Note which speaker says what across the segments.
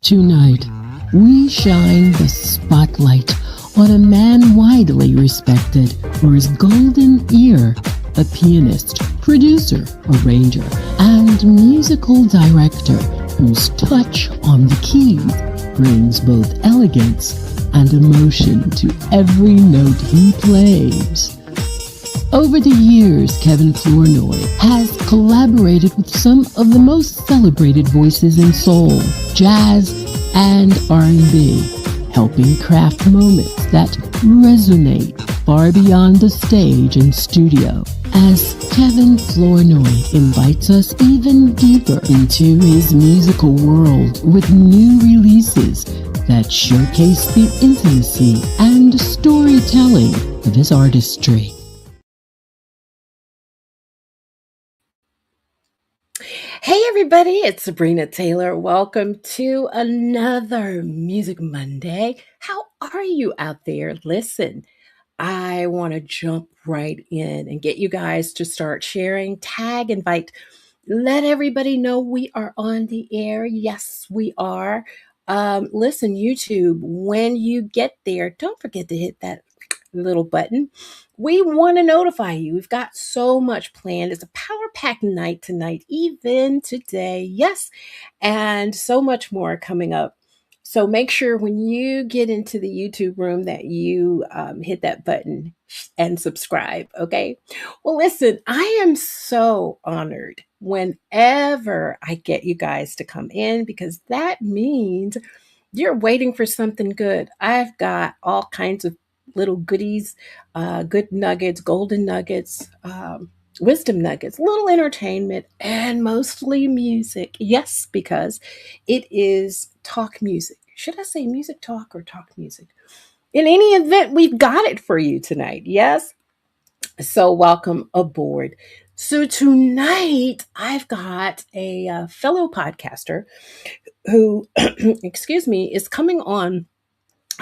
Speaker 1: Tonight, we shine the spotlight on a man widely respected for his golden ear, a pianist, producer, arranger, and musical director whose touch on the keys brings both elegance and emotion to every note he plays. Over the years, Kevin Flournoy has collaborated with some of the most celebrated voices in soul, jazz, and R&B, helping craft moments that resonate far beyond the stage and studio. As Kevin Flournoy invites us even deeper into his musical world with new releases that showcase the intimacy and storytelling of his artistry.
Speaker 2: Hey everybody, it's Sabrina Taylor. Welcome to another Music Monday. How are you out there? Listen, I want to jump right in and get you guys to start sharing, tag, invite, let everybody know we are on the air. Yes, we are. Listen, YouTube, when you get there, don't forget to hit that little button. We want to notify you. We've got so much planned. It's a power packed night tonight, even today. Yes, and so much more coming up. So make sure when you get into the YouTube room that you hit that button and subscribe. Okay. Well, listen, I am so honored whenever I get you guys to come in because that means you're waiting for something good. I've got all kinds of little goodies, good nuggets, golden nuggets, wisdom nuggets, little entertainment, and mostly music. Yes, because it is talk music. Should I say music talk or talk music? In any event, we've got it for you tonight. Yes. So, welcome aboard. So, tonight I've got a fellow podcaster who, excuse me, is coming on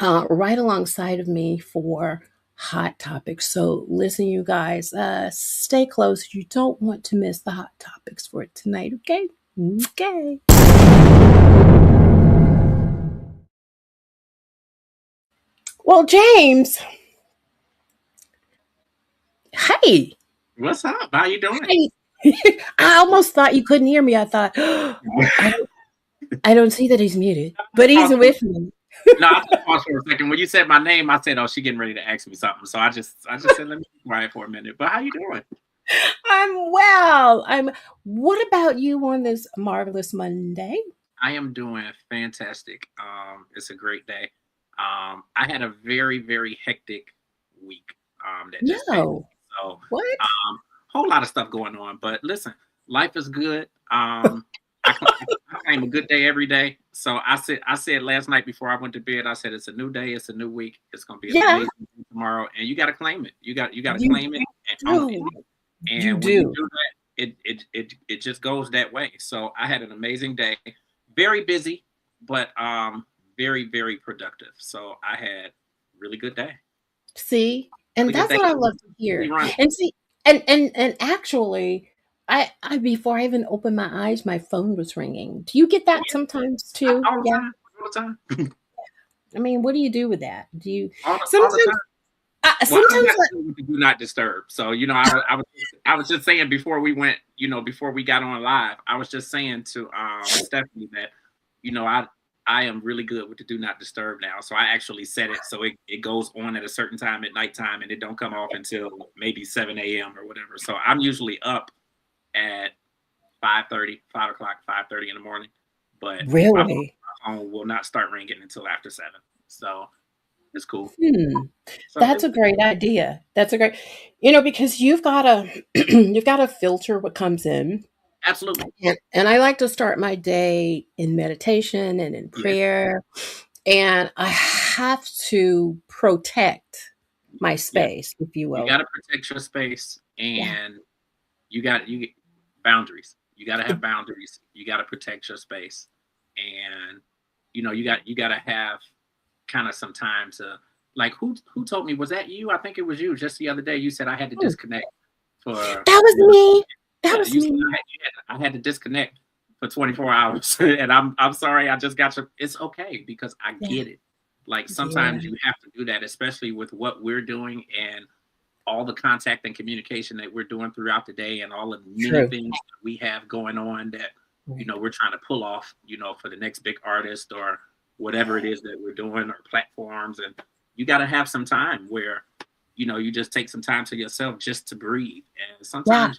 Speaker 2: right alongside of me for hot topics. So, listen, you guys, stay close. You don't want to miss the hot topics for tonight, okay? Okay. Well, James, hey.
Speaker 3: What's up? How you doing?
Speaker 2: Hey. I almost thought you couldn't hear me. I thought, I don't see that he's muted, but he's with me.
Speaker 3: No, I just paused for a second. When you said my name, I said, "Oh, she getting ready to ask me something." So I just said, "Let me be quiet for a minute." But how you doing?
Speaker 2: I'm well. What about you on this marvelous Monday?
Speaker 3: I am doing fantastic. It's a great day. I had a very, very hectic week. That just passed.
Speaker 2: No.
Speaker 3: So,
Speaker 2: What?
Speaker 3: whole lot of stuff going on. But listen, life is good. I claim a good day every day. So I said last night before I went to bed, I said it's a new day, it's a new week, it's gonna be an
Speaker 2: Yeah,
Speaker 3: amazing day tomorrow, and you got to claim it. You got to
Speaker 2: you
Speaker 3: claim it and own it.
Speaker 2: do. You
Speaker 3: And when you
Speaker 2: do.
Speaker 3: do that, it just goes that way. So I had an amazing day, very busy, but very very productive. So I had really good day.
Speaker 2: See? And
Speaker 3: Really good
Speaker 2: that's
Speaker 3: day.
Speaker 2: what I love to hear. And see, and actually, I before I even opened my eyes, my phone was ringing. Do you get that sometimes too?
Speaker 3: All the
Speaker 2: Yeah.
Speaker 3: time, all the time,
Speaker 2: I mean, what do you do with that? Do you
Speaker 3: all the
Speaker 2: sometimes?
Speaker 3: time. Well, I'm
Speaker 2: Sometimes
Speaker 3: not sure what to do not disturb. So, I was just saying before we went, before we got on live, I was just saying to Stephanie that, I am really good with the do not disturb now. So I actually set it so it goes on at a certain time at nighttime and it don't come off until maybe 7 a.m. or whatever. So I'm usually up at 5:30, 5 o'clock, 5:30 in the morning. But my
Speaker 2: really.
Speaker 3: phone will not start ringing until after 7. So it's cool. So
Speaker 2: That's a great idea. That's a great, because you've got to you've got to filter what comes in.
Speaker 3: absolutely.
Speaker 2: And I like to start my day in meditation and in
Speaker 3: Yeah.
Speaker 2: prayer. And I have to protect my
Speaker 3: Yeah.
Speaker 2: space, if you
Speaker 3: You
Speaker 2: will.
Speaker 3: got to protect your space,
Speaker 2: Yeah.
Speaker 3: and you boundaries. You got to have boundaries. You got to protect your space, and you got to have kind of some time to, like, who told me, was that you? I think it was you just the other day. You said I had to
Speaker 2: Hmm.
Speaker 3: disconnect for
Speaker 2: That was me. That
Speaker 3: yeah.
Speaker 2: was
Speaker 3: You said
Speaker 2: me.
Speaker 3: I had to disconnect for 24 hours. And I'm sorry, I just got your. It's okay because I
Speaker 2: Yeah.
Speaker 3: get it. Like
Speaker 2: Yeah.
Speaker 3: sometimes you have to do that, especially with what we're doing and all the contact and communication that we're doing throughout the day and all of the many
Speaker 2: True.
Speaker 3: things that we have going on that
Speaker 2: Right.
Speaker 3: we're trying to pull off, for the next big artist or whatever it is that we're doing or platforms. And you got to have some time where, you just take some time to yourself just to breathe and
Speaker 2: Yeah.
Speaker 3: sometimes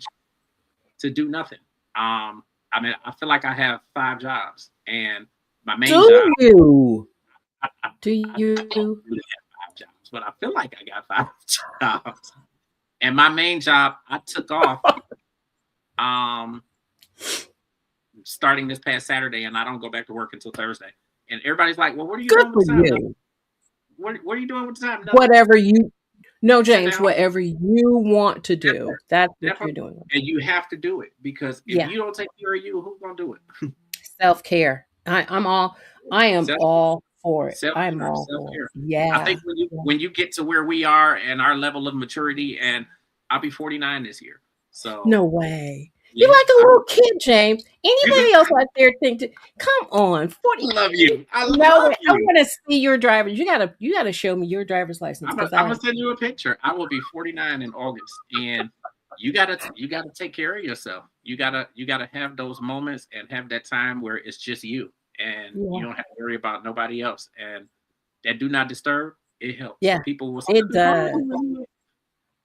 Speaker 3: to do nothing. I mean, I feel like I have 5 jobs and my main
Speaker 2: Do
Speaker 3: job,
Speaker 2: you?
Speaker 3: I
Speaker 2: Do
Speaker 3: don't
Speaker 2: you?
Speaker 3: really have 5 jobs, but I feel like I got 5 jobs. And my main job, I took off um, starting this past Saturday, and I don't go back to work until Thursday. And everybody's like, "Well, what are you
Speaker 2: Good
Speaker 3: doing
Speaker 2: for
Speaker 3: with the time?
Speaker 2: you.
Speaker 3: What are you doing with the time? Nothing.
Speaker 2: Whatever you, no,
Speaker 3: Sit
Speaker 2: James,
Speaker 3: down,
Speaker 2: whatever you want to
Speaker 3: that
Speaker 2: do,
Speaker 3: part,
Speaker 2: that's
Speaker 3: that
Speaker 2: what
Speaker 3: part.
Speaker 2: you're doing.
Speaker 3: And you have to do it because if
Speaker 2: Yeah.
Speaker 3: you don't take care of you, who's gonna do it?
Speaker 2: Self-care. I am
Speaker 3: Self
Speaker 2: all for it.
Speaker 3: self
Speaker 2: I'm
Speaker 3: care,
Speaker 2: all
Speaker 3: self
Speaker 2: for it.
Speaker 3: care. I
Speaker 2: Yeah.
Speaker 3: think when you get to where we are and our level of maturity, and I'll be 49 this year, so
Speaker 2: No way.
Speaker 3: yeah,
Speaker 2: You're like a
Speaker 3: I,
Speaker 2: little kid, James.
Speaker 3: you do.
Speaker 2: Anybody else out there think come on, 40.
Speaker 3: I love
Speaker 2: You
Speaker 3: you. I
Speaker 2: know
Speaker 3: love
Speaker 2: it. I
Speaker 3: you.
Speaker 2: want to see your driver. You gotta show me your driver's license
Speaker 3: I'm
Speaker 2: because
Speaker 3: gonna send you a picture. I will be 49 in August, and you gotta take care of yourself. You gotta have those moments and have that time where it's just you, and you
Speaker 2: yeah.
Speaker 3: don't have to worry about nobody else. And that do not disturb. It helps.
Speaker 2: Yeah,
Speaker 3: People will say,
Speaker 2: it
Speaker 3: "The phone
Speaker 2: does.
Speaker 3: ringing."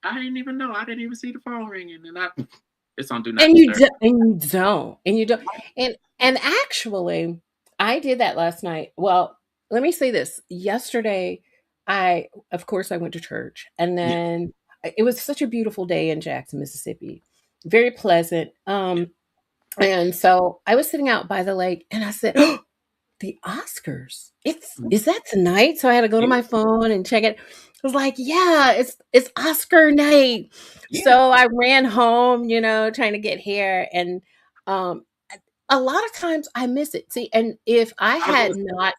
Speaker 3: I didn't even know. I didn't even see the phone ringing, and it's on do not
Speaker 2: And
Speaker 3: disturb.
Speaker 2: you don't. And actually, I did that last night. Well, let me say this. Yesterday, of course I went to church, and
Speaker 3: Yeah,
Speaker 2: then it was such a beautiful day in Jackson, Mississippi. Very pleasant.
Speaker 3: yeah.
Speaker 2: And so I was sitting out by the lake, and I said, "Oh, the Oscars. Is that tonight?" So I had to go to
Speaker 3: Yeah,
Speaker 2: my phone and check it. I was like, "Yeah, it's Oscar night."
Speaker 3: yeah.
Speaker 2: So I ran home, trying to get here, and um, a lot of times I miss it. See, and
Speaker 3: I was gonna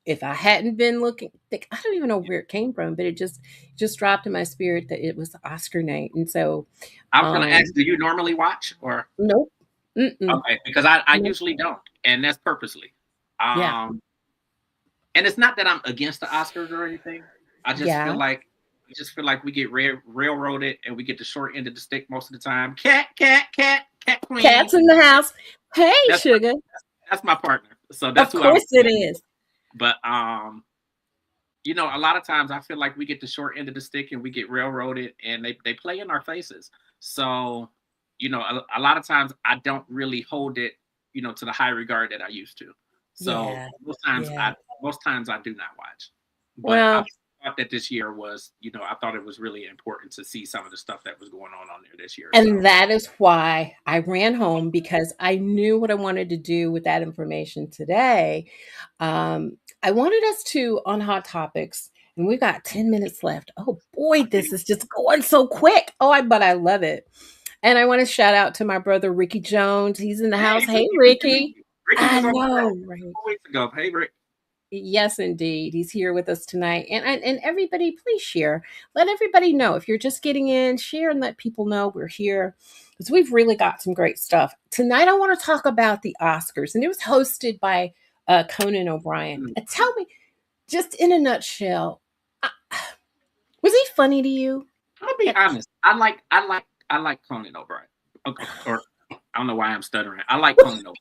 Speaker 2: if I hadn't been looking, I don't even know where it came from, but it just dropped in my spirit that it was Oscar night, and so
Speaker 3: I was gonna ask,
Speaker 2: um,
Speaker 3: do you normally watch or
Speaker 2: nope, mm-mm,
Speaker 3: okay? Because I
Speaker 2: nope,
Speaker 3: usually don't, and that's purposely.
Speaker 2: yeah,
Speaker 3: Um, and it's not that I'm against the Oscars or anything. I just feel
Speaker 2: yeah.
Speaker 3: like we get railroaded and we get the short end of the stick most of the time. Cat
Speaker 2: Cats
Speaker 3: queen.
Speaker 2: in the house. Hey,
Speaker 3: That's
Speaker 2: sugar.
Speaker 3: that's my partner. So
Speaker 2: Of
Speaker 3: that's who I
Speaker 2: course it
Speaker 3: roll with.
Speaker 2: is.
Speaker 3: But a lot of times I feel like we get the short end of the stick and we get railroaded and they play in our faces. So, a lot of times I don't really hold it, to the high regard that I used to. So
Speaker 2: Yeah,
Speaker 3: most times
Speaker 2: yeah.
Speaker 3: I do not watch. But I
Speaker 2: Well,
Speaker 3: thought that this year was, I thought it was really important to see some of the stuff that was going on there this year. So
Speaker 2: and that is why I ran home because I knew what I wanted to do with that information today. I wanted us to on Hot Topics, and we've got 10 minutes left. Oh boy, this is just going so quick. But I love it. And I want to shout out to my brother Ricky Jones. He's in the
Speaker 3: hey,
Speaker 2: house. Hey,
Speaker 3: Ricky, Ricky,
Speaker 2: Ricky.
Speaker 3: Ricky. Ricky
Speaker 2: I
Speaker 3: was on the show
Speaker 2: know, right?
Speaker 3: 4 weeks ago. Hey, Rick.
Speaker 2: Yes, indeed. He's here with us tonight. And everybody, please share. Let everybody know. If you're just getting in, share and let people know we're here because we've really got some great stuff. Tonight, I want to talk about the Oscars, and it was hosted by Conan O'Brien. Tell me, just in a nutshell, uh, was he funny to you?
Speaker 3: I'll be honest. I like Conan O'Brien. Okay, or I don't know why I'm stuttering. I like Conan O'Brien.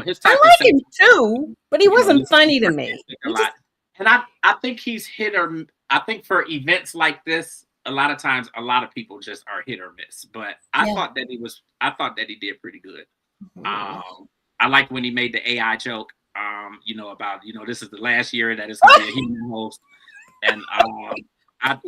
Speaker 3: His
Speaker 2: I
Speaker 3: type of
Speaker 2: like him too, but he wasn't
Speaker 3: he's
Speaker 2: funny to me.
Speaker 3: sarcastic a
Speaker 2: He just,
Speaker 3: lot. And I think he's I think for events like this, a lot of times a lot of people just are hit or miss. But
Speaker 2: yeah.
Speaker 3: I thought that he did pretty good.
Speaker 2: Mhm.
Speaker 3: I like when he made the AI joke, about, this is the last year that it's gonna be a human host. And I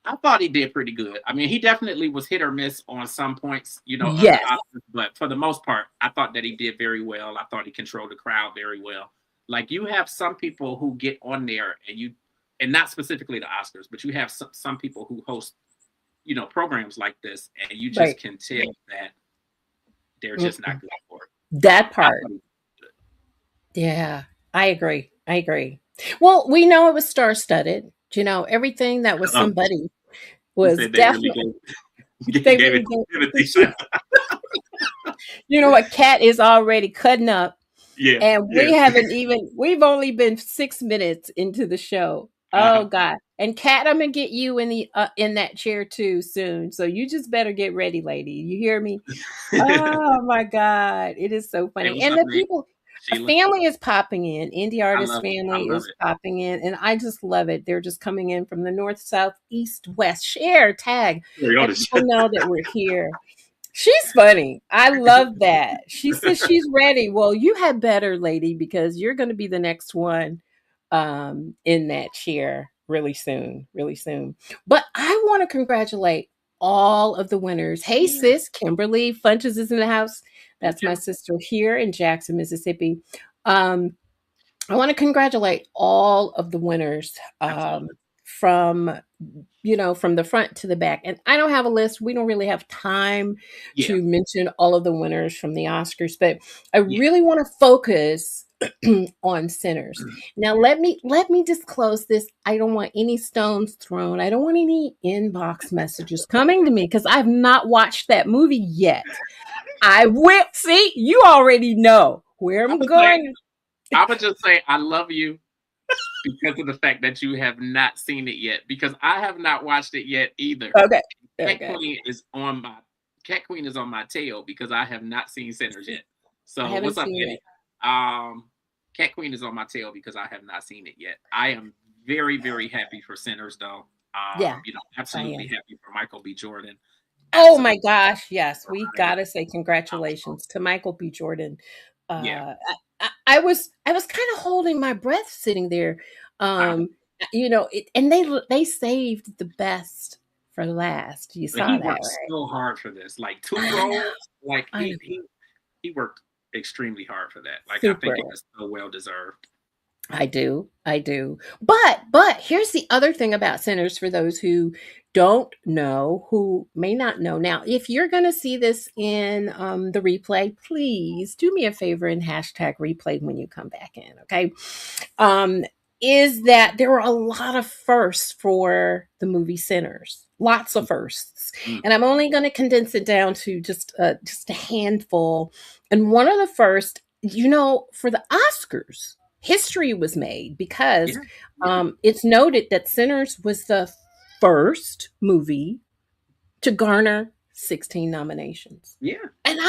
Speaker 3: I thought he did pretty good. I mean, he definitely was hit or miss on some points, of the
Speaker 2: Yes.
Speaker 3: Oscars, but for the most part, I thought that he did very well. I thought he controlled the crowd very well. Like you have some people who get on there and not specifically the Oscars, but you have some people who host, programs like this, and you just
Speaker 2: Right.
Speaker 3: can tell that they're just not good for it.
Speaker 2: That
Speaker 3: I
Speaker 2: part.
Speaker 3: thought he did good.
Speaker 2: Yeah, I agree. I agree. Well, we know it was star-studded. Everything that was
Speaker 3: Um,
Speaker 2: somebody
Speaker 3: he
Speaker 2: was
Speaker 3: said they really
Speaker 2: definitely
Speaker 3: gave
Speaker 2: they
Speaker 3: gave
Speaker 2: really
Speaker 3: it
Speaker 2: did.
Speaker 3: Timothy.
Speaker 2: You know what? Cat is already cutting up,
Speaker 3: Yeah,
Speaker 2: and
Speaker 3: yeah.
Speaker 2: we've only been 6 minutes into the show. Oh
Speaker 3: Uh-huh.
Speaker 2: God. And Kat, I'm gonna get you in that chair too soon. So you just better get ready, lady. You hear me? Oh my God. It is so
Speaker 3: Hey,
Speaker 2: funny.
Speaker 3: what's
Speaker 2: And
Speaker 3: up,
Speaker 2: the
Speaker 3: Nate?
Speaker 2: people, a
Speaker 3: Sheila.
Speaker 2: family is popping in. Indie artist
Speaker 3: I
Speaker 2: family
Speaker 3: love
Speaker 2: is
Speaker 3: it.
Speaker 2: popping in. And I just love it. They're just coming in from the north, south, east, west. Share, tag.
Speaker 3: Sorry,
Speaker 2: Let
Speaker 3: honest.
Speaker 2: people know that we're here. She's funny. I love that. She says she's ready. Well, you had better, lady, because you're going to be the next one in that chair really soon, really soon. But I want to congratulate all of the winners. Hey,
Speaker 3: Yeah.
Speaker 2: sis, Kimberly Funches is in the house.
Speaker 3: Hey,
Speaker 2: That's my
Speaker 3: Kim.
Speaker 2: sister here in Jackson, Mississippi. Um, I want to congratulate all of the winners
Speaker 3: Absolutely.
Speaker 2: from from the front to the back. And I don't have a list. We don't really have time
Speaker 3: Yeah.
Speaker 2: to mention all of the winners from the Oscars, but I
Speaker 3: Yeah.
Speaker 2: really want to focus on Sinners. Now let me disclose this. I don't want any stones thrown. I don't want any inbox messages coming to me because I've not watched that movie yet. I will see, you already know where
Speaker 3: I
Speaker 2: I'm
Speaker 3: would say,
Speaker 2: going.
Speaker 3: I would just say I love you because of the fact that you have not seen it yet. Because I have not watched it yet either.
Speaker 2: Okay.
Speaker 3: Cat
Speaker 2: Okay.
Speaker 3: Queen is on my Cat Queen is on my tail because I have not seen Sinners yet.
Speaker 2: I
Speaker 3: So
Speaker 2: haven't
Speaker 3: what's up,
Speaker 2: seen it.
Speaker 3: Eddie? Cat Queen is on my tail because I have not seen it yet. I am very, very happy for Sinners though.
Speaker 2: Yeah, I
Speaker 3: Absolutely
Speaker 2: am.
Speaker 3: happy for Michael B. Jordan.
Speaker 2: Oh my
Speaker 3: Absolutely
Speaker 2: gosh, yes,
Speaker 3: for
Speaker 2: we
Speaker 3: Ryan
Speaker 2: gotta say congratulations to Michael B. Jordan.
Speaker 3: Yeah.
Speaker 2: I was kind of holding my breath sitting there,
Speaker 3: Uh,
Speaker 2: and they saved the best for last. You
Speaker 3: but
Speaker 2: saw
Speaker 3: he
Speaker 2: that,
Speaker 3: worked
Speaker 2: right?
Speaker 3: so hard for this. Like two
Speaker 2: I know,
Speaker 3: roles. Like
Speaker 2: I know,
Speaker 3: he worked extremely hard for that. Like I think
Speaker 2: super.
Speaker 3: it was so well deserved.
Speaker 2: I do. I do. But here's the other thing about Sinners for those who don't know, who may not know. Now, if you're going to see this in the replay, please do me a favor and hashtag replay when you come back in. Okay. Um, is that there were a lot of firsts for the movie Sinners, lots of firsts,
Speaker 3: Mm.
Speaker 2: and I'm only going to condense it down to just a handful. And one of the first, for the Oscars, history was made because
Speaker 3: Yeah. Yeah.
Speaker 2: it's noted that Sinners was the first movie to garner 16 nominations.
Speaker 3: Yeah.
Speaker 2: And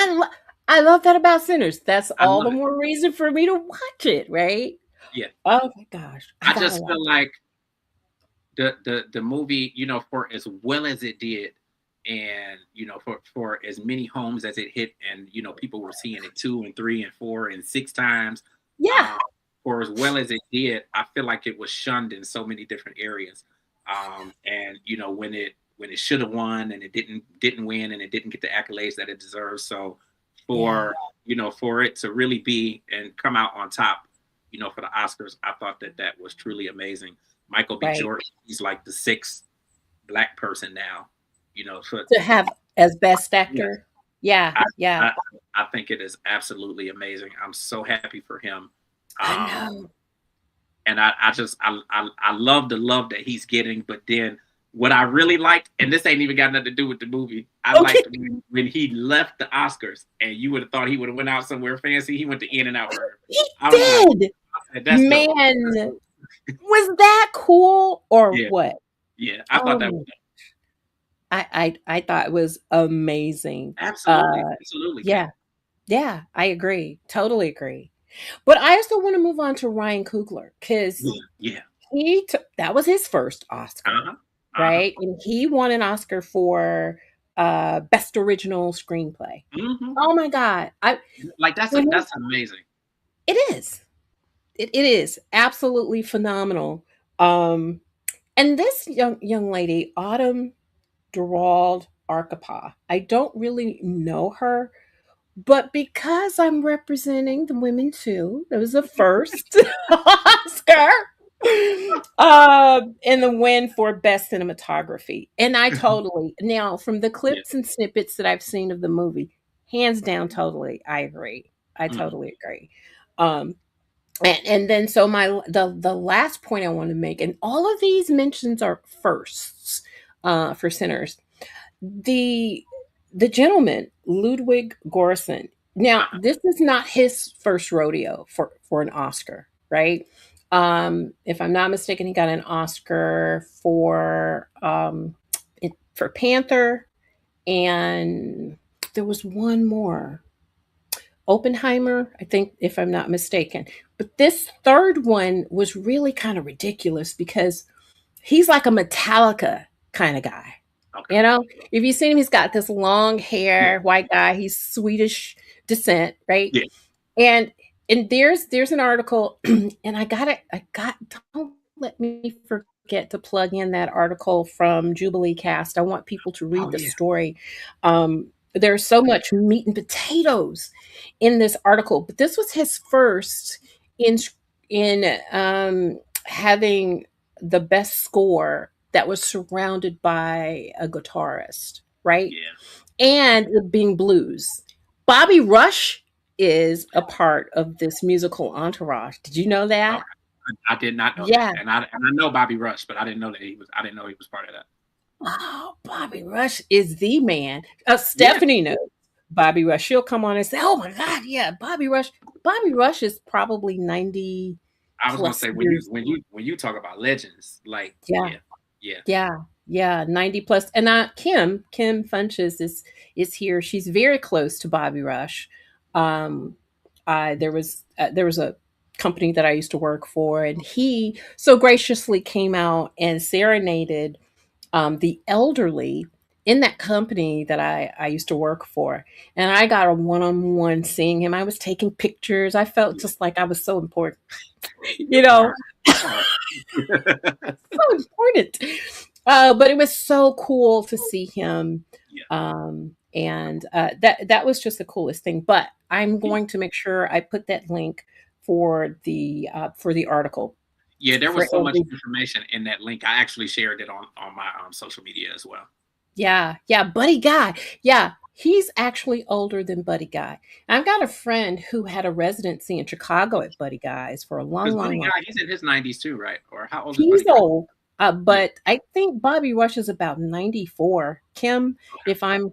Speaker 2: I love that about Sinners. That's
Speaker 3: I
Speaker 2: all
Speaker 3: love
Speaker 2: the
Speaker 3: it.
Speaker 2: more reason for me to watch it, right?
Speaker 3: Yeah.
Speaker 2: Oh my gosh, I
Speaker 3: I
Speaker 2: gotta
Speaker 3: just
Speaker 2: watch
Speaker 3: feel
Speaker 2: it.
Speaker 3: like the movie, for as well as it did, and for as many homes as it hit, and people were seeing it 2 and 3 and 4 and 6 times,
Speaker 2: Yeah,
Speaker 3: um, for as well as it did, I feel like it was shunned in so many different areas. And when it should have won and it didn't win and it didn't get the accolades that it deserves. So
Speaker 2: yeah,
Speaker 3: for it to really be and come out on top, for the Oscars, I thought that was truly amazing. Michael B.
Speaker 2: right.
Speaker 3: Jordan, he's like the sixth black person now, so
Speaker 2: To have as best
Speaker 3: yes,
Speaker 2: actor. Yeah,
Speaker 3: I,
Speaker 2: yeah.
Speaker 3: I I think it is absolutely amazing. I'm so happy for him.
Speaker 2: I
Speaker 3: Um,
Speaker 2: know.
Speaker 3: and I love the love that he's getting. But then what I really liked, and this ain't even got nothing to do with the movie, I
Speaker 2: Okay,
Speaker 3: liked when he left the Oscars, and you would have thought he would have went out somewhere fancy. He went to In and Out Burger.
Speaker 2: he
Speaker 3: I was like,
Speaker 2: did.
Speaker 3: that's dope. That's
Speaker 2: Man,
Speaker 3: dope.
Speaker 2: was that cool or
Speaker 3: Yeah,
Speaker 2: what?
Speaker 3: yeah. I thought
Speaker 2: Oh,
Speaker 3: that was
Speaker 2: I thought it was amazing. Uh,
Speaker 3: absolutely, absolutely, Kim.
Speaker 2: yeah, yeah, I agree. Totally agree. But I also want to move on to Ryan Coogler because
Speaker 3: Yeah, yeah.
Speaker 2: that was his first
Speaker 3: Uh
Speaker 2: Oscar,
Speaker 3: huh. Uh huh.
Speaker 2: right? And he won an Oscar for best original screenplay.
Speaker 3: Hmm.
Speaker 2: Oh my God. I
Speaker 3: Like
Speaker 2: when he,
Speaker 3: that's amazing.
Speaker 2: it is. It is absolutely phenomenal. Um and this young lady, Autumn Durald Arkapaw, I don't really know her, but because I'm representing the women too, it was the first Oscar in the win for best cinematography. And I totally, now from the
Speaker 3: Yeah.
Speaker 2: clips and snippets that I've seen of the movie, hands down, totally, I agree. I
Speaker 3: Mm.
Speaker 2: totally agree. Um, and then so the last point I want to make, and all of these mentions are firsts for Sinners. The the gentleman Ludwig Göransson, Now,
Speaker 3: Uh-huh.
Speaker 2: this is not his first rodeo for an Oscar, right? If I'm not mistaken, he got an Oscar for Panther, and there was one more, Oppenheimer, I think, if I'm not mistaken. But this third one was really kind of ridiculous because he's like a Metallica kind of guy.
Speaker 3: Okay.
Speaker 2: You know, if you see him, he's got this long
Speaker 3: Yeah.
Speaker 2: hair, white guy. He's Swedish descent, right?
Speaker 3: Yeah.
Speaker 2: And there's an article, and I got don't let me forget to plug in that article from Jubilee Cast. I want people to
Speaker 3: Oh
Speaker 2: read the
Speaker 3: yeah.
Speaker 2: story. There's so much meat and potatoes in this article, but this was his first in having the best score that was surrounded by a guitarist, right?
Speaker 3: Yeah.
Speaker 2: And it being blues. Bobby Rush is a part of this musical entourage. Did you know that?
Speaker 3: Okay. I did not know that,
Speaker 2: Yeah.
Speaker 3: and I know Bobby Rush, but I didn't know that he was. I didn't know he was part of that.
Speaker 2: Oh, Bobby Rush is the man.
Speaker 3: Yeah.
Speaker 2: Stephanie knows Bobby Rush. She'll come on and say, "Oh my God, yeah, Bobby Rush." Bobby Rush is probably 90
Speaker 3: I was gonna
Speaker 2: plus
Speaker 3: say
Speaker 2: years.
Speaker 3: when you talk about legends, like
Speaker 2: Yeah,
Speaker 3: yeah, yeah,
Speaker 2: yeah, yeah, 90 plus. And Kim Funches is here. She's very close to Bobby Rush. Um, there was a company that I used to work for, and he so graciously came out and serenaded the elderly in that company that I used to work for. And I got a one on one seeing him. I was taking pictures. I felt
Speaker 3: yeah.
Speaker 2: just like I was so important,
Speaker 3: You
Speaker 2: you know,
Speaker 3: are. Oh.
Speaker 2: so important. But it was so cool to see him.
Speaker 3: Yeah.
Speaker 2: And that was just the coolest thing. But I'm
Speaker 3: Yeah.
Speaker 2: going to make sure I put that link for the article
Speaker 3: Yeah, there
Speaker 2: for
Speaker 3: was so much
Speaker 2: every.
Speaker 3: information in that link. I actually shared it on my social media as well.
Speaker 2: Yeah, yeah, Buddy Guy. Yeah, he's actually older than Buddy Guy. I've got a friend who had a residency in Chicago at Buddy Guy's for a long,
Speaker 3: Because Buddy
Speaker 2: long, long.
Speaker 3: Guy, he's in his 90s too, right? Or how old is
Speaker 2: He's
Speaker 3: Buddy Guy?
Speaker 2: old,
Speaker 3: Yeah.
Speaker 2: but I think Bobby Rush is about 94. Kim,
Speaker 3: Okay.
Speaker 2: if I'm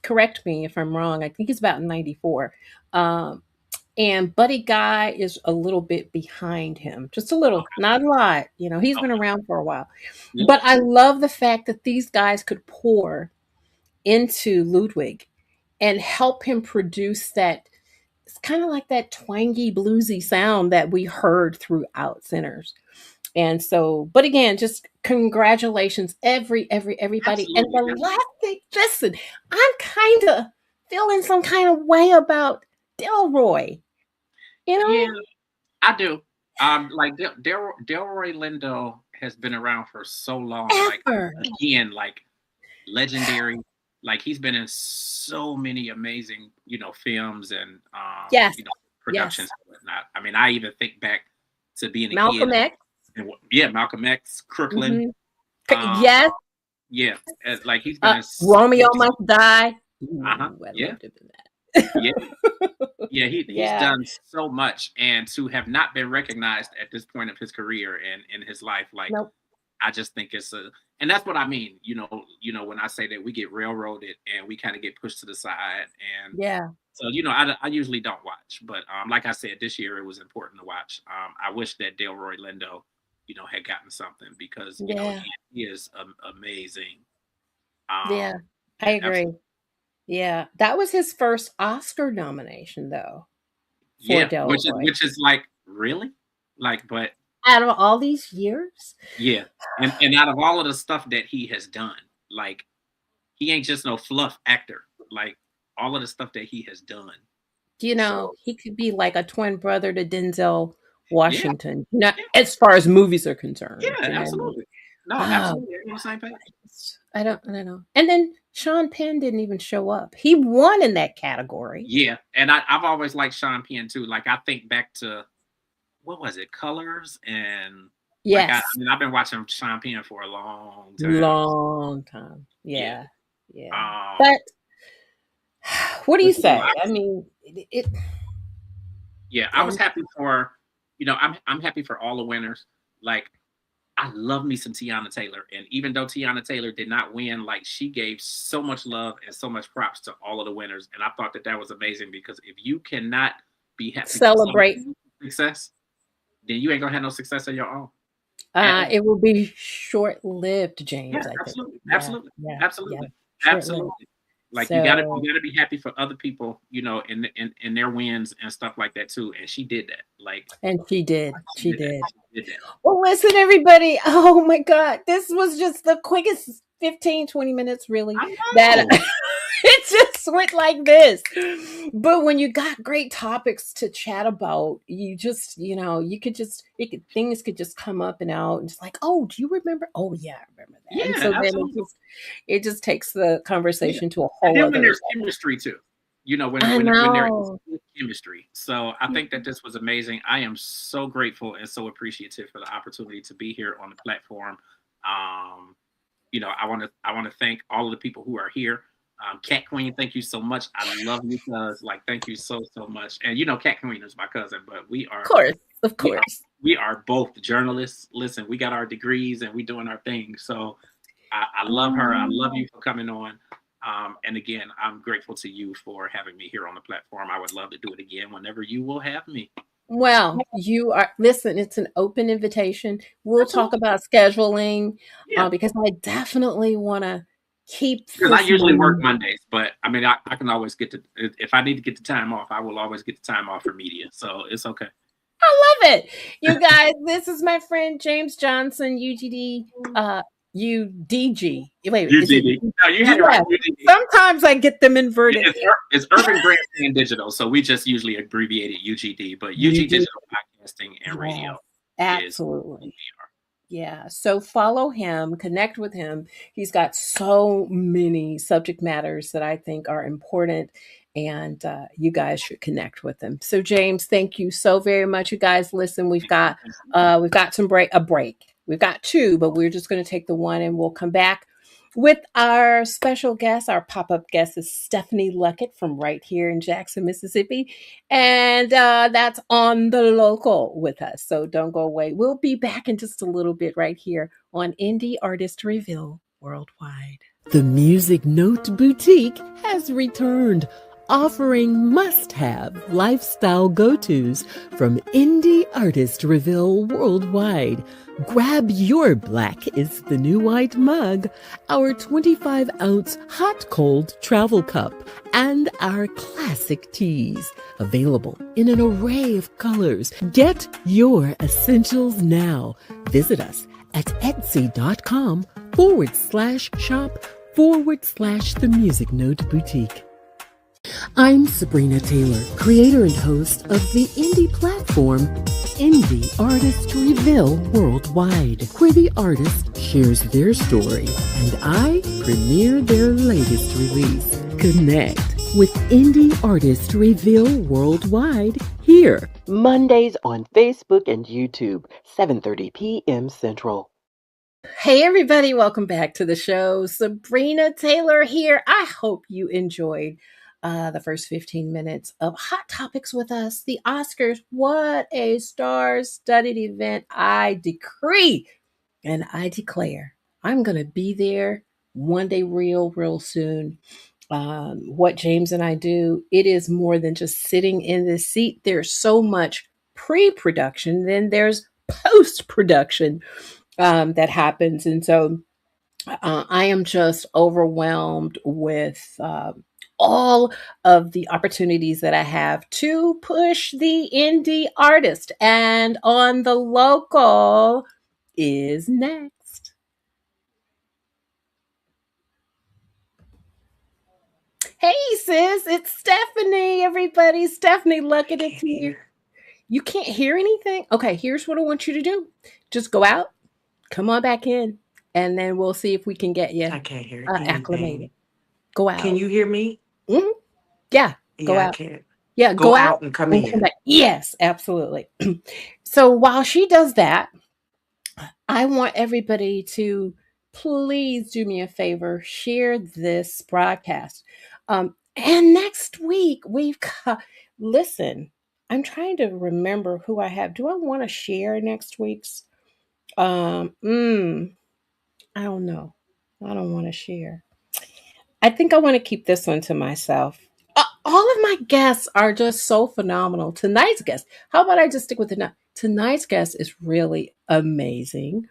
Speaker 2: correct me if I'm wrong. I think he's about 94. Um, and Buddy Guy is a little bit behind him, just a little,
Speaker 3: Okay.
Speaker 2: not a lot. You know, he's been
Speaker 3: Okay.
Speaker 2: around for a while.
Speaker 3: Yeah.
Speaker 2: But I love the fact that these guys could pour into Ludwig and help him produce that. It's kind of like that twangy bluesy sound that we heard throughout Sinners. And so, but again, just congratulations, everybody. And
Speaker 3: Absolutely.
Speaker 2: the last thing, listen, I'm kind of feeling some kind of way about Delroy. You
Speaker 3: Yeah,
Speaker 2: know,
Speaker 3: I do. Like Delroy Lindo has been around for so long. Like
Speaker 2: ever.
Speaker 3: again, like legendary. Like he's been in so many amazing, films and
Speaker 2: Yes,
Speaker 3: productions
Speaker 2: yes.
Speaker 3: and whatnot. I mean, I even think back to being a kid.
Speaker 2: Malcolm X.
Speaker 3: And yeah, Malcolm X, Crooklyn.
Speaker 2: Hmm.
Speaker 3: Um,
Speaker 2: Yes.
Speaker 3: yeah, like he's been in so
Speaker 2: Romeo
Speaker 3: many.
Speaker 2: Must Die.
Speaker 3: Uh-huh.
Speaker 2: Ooh, I
Speaker 3: Yeah,
Speaker 2: loved him in that.
Speaker 3: yeah, yeah. He's
Speaker 2: Yeah.
Speaker 3: done so much, and to have not been recognized at this point of his career and in his life, like
Speaker 2: Nope.
Speaker 3: I just think and that's what I mean. When I say that we get railroaded and we kind of get pushed to the side, and
Speaker 2: Yeah.
Speaker 3: so I usually don't watch, but like I said, this year it was important to watch. I wish that Delroy Lindo, had gotten something because
Speaker 2: Yeah.
Speaker 3: he is amazing.
Speaker 2: Yeah.
Speaker 3: Um,
Speaker 2: I agree.
Speaker 3: absolutely,
Speaker 2: Yeah. That was his first Oscar nomination, though, for
Speaker 3: yeah. Which is
Speaker 2: Delroy.
Speaker 3: which is like really, like, but
Speaker 2: Out of all these years?
Speaker 3: yeah, and out of all of the stuff that he has done, like he ain't just no fluff actor. Like all of the stuff that he has done. So
Speaker 2: He could be like a twin brother to Denzel
Speaker 3: yeah,
Speaker 2: Washington, not
Speaker 3: yeah,
Speaker 2: as far as movies are
Speaker 3: yeah,
Speaker 2: concerned.
Speaker 3: absolutely. No,
Speaker 2: Oh,
Speaker 3: absolutely. You're on the same page.
Speaker 2: I don't know. And then Sean Penn didn't even show up. He won in that category.
Speaker 3: Yeah, and I've always liked Sean Penn too. Like I think back to what was it, Colors, and like I
Speaker 2: Yes.
Speaker 3: mean I've been watching Sean Penn for a long time.
Speaker 2: Long time.
Speaker 3: Yeah.
Speaker 2: Yeah. Yeah.
Speaker 3: Um,
Speaker 2: But what do you
Speaker 3: but
Speaker 2: say? I mean,
Speaker 3: yeah, I was
Speaker 2: and
Speaker 3: happy for I'm happy for all the winners. Like I love me some Tiana Taylor. And even though Tiana Taylor did not win, like she gave so much love and so much props to all of the winners. And I thought that was amazing because if you cannot be happy for someone
Speaker 2: Celebrate.
Speaker 3: else's success, then you ain't gonna have no success of your own.
Speaker 2: It will be short-lived, James,
Speaker 3: Yeah,
Speaker 2: I think.
Speaker 3: absolutely,
Speaker 2: Yeah,
Speaker 3: absolutely,
Speaker 2: yeah,
Speaker 3: absolutely,
Speaker 2: short-lived.
Speaker 3: absolutely. Like
Speaker 2: So
Speaker 3: you gotta be happy for other people, in their wins and stuff like that too. And she did that. Like
Speaker 2: and she did.
Speaker 3: she
Speaker 2: She
Speaker 3: did that.
Speaker 2: did.
Speaker 3: She did that.
Speaker 2: Well, listen, everybody. Oh my God. This was just the quickest 15, 20 minutes, really.
Speaker 3: I
Speaker 2: That
Speaker 3: know.
Speaker 2: it just went like this. But when you got great topics to chat about, you just, you could just, things could just come up and out. And it's like, oh, do you remember? Oh, yeah, I remember that. And
Speaker 3: Yeah,
Speaker 2: so then
Speaker 3: absolutely.
Speaker 2: it just takes the
Speaker 3: Yeah.
Speaker 2: conversation to a
Speaker 3: And
Speaker 2: whole
Speaker 3: then when
Speaker 2: other
Speaker 3: there's
Speaker 2: level.
Speaker 3: chemistry too, when
Speaker 2: I
Speaker 3: when there is
Speaker 2: know.
Speaker 3: good chemistry. So I think that this was amazing. I am so grateful and so appreciative for the opportunity to be here on the platform. Um, I want to thank all of the people who are here. Cat Queen, thank you so much. I love you, cuz thank you so much. And Cat Queen is my cousin, but
Speaker 2: Of course. Of
Speaker 3: we are
Speaker 2: course.
Speaker 3: we are both journalists. Listen, we got our degrees and we doing our thing. So I love her. I love you for coming on. And again, I'm grateful to you for having me here on the platform. I would love to do it again whenever you will have me.
Speaker 2: Well, listen, it's an open invitation. We'll talk
Speaker 3: Absolutely.
Speaker 2: about scheduling
Speaker 3: Yeah.
Speaker 2: because I definitely want to keep
Speaker 3: Because I
Speaker 2: this
Speaker 3: usually work
Speaker 2: moment.
Speaker 3: Mondays, but I mean, I can always if I need to get the time off, I will always get the time off for media. So it's okay.
Speaker 2: I love it. You guys, this is my friend James Johnson, UGD, UDG. Wait, is it?
Speaker 3: UGD. No, you had it right.
Speaker 2: Yeah.
Speaker 3: UGD.
Speaker 2: Sometimes I get them inverted.
Speaker 3: It's Urban Grandstand Digital, so we just usually abbreviate it UGD, but UG Digital Podcasting and Radio is
Speaker 2: Absolutely. Yeah. So follow him, connect with him. He's got so many subject matters that I think are important, and you guys should connect with him. So James, thank you so very much. You guys, listen, we've got some a break. We've got two, but we're just going to take the one, and we'll come back with our special guest. Our pop-up guest is Stephanie Luckett from right here in Jackson, Mississippi. And that's on the local with us. So don't go away. We'll be back in just a little bit right here on Indie Artist Reveal Worldwide.
Speaker 1: The Music Note Boutique has returned, offering must-have lifestyle go-tos from indie artist Reveal worldwide. Grab your Black is the New White mug, our 25-ounce hot-cold travel cup, and our classic teas, available in an array of colors. Get your essentials now. Visit us at etsy.com/shop/The Music Note Boutique. I'm Sabrina Taylor, creator and host of the indie platform Indie Artist Reveal Worldwide, where the artist shares their story and I premiere their latest release. Connect with Indie Artist Reveal Worldwide here, Mondays on Facebook and YouTube, 7:30 p.m. Central.
Speaker 2: Hey, everybody, welcome back to the show. Sabrina Taylor here. I hope you enjoyed the first 15 minutes of Hot Topics with us. The Oscars, what a star studded event. I decree and I declare I'm going to be there one day, real soon. What James and I do, it is more than just sitting in the seat. There's so much pre production, then there's post production that happens. And so I am just overwhelmed with all of the opportunities that I have to push the indie artist. And on the local is next. Hey, sis, it's Stephanie, everybody. Stephanie Luckett is here. You can't hear anything? Okay, here's what I want you to do. Just go out, come on back in, and then we'll see if we can get you
Speaker 4: I can't hear
Speaker 2: acclimated.
Speaker 4: anything.
Speaker 2: Go out.
Speaker 4: Can you hear me?
Speaker 2: Mhm. Yeah, go
Speaker 4: Yeah, I
Speaker 2: out.
Speaker 4: can't.
Speaker 2: Yeah,
Speaker 4: Go
Speaker 2: go out
Speaker 4: out and come
Speaker 2: and come
Speaker 4: in.
Speaker 2: back. Yes, absolutely. So while she does that, I want everybody to please do me a favor, share this broadcast. And next week we've got, listen, I'm trying to remember who I have. Do I want to share next week's? Um, mm, I don't know. I don't want to share. I think I want to keep this one to myself. All of my guests are just so phenomenal. Tonight's guest, how about I just stick with tonight's guest is really amazing.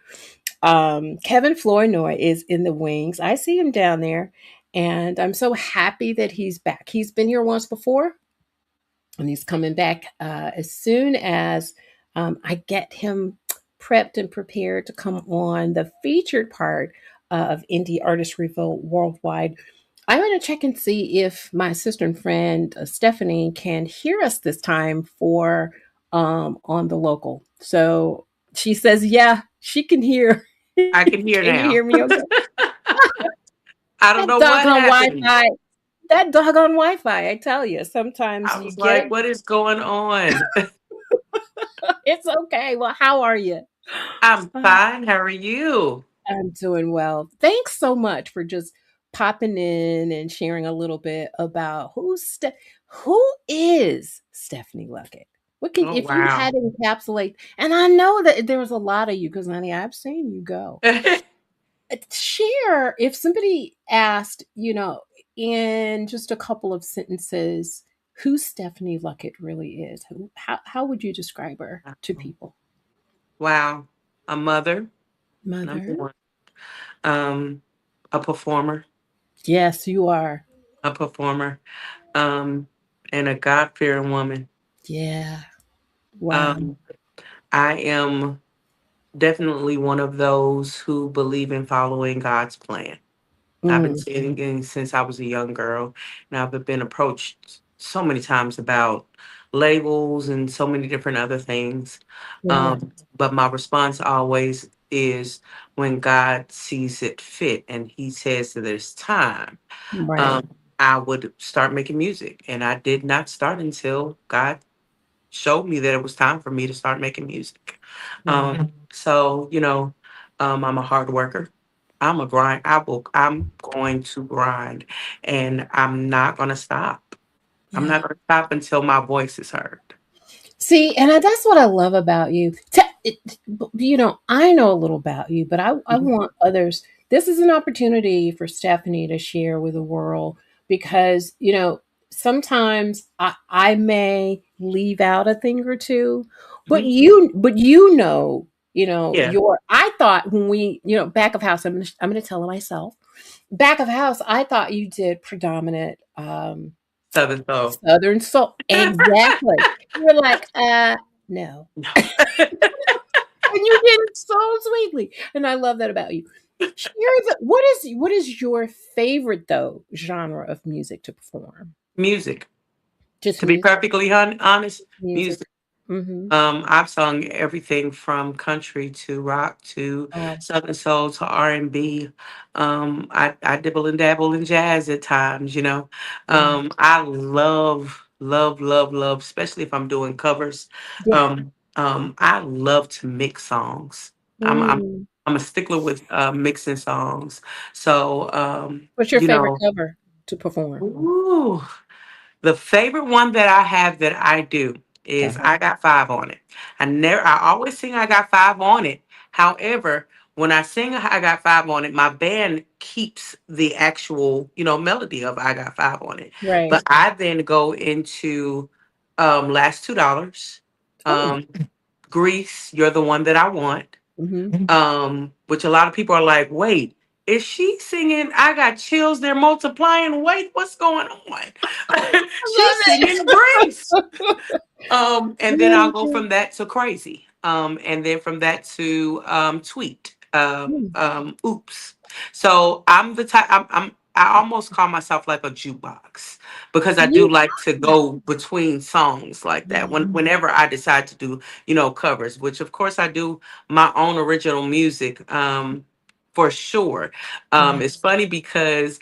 Speaker 2: Kevin Flournoy is in the wings. I see him down there, and I'm so happy that he's back. He's been here once before, and he's coming back as soon as I get him prepped and prepared to come on the featured part of Indie Artist Refill Worldwide. I'm going to check and see if my sister and friend Stephanie can hear us this time for on the local. So she says, yeah, she can hear.
Speaker 4: I can hear
Speaker 2: Can you
Speaker 4: now.
Speaker 2: hear me okay?
Speaker 4: I don't
Speaker 2: That
Speaker 4: know what
Speaker 2: doggone
Speaker 4: happened.
Speaker 2: Wi-Fi. That doggone Wi-Fi. I tell you, sometimes
Speaker 4: I
Speaker 2: you
Speaker 4: was
Speaker 2: get
Speaker 4: like, what is going on?
Speaker 2: it's okay. Well, how are you?
Speaker 4: I'm
Speaker 2: Uh,
Speaker 4: fine. How are you?
Speaker 2: I'm doing well. Thanks so much for just popping in and sharing a little bit about who is Stephanie Luckett. What can
Speaker 4: Oh,
Speaker 2: if you had
Speaker 4: wow.
Speaker 2: to encapsulate? And I know that there was a lot of you because honey, I've seen you go. Share if somebody asked, in just a couple of sentences, who Stephanie Luckett really is. How would you describe her to people?
Speaker 4: Wow. A mother, number
Speaker 2: Mother.
Speaker 4: one. Um, a performer,
Speaker 2: Yes, you are.
Speaker 4: a performer, um, and a God fearing woman.
Speaker 2: Yeah. Wow.
Speaker 4: Um, I am definitely one of those who believe in following God's plan. I've been
Speaker 2: Mm,
Speaker 4: singing since I was a young girl, and I've been approached so many times about labels and so many different other things.
Speaker 2: right.
Speaker 4: But my response always is when God sees it fit and He says that there's time,
Speaker 2: Right.
Speaker 4: um, I would start making music. And I did not start until God showed me that it was time for me to start making music.
Speaker 2: Wow.
Speaker 4: I'm a hard worker. I'm a grind. I'm going to grind and I'm not going to stop. I'm
Speaker 2: Yeah.
Speaker 4: not going to stop until my voice is heard.
Speaker 2: See, and that's what I love about you. I know a little about you, but I
Speaker 4: Mhm.
Speaker 2: want others. This is an opportunity for Stephanie to share with the world because, sometimes I may leave out a thing or two, but
Speaker 4: Mhm. Yeah.
Speaker 2: I thought when back of house, I'm gonna tell myself, back of house, I thought you did predominant
Speaker 4: Southern Soul.
Speaker 2: Southern soul. Exactly. You're like, no.
Speaker 4: No.
Speaker 2: And you did it so sweetly. And I love that about you. What is your favorite though genre of music to perform?
Speaker 4: Music.
Speaker 2: Just
Speaker 4: To be
Speaker 2: music.
Speaker 4: perfectly honest,
Speaker 2: Music.
Speaker 4: music.
Speaker 2: Mm-hmm.
Speaker 4: I've sung everything from country to rock to
Speaker 2: Wow.
Speaker 4: southern soul to R&B. I dibble and dabble in jazz at times, you know.
Speaker 2: Wow.
Speaker 4: I love, love, love, love, especially if I'm doing covers.
Speaker 2: Yeah.
Speaker 4: I love to mix songs. I'm I'm
Speaker 2: Mm.
Speaker 4: I'm a stickler with mixing songs. So
Speaker 2: What's your
Speaker 4: you
Speaker 2: favorite
Speaker 4: know,
Speaker 2: cover to perform?
Speaker 4: ooh. The favorite one that I have that I do is
Speaker 2: Okay.
Speaker 4: I Got Five on It. I always sing I Got Five on It. However, when I sing I Got Five on It, my band keeps the actual, melody of I Got Five on It.
Speaker 2: Right.
Speaker 4: But I then go into Last $2,
Speaker 2: Oh.
Speaker 4: um, Grease, You're the One That I Want,
Speaker 2: Mm-hmm.
Speaker 4: which a lot of people are like, wait, is she singing I Got Chills, They're Multiplying? Wait, what's going on? She's singing Grace. And then I'll go from that to Crazy. And then from that to Tweet. Oops. So I'm the type I almost call myself like a jukebox because I do
Speaker 2: You
Speaker 4: like to go between songs like that
Speaker 2: yeah.
Speaker 4: whenever I decide to do, covers, which of course I do my own original music, for sure.
Speaker 2: Right.
Speaker 4: It's funny because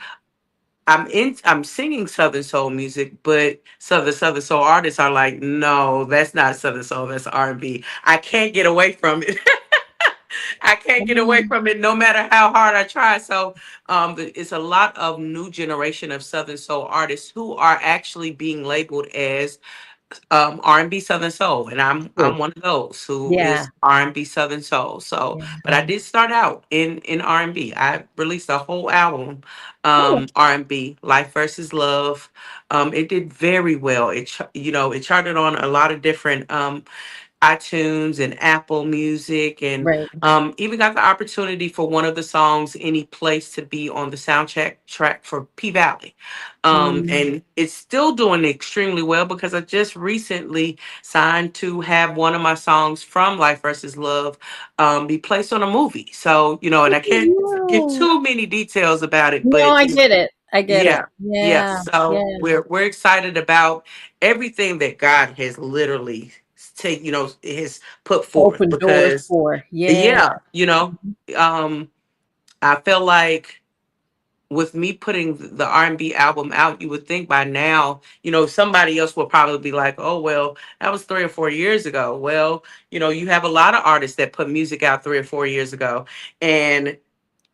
Speaker 4: I'm singing Southern Soul music, but Southern Soul artists are like, no, that's not Southern Soul, that's R&B. I can't get away from it. I can't get away
Speaker 2: Um,
Speaker 4: from it no matter how hard I try. So it's a lot of new generation of Southern Soul artists who are actually being labeled as R&B Southern Soul, and I'm
Speaker 2: Ooh,
Speaker 4: one of those who
Speaker 2: yeah,
Speaker 4: is R&B Southern Soul. So, but I
Speaker 2: yeah.
Speaker 4: did start out in R&B. I released a whole album,
Speaker 2: Oh,
Speaker 4: R&B, Life versus Love. It did very well. It charted on a lot of different iTunes and Apple Music, and
Speaker 2: right.
Speaker 4: even got the opportunity for one of the songs, Any Place, to be on the soundtrack track for P Valley.
Speaker 2: Mm.
Speaker 4: And it's still doing extremely well because I just recently signed to have one of my songs from Life versus Love be placed on a movie. So, and
Speaker 2: Look
Speaker 4: I
Speaker 2: at
Speaker 4: can't give
Speaker 2: you.
Speaker 4: too many details about it,
Speaker 2: No,
Speaker 4: but
Speaker 2: I get it. I get it.
Speaker 4: yeah. Yeah.
Speaker 2: Yeah,
Speaker 4: So
Speaker 2: yeah.
Speaker 4: we're excited about everything that God has literally has put forth,
Speaker 2: Open doors
Speaker 4: because
Speaker 2: for. Yeah.
Speaker 4: yeah, um I feel like with me putting the R&B album out, you would think by now, somebody else will probably be like, "Oh, well, that was 3 or 4 years ago." Well, you have a lot of artists that put music out 3 or 4 years ago, and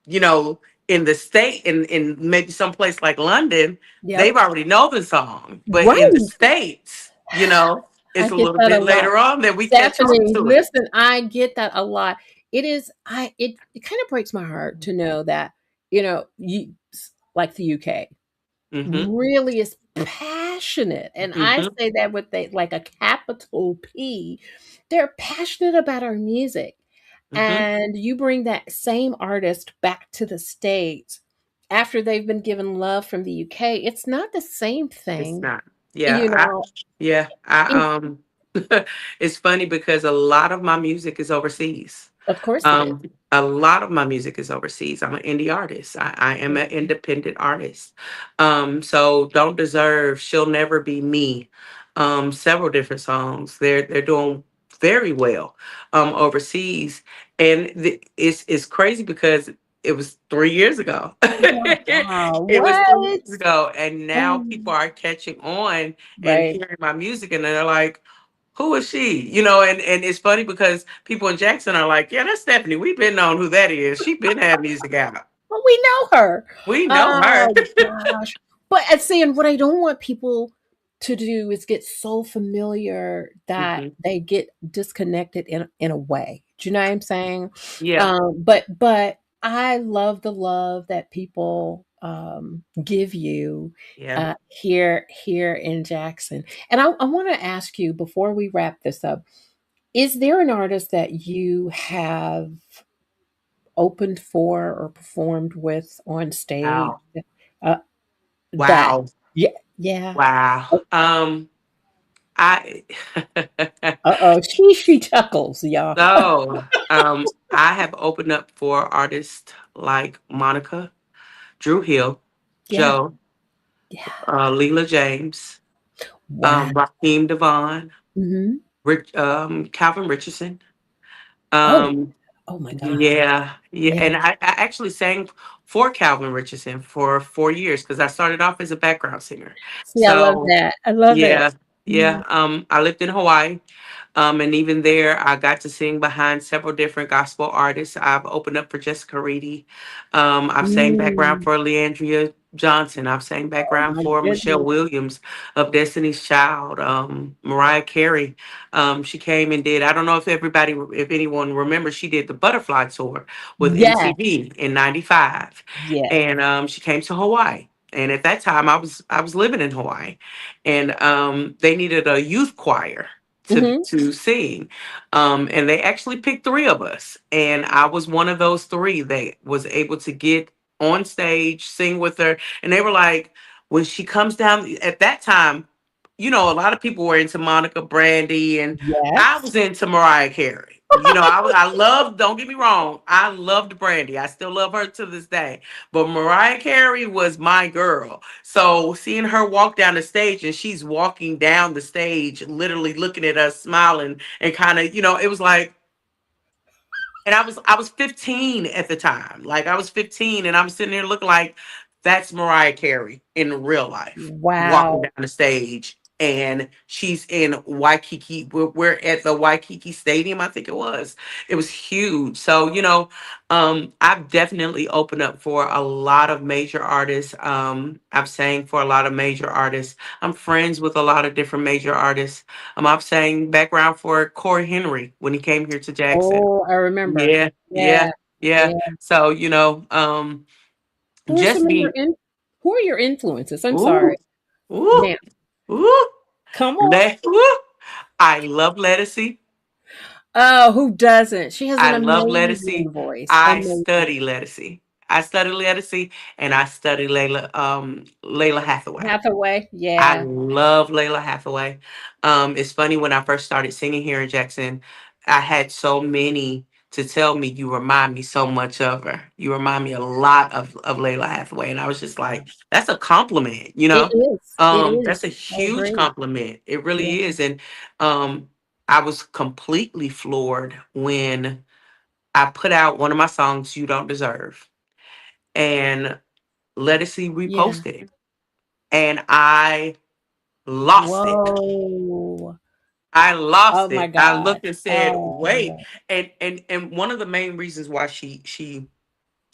Speaker 4: you know, in the state, in maybe someplace like London, they've
Speaker 2: Yep.
Speaker 4: already know the song. But in the
Speaker 2: Right.
Speaker 4: States,
Speaker 2: I
Speaker 4: it's a
Speaker 2: get
Speaker 4: little
Speaker 2: that a
Speaker 4: bit
Speaker 2: lot.
Speaker 4: later on that we catch on
Speaker 2: Stephanie,
Speaker 4: to it.
Speaker 2: listen, I get that a lot. It kind of breaks my heart to know that, you like the UK
Speaker 4: Mm-hmm.
Speaker 2: really is passionate. And I
Speaker 4: Mm-hmm.
Speaker 2: say that with like a capital P. They're passionate about our music.
Speaker 4: Mm-hmm.
Speaker 2: And you bring that same artist back to the States after they've been given love from the UK. It's not the same
Speaker 4: It's
Speaker 2: thing,
Speaker 4: not. Yeah.
Speaker 2: you know.
Speaker 4: Yeah.
Speaker 2: In,
Speaker 4: It's funny because a lot of my music is overseas.
Speaker 2: of course it is.
Speaker 4: A lot of my music is overseas. I'm an indie artist. I am an independent artist. So Don't Deserve, She'll Never Be Me. Several different songs. They're doing very well overseas. And it's crazy because it was 3 years ago.
Speaker 2: Oh, wow.
Speaker 4: It was three
Speaker 2: What?
Speaker 4: years ago. And now people
Speaker 2: Um,
Speaker 4: are catching on and
Speaker 2: right.
Speaker 4: hearing my music, and they're like, who is she? And it's funny because people in Jackson are like, yeah, that's Stephanie. We've been knowing who that is. She been had music out.
Speaker 2: Well, we know her.
Speaker 4: We know her.
Speaker 2: Oh gosh. But at saying what I don't want people to do is get so familiar that
Speaker 4: Hmm.
Speaker 2: they get disconnected in a way. Do you know what I'm saying?
Speaker 4: Yeah,
Speaker 2: But I love the love that people give you
Speaker 4: yeah.
Speaker 2: here in Jackson. And I want to ask you before we wrap this up, is there an artist that you have opened for or performed with on stage?
Speaker 4: Wow,
Speaker 2: Uh, that
Speaker 4: wow,
Speaker 2: yeah, yeah.
Speaker 4: wow. I
Speaker 2: Uh-oh, she chuckles, y'all.
Speaker 4: I have opened up for artists like Monica, Drew Hill,
Speaker 2: Yeah,
Speaker 4: Joe,
Speaker 2: yeah.
Speaker 4: Leela James,
Speaker 2: Wow.
Speaker 4: Raheem Devon,
Speaker 2: Mhm.
Speaker 4: Calvin Richardson.
Speaker 2: Oh,
Speaker 4: Um,
Speaker 2: oh my god.
Speaker 4: Yeah, yeah,
Speaker 2: Yeah.
Speaker 4: and I actually sang for Calvin Richardson for 4 years because I started off as a background singer.
Speaker 2: See, I love
Speaker 4: So
Speaker 2: that. I love it.
Speaker 4: yeah,
Speaker 2: Mm.
Speaker 4: yeah. I lived in Hawaii, and even there, I got to sing behind several different gospel artists. I've opened up for Jessica Reedy. I've sang background
Speaker 2: Mm.
Speaker 4: for Leandria Johnson. I've sang
Speaker 2: Oh
Speaker 4: background
Speaker 2: my
Speaker 4: for Michelle
Speaker 2: goodness.
Speaker 4: Williams of Destiny's Child. Mariah Carey. She came and did. I don't know if anyone remembers, she did the Butterfly Tour with
Speaker 2: Yes,
Speaker 4: MTV in '95,
Speaker 2: yes.
Speaker 4: and she came to Hawaii. And at that time, I was living in Hawaii, and they needed a youth choir to
Speaker 2: Mhm.
Speaker 4: to sing, and they actually picked three of us, and I was one of those three that was able to get on stage, sing with her, and they were like, when she comes down at that time, a lot of people were into Monica Brandy, and I
Speaker 2: Yes.
Speaker 4: was into Mariah Carey. I loved, don't get me wrong, I loved Brandy. I still love her to this day. But Mariah Carey was my girl. So seeing her walk down the stage, and she's walking down the stage, literally looking at us, smiling, and kind of, it was like, and I was 15 at the time. Like, I was 15, and I'm sitting there looking like that's Mariah Carey in real life, walking
Speaker 2: Wow.
Speaker 4: down the stage. and she's in Waikiki. We're at the Waikiki Stadium, I think it was. It was huge. So, I've definitely opened up for a lot of major artists. I've sang for a lot of major artists. I'm friends with a lot of different major artists. I've sang background for Corey Henry when he came here to Jackson.
Speaker 2: Oh, I remember.
Speaker 4: Yeah, yeah,
Speaker 2: Yeah,
Speaker 4: yeah.
Speaker 2: yeah.
Speaker 4: So,
Speaker 2: Who are some
Speaker 4: just
Speaker 2: of your
Speaker 4: being,
Speaker 2: who are your influences? I'm
Speaker 4: ooh,
Speaker 2: sorry.
Speaker 4: ooh,
Speaker 2: Now,
Speaker 4: ooh,
Speaker 2: come on.
Speaker 4: woo. I love Lettucey.
Speaker 2: Oh, who doesn't? She has an
Speaker 4: I love
Speaker 2: amazing
Speaker 4: Lettucey.
Speaker 2: voice.
Speaker 4: I
Speaker 2: Amazing.
Speaker 4: study Lettucey. I study Lettucey, and I study Layla Hathaway.
Speaker 2: Hathaway.
Speaker 4: I
Speaker 2: Yeah.
Speaker 4: love Layla Hathaway. It's funny, when I first started singing here in Jackson, I had so many to tell me, you remind me so much of her. You remind me a lot of Layla Hathaway. And I was just like, that's a compliment,
Speaker 2: It is. It
Speaker 4: That's a
Speaker 2: is. I
Speaker 4: huge
Speaker 2: agree.
Speaker 4: compliment. It
Speaker 2: Yeah.
Speaker 4: really is. And um I was completely floored when I put out one of my songs, You Don't Deserve, and Lettucey
Speaker 2: Yeah.
Speaker 4: reposted it. And I lost it.
Speaker 2: Whoa.
Speaker 4: I
Speaker 2: Oh
Speaker 4: lost
Speaker 2: my
Speaker 4: it. I
Speaker 2: God.
Speaker 4: looked and said, "Wait!"
Speaker 2: Oh,
Speaker 4: And one of the main reasons why she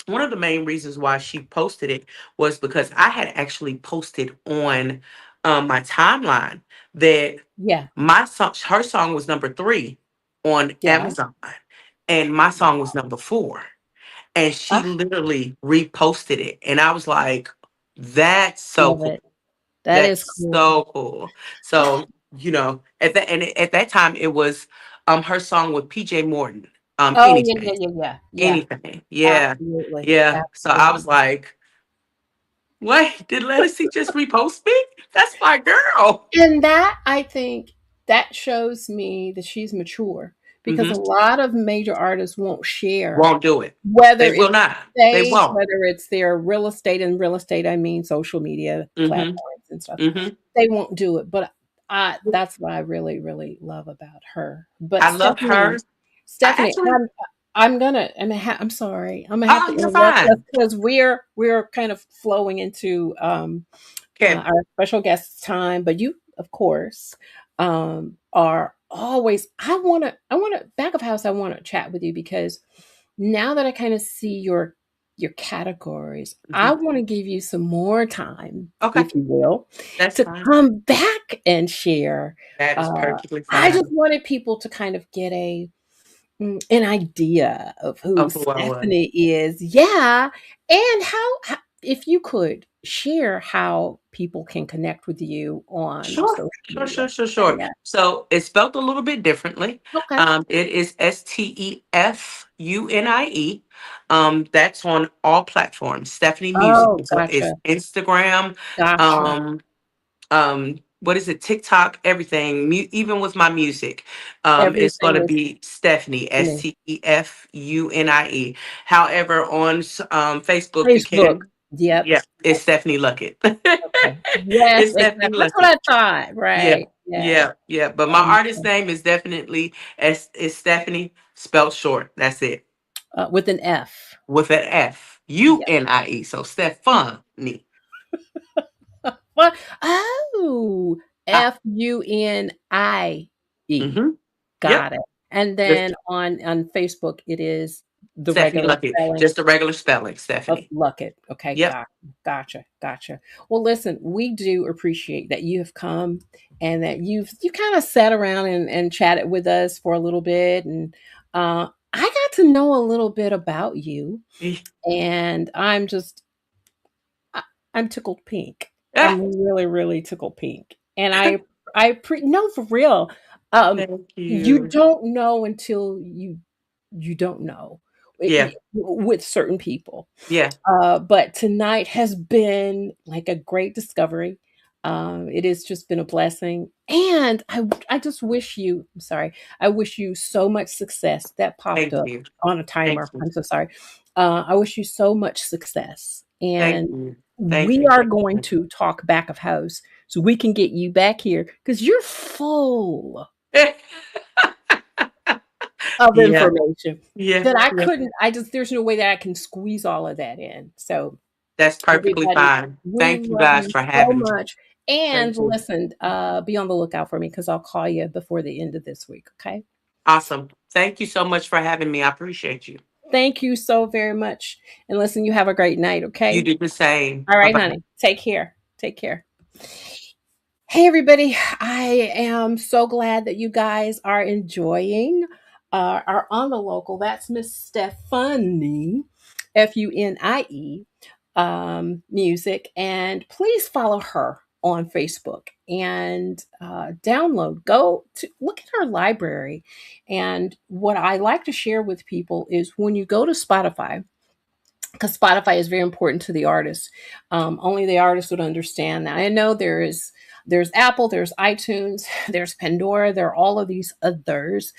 Speaker 4: one of the main reasons why she posted it was because I had actually posted on my timeline that
Speaker 2: yeah.
Speaker 4: her song was number 3 on
Speaker 2: Yeah.
Speaker 4: Amazon, and my song was number 4, and she
Speaker 2: I
Speaker 4: literally reposted it, and I was like, "That's so
Speaker 2: love
Speaker 4: cool."
Speaker 2: it. That is
Speaker 4: That's
Speaker 2: cool.
Speaker 4: so cool. So, at that time it was her song with PJ Morton.
Speaker 2: Oh, yeah, yeah,
Speaker 4: Anything.
Speaker 2: yeah, yeah. Yeah.
Speaker 4: Anything. Yeah.
Speaker 2: Absolutely.
Speaker 4: Yeah. So I
Speaker 2: Absolutely.
Speaker 4: was like, wait, did Lettucey just repost me? That's my girl.
Speaker 2: And that, I think, that shows me that she's mature because
Speaker 4: Hmm.
Speaker 2: a lot of major artists won't share,
Speaker 4: Won't do it. They
Speaker 2: whether
Speaker 4: will
Speaker 2: it's
Speaker 4: not. They
Speaker 2: stage,
Speaker 4: won't.
Speaker 2: whether it's their real estate, and real estate, I mean social media
Speaker 4: Hmm.
Speaker 2: platforms and stuff.
Speaker 4: Hmm.
Speaker 2: They won't do it. But that's what I really, really love about her. But
Speaker 4: I love her. I
Speaker 2: Stephanie,
Speaker 4: actually,
Speaker 2: I'm sorry. I'm gonna have to
Speaker 4: oh, you're
Speaker 2: interrupt us
Speaker 4: fine.
Speaker 2: because we're kind of flowing into
Speaker 4: Okay.
Speaker 2: our special guest's time, but you, of course, are always. I want to back of house. I want to chat with you because now that I kind of see your categories, I
Speaker 4: Hmm.
Speaker 2: want to give you some more time,
Speaker 4: Okay.
Speaker 2: if you will,
Speaker 4: That's
Speaker 2: to
Speaker 4: fine.
Speaker 2: come back and share.
Speaker 4: That is
Speaker 2: Uh,
Speaker 4: perfectly
Speaker 2: I just
Speaker 4: fine.
Speaker 2: wanted people to kind of get an idea of who
Speaker 4: Of who I was.
Speaker 2: Stephanie is. Yeah. And how, if you could share how people can connect with you on
Speaker 4: Sure,
Speaker 2: social
Speaker 4: sure,
Speaker 2: media.
Speaker 4: sure, sure, sure.
Speaker 2: Yeah.
Speaker 4: So it's spelled a little bit differently.
Speaker 2: Okay.
Speaker 4: It is Stefunie. That's on all platforms. Stephanie Music
Speaker 2: Oh,
Speaker 4: is
Speaker 2: gotcha.
Speaker 4: Instagram.
Speaker 2: Gotcha.
Speaker 4: Um, what is it? TikTok, everything. Even with my music, it's going to
Speaker 2: Everything is
Speaker 4: be Stephanie,
Speaker 2: Stephanie.
Speaker 4: Stefunie. However, on Facebook, you
Speaker 2: Facebook.
Speaker 4: can,
Speaker 2: Yep.
Speaker 4: yeah, it's Stephanie Luckett.
Speaker 2: Okay. Yes,
Speaker 4: It's
Speaker 2: exactly.
Speaker 4: Stephanie
Speaker 2: That's what I
Speaker 4: Luckett.
Speaker 2: thought.
Speaker 4: Yeah,
Speaker 2: Right. Yeah.
Speaker 4: yeah, yeah. But my
Speaker 2: Um,
Speaker 4: artist name is definitely is Stephanie, spelled short. That's it.
Speaker 2: with an F.
Speaker 4: With an F.
Speaker 2: Yeah.
Speaker 4: Unie. So Stephanie.
Speaker 2: What? Oh,
Speaker 4: Ah,
Speaker 2: Funie.
Speaker 4: mm-hmm. Yep.
Speaker 2: Got it. And
Speaker 4: Just
Speaker 2: then on Facebook, it is the
Speaker 4: Stephanie
Speaker 2: regular
Speaker 4: Luckett.
Speaker 2: spelling
Speaker 4: Just the regular spelling,
Speaker 2: of
Speaker 4: Stephanie.
Speaker 2: Luckett. Okay,
Speaker 4: Yep.
Speaker 2: gotcha. Well, listen, we do appreciate that you have come and that you kind of sat around and chatted with us for a little bit, and I got to know a little bit about you, and I, I'm tickled pink.
Speaker 4: Ah,
Speaker 2: I'm really, really tickled pink. And no, for real.
Speaker 4: thank
Speaker 2: You
Speaker 4: you.
Speaker 2: don't know until you don't know
Speaker 4: Yeah.
Speaker 2: with certain people.
Speaker 4: Yeah.
Speaker 2: But tonight has been like a great discovery. It has just been a blessing, and I just wish you. I'm sorry. I wish you so much success. That popped
Speaker 4: Thank
Speaker 2: up
Speaker 4: you.
Speaker 2: on a
Speaker 4: Thank
Speaker 2: timer.
Speaker 4: you.
Speaker 2: I'm so sorry. I wish you so much success,
Speaker 4: Thank
Speaker 2: and
Speaker 4: you. Thank
Speaker 2: we
Speaker 4: you.
Speaker 2: are
Speaker 4: Thank
Speaker 2: going
Speaker 4: you.
Speaker 2: to talk back of house so we can get you back here because you're full of
Speaker 4: Yeah.
Speaker 2: information
Speaker 4: Yeah.
Speaker 2: that I
Speaker 4: Yeah.
Speaker 2: couldn't. There's no way that I can squeeze all of that in. So
Speaker 4: That's perfectly
Speaker 2: everybody,
Speaker 4: fine.
Speaker 2: we
Speaker 4: Thank you
Speaker 2: love
Speaker 4: guys
Speaker 2: you
Speaker 4: for
Speaker 2: so
Speaker 4: having me.
Speaker 2: much. And
Speaker 4: Thank you.
Speaker 2: listen, be on the lookout for me because I'll call you before the end of this week. Okay.
Speaker 4: Awesome. Thank you so much for having me. I appreciate you.
Speaker 2: Thank you so very much. And listen, you have a great night.
Speaker 4: You
Speaker 2: Okay.
Speaker 4: do the same.
Speaker 2: All
Speaker 4: Bye
Speaker 2: right,
Speaker 4: bye.
Speaker 2: honey. Take care. Take care. Hey, everybody. I am so glad that you guys are enjoying our On the Local. That's Miss Stephanie, Funie, music. And please follow her on Facebook and go to look at her library. And what I like to share with people is when you go to Spotify, because Spotify is very important to the artist. Only the artist would understand that. I know there's Apple, there's iTunes, there's Pandora, there are all of these others.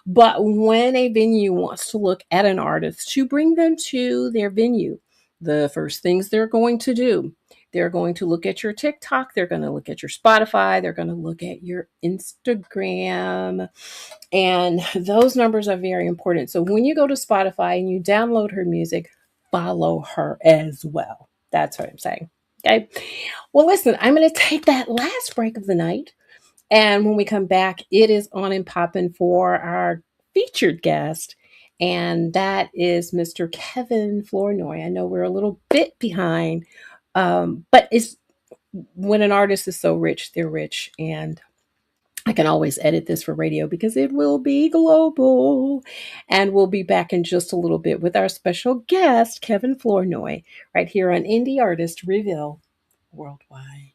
Speaker 2: But when a venue wants to look at an artist to bring them to their venue, the first things they're going to do, they're going to look at your TikTok, they're going to look at your Spotify, they're going to look at your Instagram, and those numbers are very important. So when you go to Spotify and you download her music, follow her as well. That's what I'm saying. Okay. Well, listen, I'm going to take that last break of the night. And when we come back, it is on and popping for our featured guest. And that is Mr. Kevin Flournoy. I know we're a little bit behind, but it's when an artist is so rich, they're rich. And I can always edit this for radio because it will be global. And we'll be back in just a little bit with our special guest, Kevin Flournoy, right here on Indie Artist Reveal Worldwide.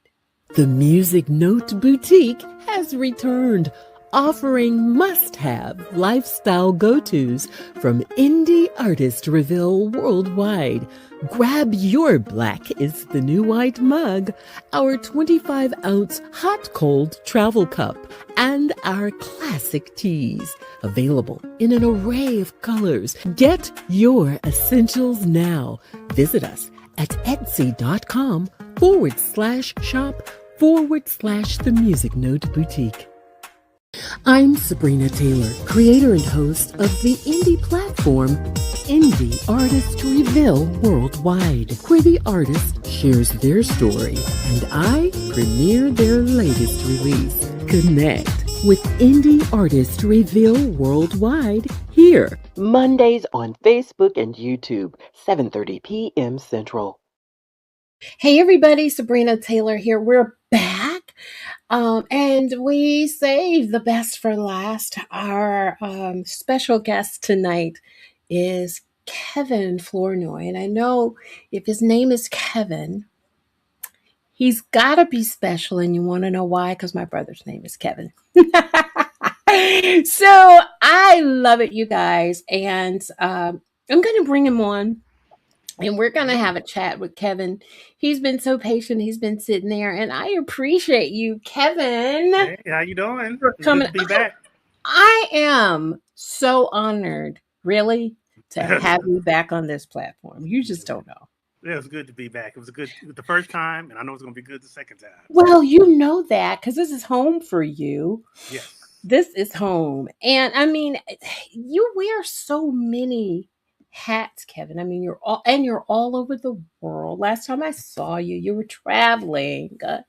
Speaker 1: The Music Note Boutique has returned, offering must-have lifestyle go-tos from indie artist Reveal worldwide. Grab your black is the new white mug, our 25-ounce hot-cold travel cup, and our classic teas, available in an array of colors. Get your essentials now. Visit us at etsy.com/shop/The Music Note Boutique. I'm Sabrina Taylor, creator and host of the indie platform Indie Artist Reveal Worldwide, where the artist shares their story and I premiere their latest release. Connect with Indie Artist Reveal Worldwide here, Mondays on Facebook and YouTube, 7:30 p.m. Central.
Speaker 2: Hey, everybody, Sabrina Taylor here. We're back. And we saved the best for last. Our special guest tonight is Kevin Flournoy. And I know if his name is Kevin, he's got to be special. And you want to know why? Because my brother's name is Kevin. So I love it, you guys. And I'm going to bring him on. And we're going to have a chat with Kevin. He's been so patient. He's been sitting there. And I appreciate you, Kevin,
Speaker 5: Hey, how you doing?
Speaker 2: for
Speaker 5: It's good
Speaker 2: coming.
Speaker 5: to be back.
Speaker 2: I am so honored, really, to have you back on this platform. You just don't know.
Speaker 5: Yeah, it was good to be back. It was good the first time, and I know it's going to be good the second time.
Speaker 2: Well, you know that because this is home for you.
Speaker 5: Yes.
Speaker 2: This is home. And I mean, you wear so many hats, Kevin. I mean, you're all over the world. Last time I saw you, you were traveling. You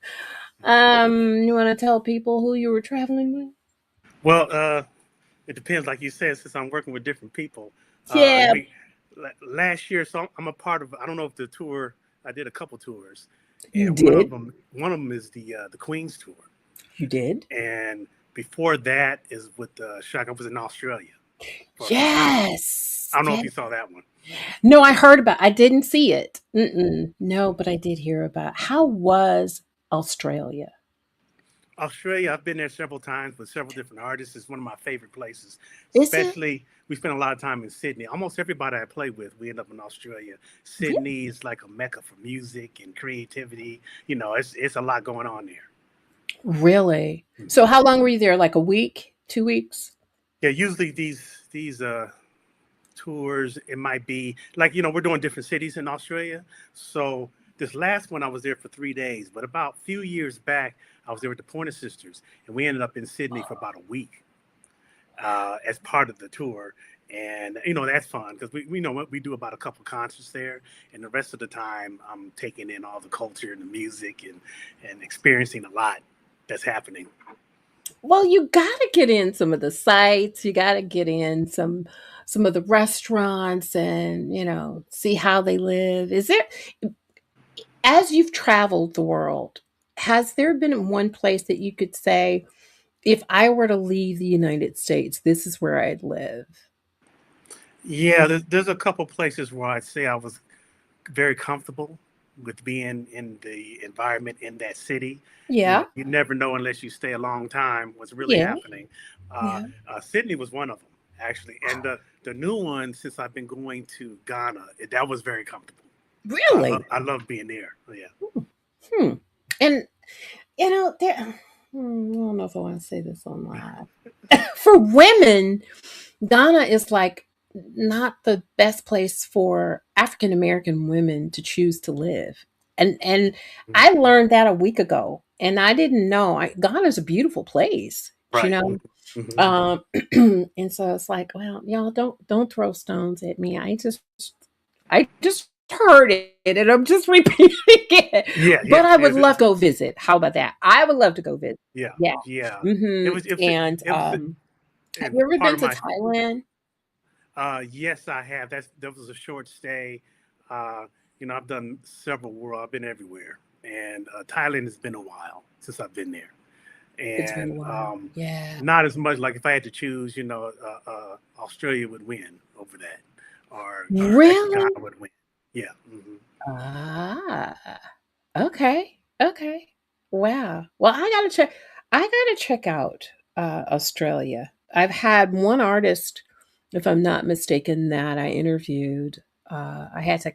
Speaker 2: want to tell people who you were traveling with?
Speaker 5: Well, it depends, like you said, since I'm working with different people.
Speaker 2: Yeah,
Speaker 5: Last year, so I'm a part of. I don't know if the tour. I did a couple tours,
Speaker 2: you
Speaker 5: and
Speaker 2: did.
Speaker 5: one of them is the Queen's tour,
Speaker 2: You did.
Speaker 5: and before that is with Shock. I was in Australia.
Speaker 2: Yes.
Speaker 5: I don't know if
Speaker 2: Yes.
Speaker 5: you saw that one.
Speaker 2: No, I heard about. I didn't see it. No, but I did hear about. How was Australia?
Speaker 5: Australia, I've been there several times with several different artists. It's one of my favorite places.
Speaker 2: Is it?
Speaker 5: Especially, we spend a lot of time in Sydney. Almost everybody I play with, we end up in Australia.
Speaker 2: Yeah.
Speaker 5: Sydney is like a mecca for music and creativity. You know, it's a lot going on there.
Speaker 2: Really? So how long were you there? Like a week? 2 weeks?
Speaker 5: Yeah, usually these tours, it might be like, we're doing different cities in Australia. So this last one I was there for 3 days, but about a few years back, I was there with the Pointer Sisters, and we ended up in Sydney for about a week as part of the tour. And that's fun because we know what we do about a couple concerts there, and the rest of the time I'm taking in all the culture and the music and experiencing a lot that's happening.
Speaker 2: Well, you gotta get in some of the sites, you gotta get in some of the restaurants and, see how they live. Is there as you've traveled the world, has there been one place that you could say, "If I were to leave the United States, this is where I'd live?"
Speaker 5: Yeah, there's a couple places where I'd say I was very comfortable with being in the environment in that city.
Speaker 2: Yeah,
Speaker 5: You never know unless you stay a long time what's really
Speaker 2: yeah,
Speaker 5: happening.
Speaker 2: yeah.
Speaker 5: Sydney was one of them, actually. And the new one, since I've been going to Ghana, that was very comfortable.
Speaker 2: Really?
Speaker 5: I love being there. Yeah.
Speaker 2: Hmm. And, there I don't know if I wanna say this on live. For women, Ghana is like not the best place for African American women to choose to live. And I
Speaker 5: Mhm.
Speaker 2: learned that a week ago, and I didn't know. Ghana's a beautiful place, you
Speaker 5: Right.
Speaker 2: know.
Speaker 5: Hmm.
Speaker 2: Um, and so it's like, well, y'all don't throw stones at me. I just heard it, and I'm just repeating it.
Speaker 5: Yeah,
Speaker 2: But
Speaker 5: yeah,
Speaker 2: I would
Speaker 5: yeah,
Speaker 2: love to go visit. How about that? I would love to go visit.
Speaker 5: yeah,
Speaker 2: Yeah.
Speaker 5: yeah.
Speaker 2: Hmm.
Speaker 5: It was
Speaker 2: Have you ever
Speaker 5: part
Speaker 2: been
Speaker 5: of
Speaker 2: to
Speaker 5: my.
Speaker 2: Thailand?
Speaker 5: Yes, I have. That was a short stay. Uh, I've done several world. I've been everywhere, and Thailand has been a while since I've been there,
Speaker 2: It's been a
Speaker 5: and
Speaker 2: while. Yeah.
Speaker 5: not as much. Like if I had to choose, Australia would win over that, or actually Ghana
Speaker 2: Really?
Speaker 5: would win. Yeah. Hmm.
Speaker 2: Ah. Okay. Okay. Wow. Well, I gotta check out Australia. I've had one artist, if I'm not mistaken, that I interviewed. I had to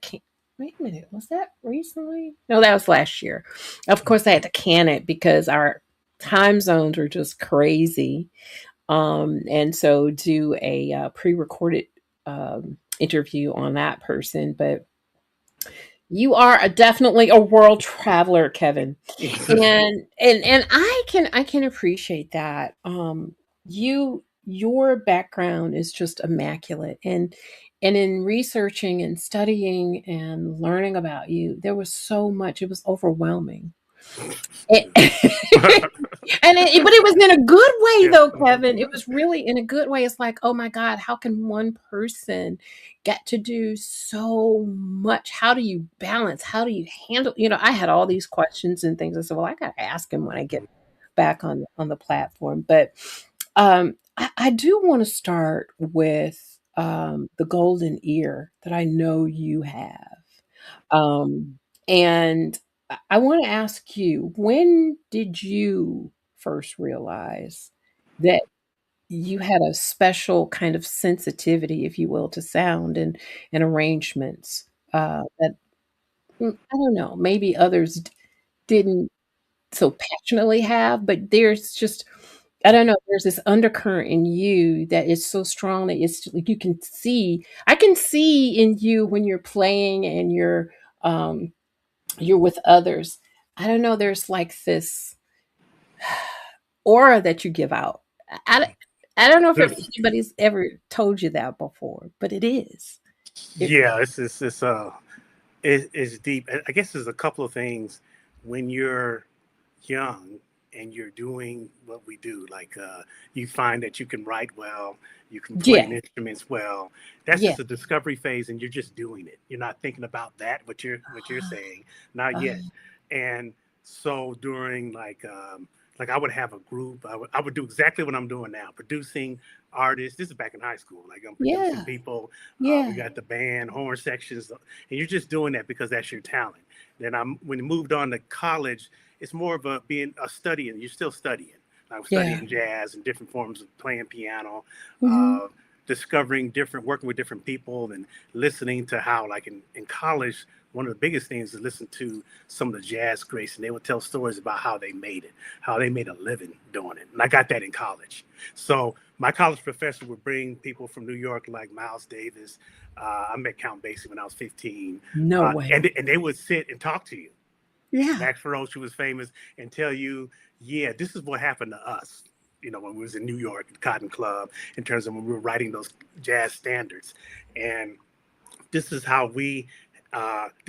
Speaker 2: wait a minute, was that recently? No, that was last year. Of course I had to can it because our time zones are just crazy. And so do a pre-recorded interview on that person. But you are definitely a world traveler, Kevin, and I can appreciate that. Your background is just immaculate, and in researching and studying and learning about you, there was so much. It was overwhelming. It, but it was in a good way
Speaker 5: Yeah.
Speaker 2: though, Kevin. It was really in a good way. It's like, oh my God, how can one person get to do so much? How do you balance? How do you handle? I had all these questions and things. I said, well, I got to ask him when I get back on the platform. But I do want to start with the golden ear that I know you have. And I want to ask you, when did you first realize that you had a special kind of sensitivity, if you will, to sound and arrangements that I don't know, maybe others didn't so passionately have, but there's just I don't know, there's this undercurrent in you that is so strong that it's like you can see. I can see in you when you're playing and um you're with others. I don't know, there's like this aura that you give out. I, I don't know if
Speaker 5: This-
Speaker 2: anybody's ever told you that before, but it is. It,
Speaker 5: yeah, it's deep. I guess there's a couple of things when you're young and you're doing what we do. Like you find that you can write well, you can play
Speaker 2: yeah,
Speaker 5: an instruments well. That's
Speaker 2: yeah.
Speaker 5: just a discovery phase, and you're just doing it. You're not thinking about that. What you're saying, not
Speaker 2: Uh,
Speaker 5: yet. And so during like I would have a group. I would do exactly what I'm doing now, producing artists. This is back in high school. Like I'm producing
Speaker 2: yeah,
Speaker 5: people. We
Speaker 2: yeah,
Speaker 5: got the band, horn sections, and you're just doing that because that's your talent. Then when you moved on to college, it's more of a being a studying. You're still studying. I'm
Speaker 2: yeah.
Speaker 5: studying jazz and different forms of playing piano,
Speaker 2: Hmm.
Speaker 5: uh, discovering working with different people, and listening to how, like in college, one of the biggest things is listen to some of the jazz greats, and they would tell stories about how they made it, how they made a living doing it. And I got that in college. So my college professor would bring people from New York, like Miles Davis. I met Count Basie when I was 15,
Speaker 2: No way.
Speaker 5: and they would sit and talk to you.
Speaker 2: Yeah.
Speaker 5: Max Roach, who was famous, and tell you, yeah, this is what happened to us. when we was in New York at Cotton Club, in terms of when we were writing those jazz standards. And this is how this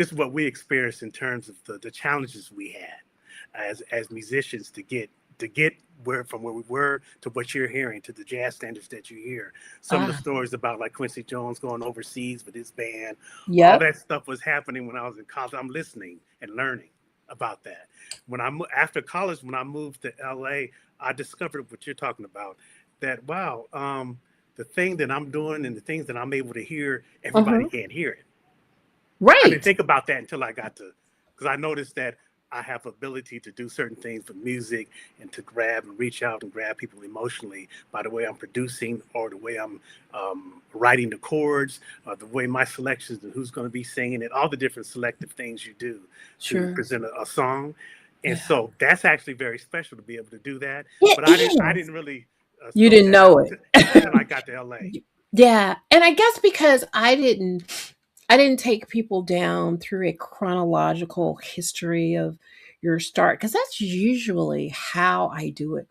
Speaker 5: is what we experienced in terms of the challenges we had as musicians to get from where we were to what you're hearing, to the jazz standards that you hear. Some of the
Speaker 2: Ah,
Speaker 5: stories about like Quincy Jones going overseas with his band, all
Speaker 2: yep.
Speaker 5: that stuff was happening when I was in college. I'm listening and learning about that. After college, when I moved to LA, I discovered what you're talking about. That wow, the thing that I'm doing and the things that I'm able to hear, everybody
Speaker 2: Uh-huh.
Speaker 5: can't hear it. I didn't
Speaker 2: Right.
Speaker 5: think about that until I got to, because I noticed that I have ability to do certain things with music and to grab and reach out and grab people emotionally by the way I'm producing or the way I'm writing the chords, or the way my selections and who's going to be singing it, all the different selective things you do to
Speaker 2: Sure.
Speaker 5: present a song. And
Speaker 2: Yeah.
Speaker 5: so that's actually very special to be able to do that.
Speaker 2: It
Speaker 5: But I
Speaker 2: is.
Speaker 5: didn't really
Speaker 2: You
Speaker 5: scope
Speaker 2: didn't
Speaker 5: that
Speaker 2: know
Speaker 5: out
Speaker 2: it.
Speaker 5: until I got to LA.
Speaker 2: Yeah. And I guess because I didn't take people down through a chronological history of your start, because that's usually how I do it.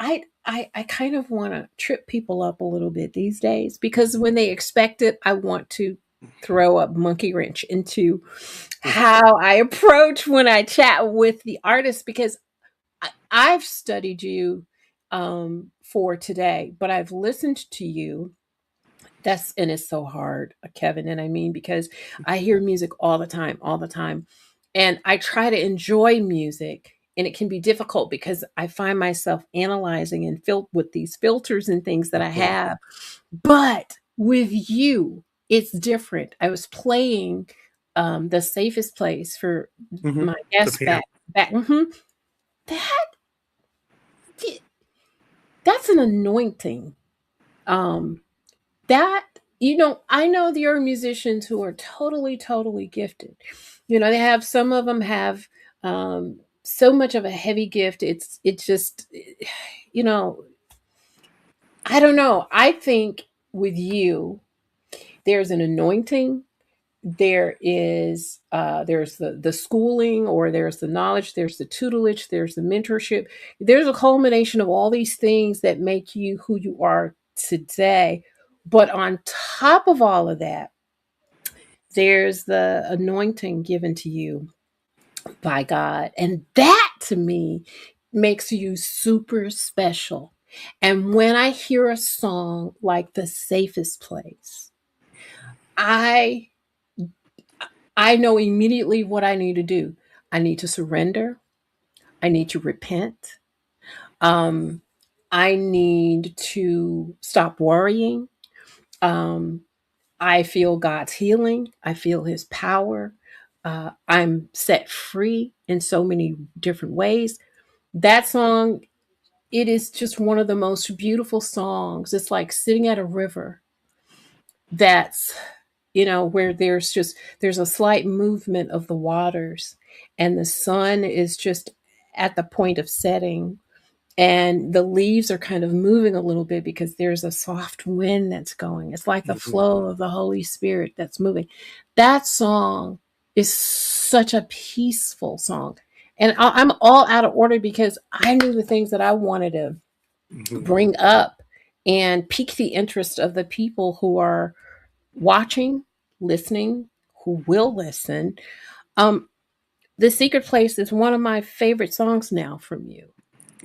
Speaker 2: I kind of want to trip people up a little bit these days, because when they expect it, I want to throw a monkey wrench into how I approach when I chat with the artist, because I've studied you for today, but I've listened to you. And it's so hard, Kevin. And I mean, because I hear music all the time. And I try to enjoy music. And it can be difficult because I find myself analyzing and filled with these filters and things that I have. But with you, it's different. I was playing The Safest Place for
Speaker 5: Hmm.
Speaker 2: my
Speaker 5: The
Speaker 2: guest
Speaker 5: piano.
Speaker 2: back. That that's an anointing. Um, that I know there are musicians who are totally gifted. They have, some of them have so much of a heavy gift. It's just, you know I don't know. I think with you, there's an anointing. There's the schooling, or there's the knowledge, there's the tutelage, there's the mentorship. There's a culmination of all these things that make you who you are today. But on top of all of that, there's the anointing given to you by God. And that, to me, makes you super special. And when I hear a song like The Safest Place, I I know immediately what I need to do. I need to surrender. I need to repent. Um, I need to stop worrying. Um, I feel God's healing. I feel His power. I'm set free in so many different ways. That song, it is just one of the most beautiful songs. It's like sitting at a river that's, where there's a slight movement of the waters, and the sun is just at the point of setting, and the leaves are kind of moving a little bit because there's a soft wind that's going. It's like the
Speaker 5: Hmm.
Speaker 2: flow of the Holy Spirit that's moving. That song is such a peaceful song. And I'm all out of order because I knew the things that I wanted to
Speaker 5: Hmm.
Speaker 2: bring up and pique the interest of the people who are watching, listening, who will listen. Um, The Secret Place is one of my favorite songs now from you.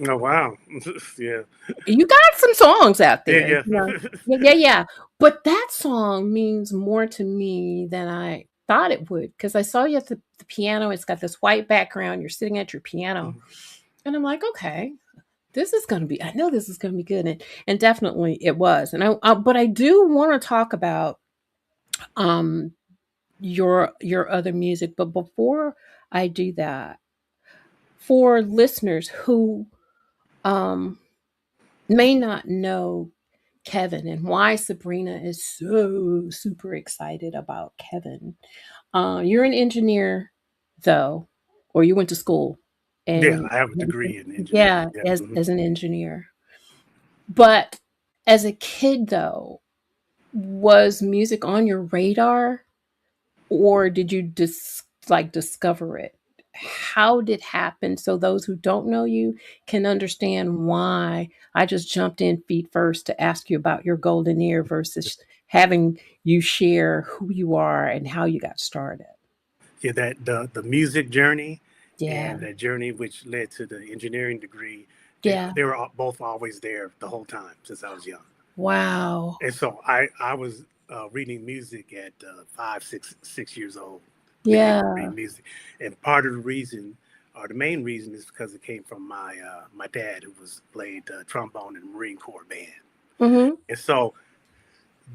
Speaker 5: Oh wow. Yeah.
Speaker 2: You got some songs out
Speaker 5: Yeah,
Speaker 2: there,
Speaker 5: yeah.
Speaker 2: Yeah, yeah, yeah. But that song means more to me than I thought it would, because I saw you at the piano. It's got this white background. You're sitting at your piano, and I'm like, okay, I know this is going to be good, and definitely it was. And but I do want to talk about um your other music. But before I do that, for listeners who um may not know Kevin and why Sabrina is so super excited about Kevin. You're an engineer, though, or you went to school,
Speaker 5: Yeah,
Speaker 2: and
Speaker 5: I have a degree in engineering.
Speaker 2: yeah,
Speaker 5: Yeah.
Speaker 2: as an engineer. But as a kid, though, was music on your radar, or did you discover it? how did it happen so those who don't know you can understand why I just jumped in feet first to ask you about your golden ear versus having you share who you are and how you got started.
Speaker 5: Yeah, that the music journey
Speaker 2: Yeah.
Speaker 5: and that journey which led to the engineering degree,
Speaker 2: Yeah.
Speaker 5: they were both always there the whole time since I was young.
Speaker 2: Wow.
Speaker 5: And so I was reading music at 5, 6 years old, being able to
Speaker 2: Yeah.
Speaker 5: read music, and part of the reason, or the main reason, is because it came from my dad, who was played trombone in the Marine Corps band,
Speaker 2: Mhm.
Speaker 5: and so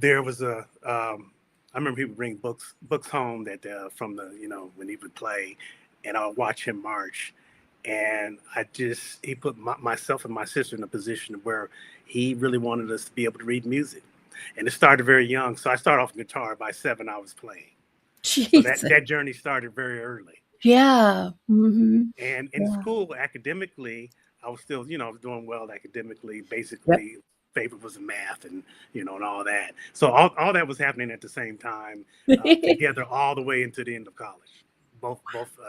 Speaker 5: there was a. I remember he would bring books home that from the when he would play, and I would watch him march, and he put myself and my sister in a position where he really wanted us to be able to read music, and it started very young. So I started off guitar. By 7, I was playing. So
Speaker 2: Jesus.
Speaker 5: that journey started very early.
Speaker 2: Yeah. Mhm.
Speaker 5: And in
Speaker 2: Yeah.
Speaker 5: school, academically, I was still, I was doing well academically.
Speaker 2: Yep.
Speaker 5: Basically, favorite was in math and and all that. So all that was happening at the same time, together all the way into the end of college, both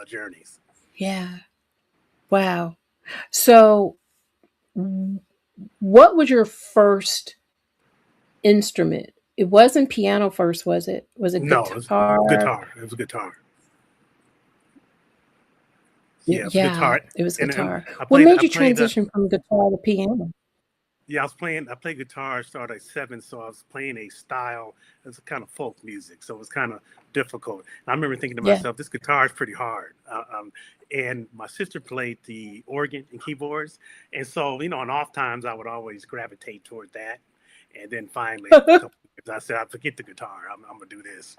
Speaker 5: journeys.
Speaker 2: Yeah. Wow. So, what was your first instrument? It wasn't piano first, was it? Was it
Speaker 5: No, it was
Speaker 2: guitar?
Speaker 5: guitar. It was guitar. Yeah, it was
Speaker 2: Yeah,
Speaker 5: guitar.
Speaker 2: it was
Speaker 5: And
Speaker 2: guitar.
Speaker 5: I
Speaker 2: What
Speaker 5: played I
Speaker 2: made you
Speaker 5: played
Speaker 2: transition from guitar to piano?
Speaker 5: Yeah, I played guitar. I started at 7, so I was playing a style. It's a kind of folk music, so it was kind of difficult. I remember thinking to
Speaker 2: Yeah.
Speaker 5: myself, "This guitar is pretty hard." And my sister played the organ and keyboards, and so on off times I would always gravitate toward that. And then finally, after a couple of years, I said, "I forget the guitar. I'm gonna do this."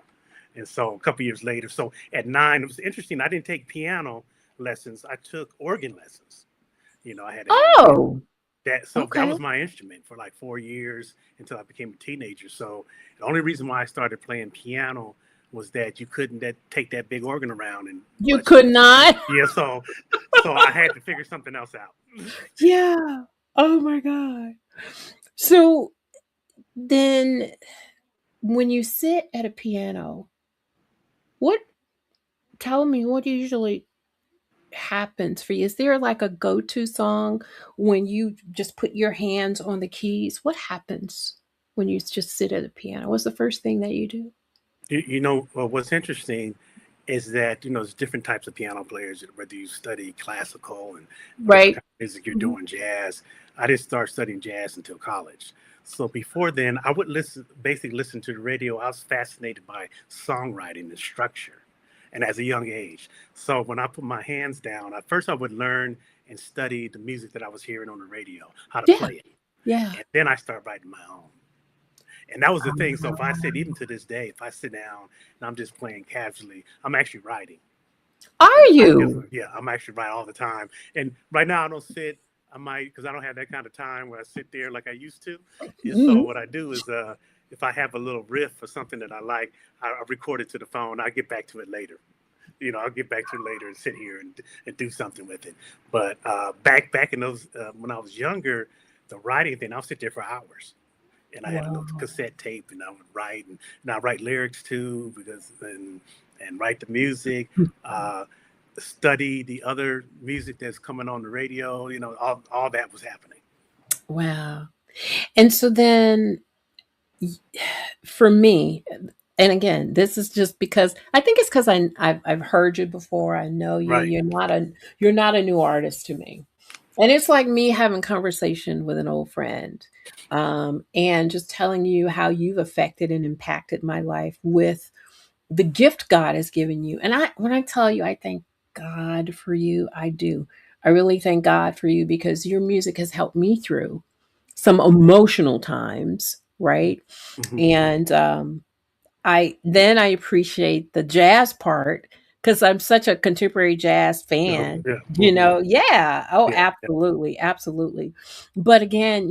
Speaker 5: And so a couple of years later, so at 9, it was interesting. I didn't take piano lessons. I took organ lessons. I had a hand organ
Speaker 2: Oh,
Speaker 5: that
Speaker 2: okay.
Speaker 5: was my instrument for like 4 years until I became a teenager. So the only reason why I started playing piano was that you couldn't take that big organ around and
Speaker 2: You
Speaker 5: much.
Speaker 2: could not?
Speaker 5: Yeah, so I had to figure something else out.
Speaker 2: Yeah. Oh my god. So, then when you sit at a piano, what tell me what usually happens for you? Is there like a go-to song when you just put your hands on the keys? What happens when you just sit at a piano? What's the first thing that you do?
Speaker 5: What's interesting is that there's different types of piano players. Whether you study classical and whatever kind
Speaker 2: Right.
Speaker 5: of music you're
Speaker 2: Mhm.
Speaker 5: doing, jazz. I didn't start studying jazz until college. So before then, I would basically listen to the radio. I was fascinated by songwriting and structure, and as a young age. So when I put my hands down, at first I would learn and study the music that I was hearing on the radio, how to
Speaker 2: Yeah.
Speaker 5: play it,
Speaker 2: Yeah.
Speaker 5: and then I start writing my own. And that was the thing. So if I sit, even
Speaker 2: Um,
Speaker 5: to this day, if I sit down and I'm just playing casually, I'm actually writing.
Speaker 2: Are you?
Speaker 5: Yeah, I'm actually writing all the time. And right now I don't sit. I might, because I don't have that kind of time where I sit there like I used to. And so
Speaker 2: Mhm.
Speaker 5: what I do is, if I have a little riff or something that I like, I record it to the phone. I get back to it later. I'll get back to it later and sit here and do something with it. But back in those when I was younger, the writing thing, I'll sit there for hours, and I had a little
Speaker 2: Wow.
Speaker 5: cassette tape, and I would write, and I write lyrics too, because and write the music, uh, study the other music that's coming on the radio. All that was happening.
Speaker 2: Wow. And so then for me, and again, this is just because I think it's because I've heard you before. I know you.
Speaker 5: Right.
Speaker 2: You're not a new artist to me, and it's like me having conversation with an old friend, and just telling you how you've affected and impacted my life with the gift God has given you. And when I tell you, I thank God for you. I do. I really thank God for you because your music has helped me through some emotional times, right?
Speaker 5: Hmm.
Speaker 2: And I appreciate the jazz part because I'm such a contemporary jazz
Speaker 5: Yeah.
Speaker 2: fan.
Speaker 5: Yeah. Hmm.
Speaker 2: Yeah. Oh,
Speaker 5: Yeah. Yeah.
Speaker 2: absolutely, absolutely. But again,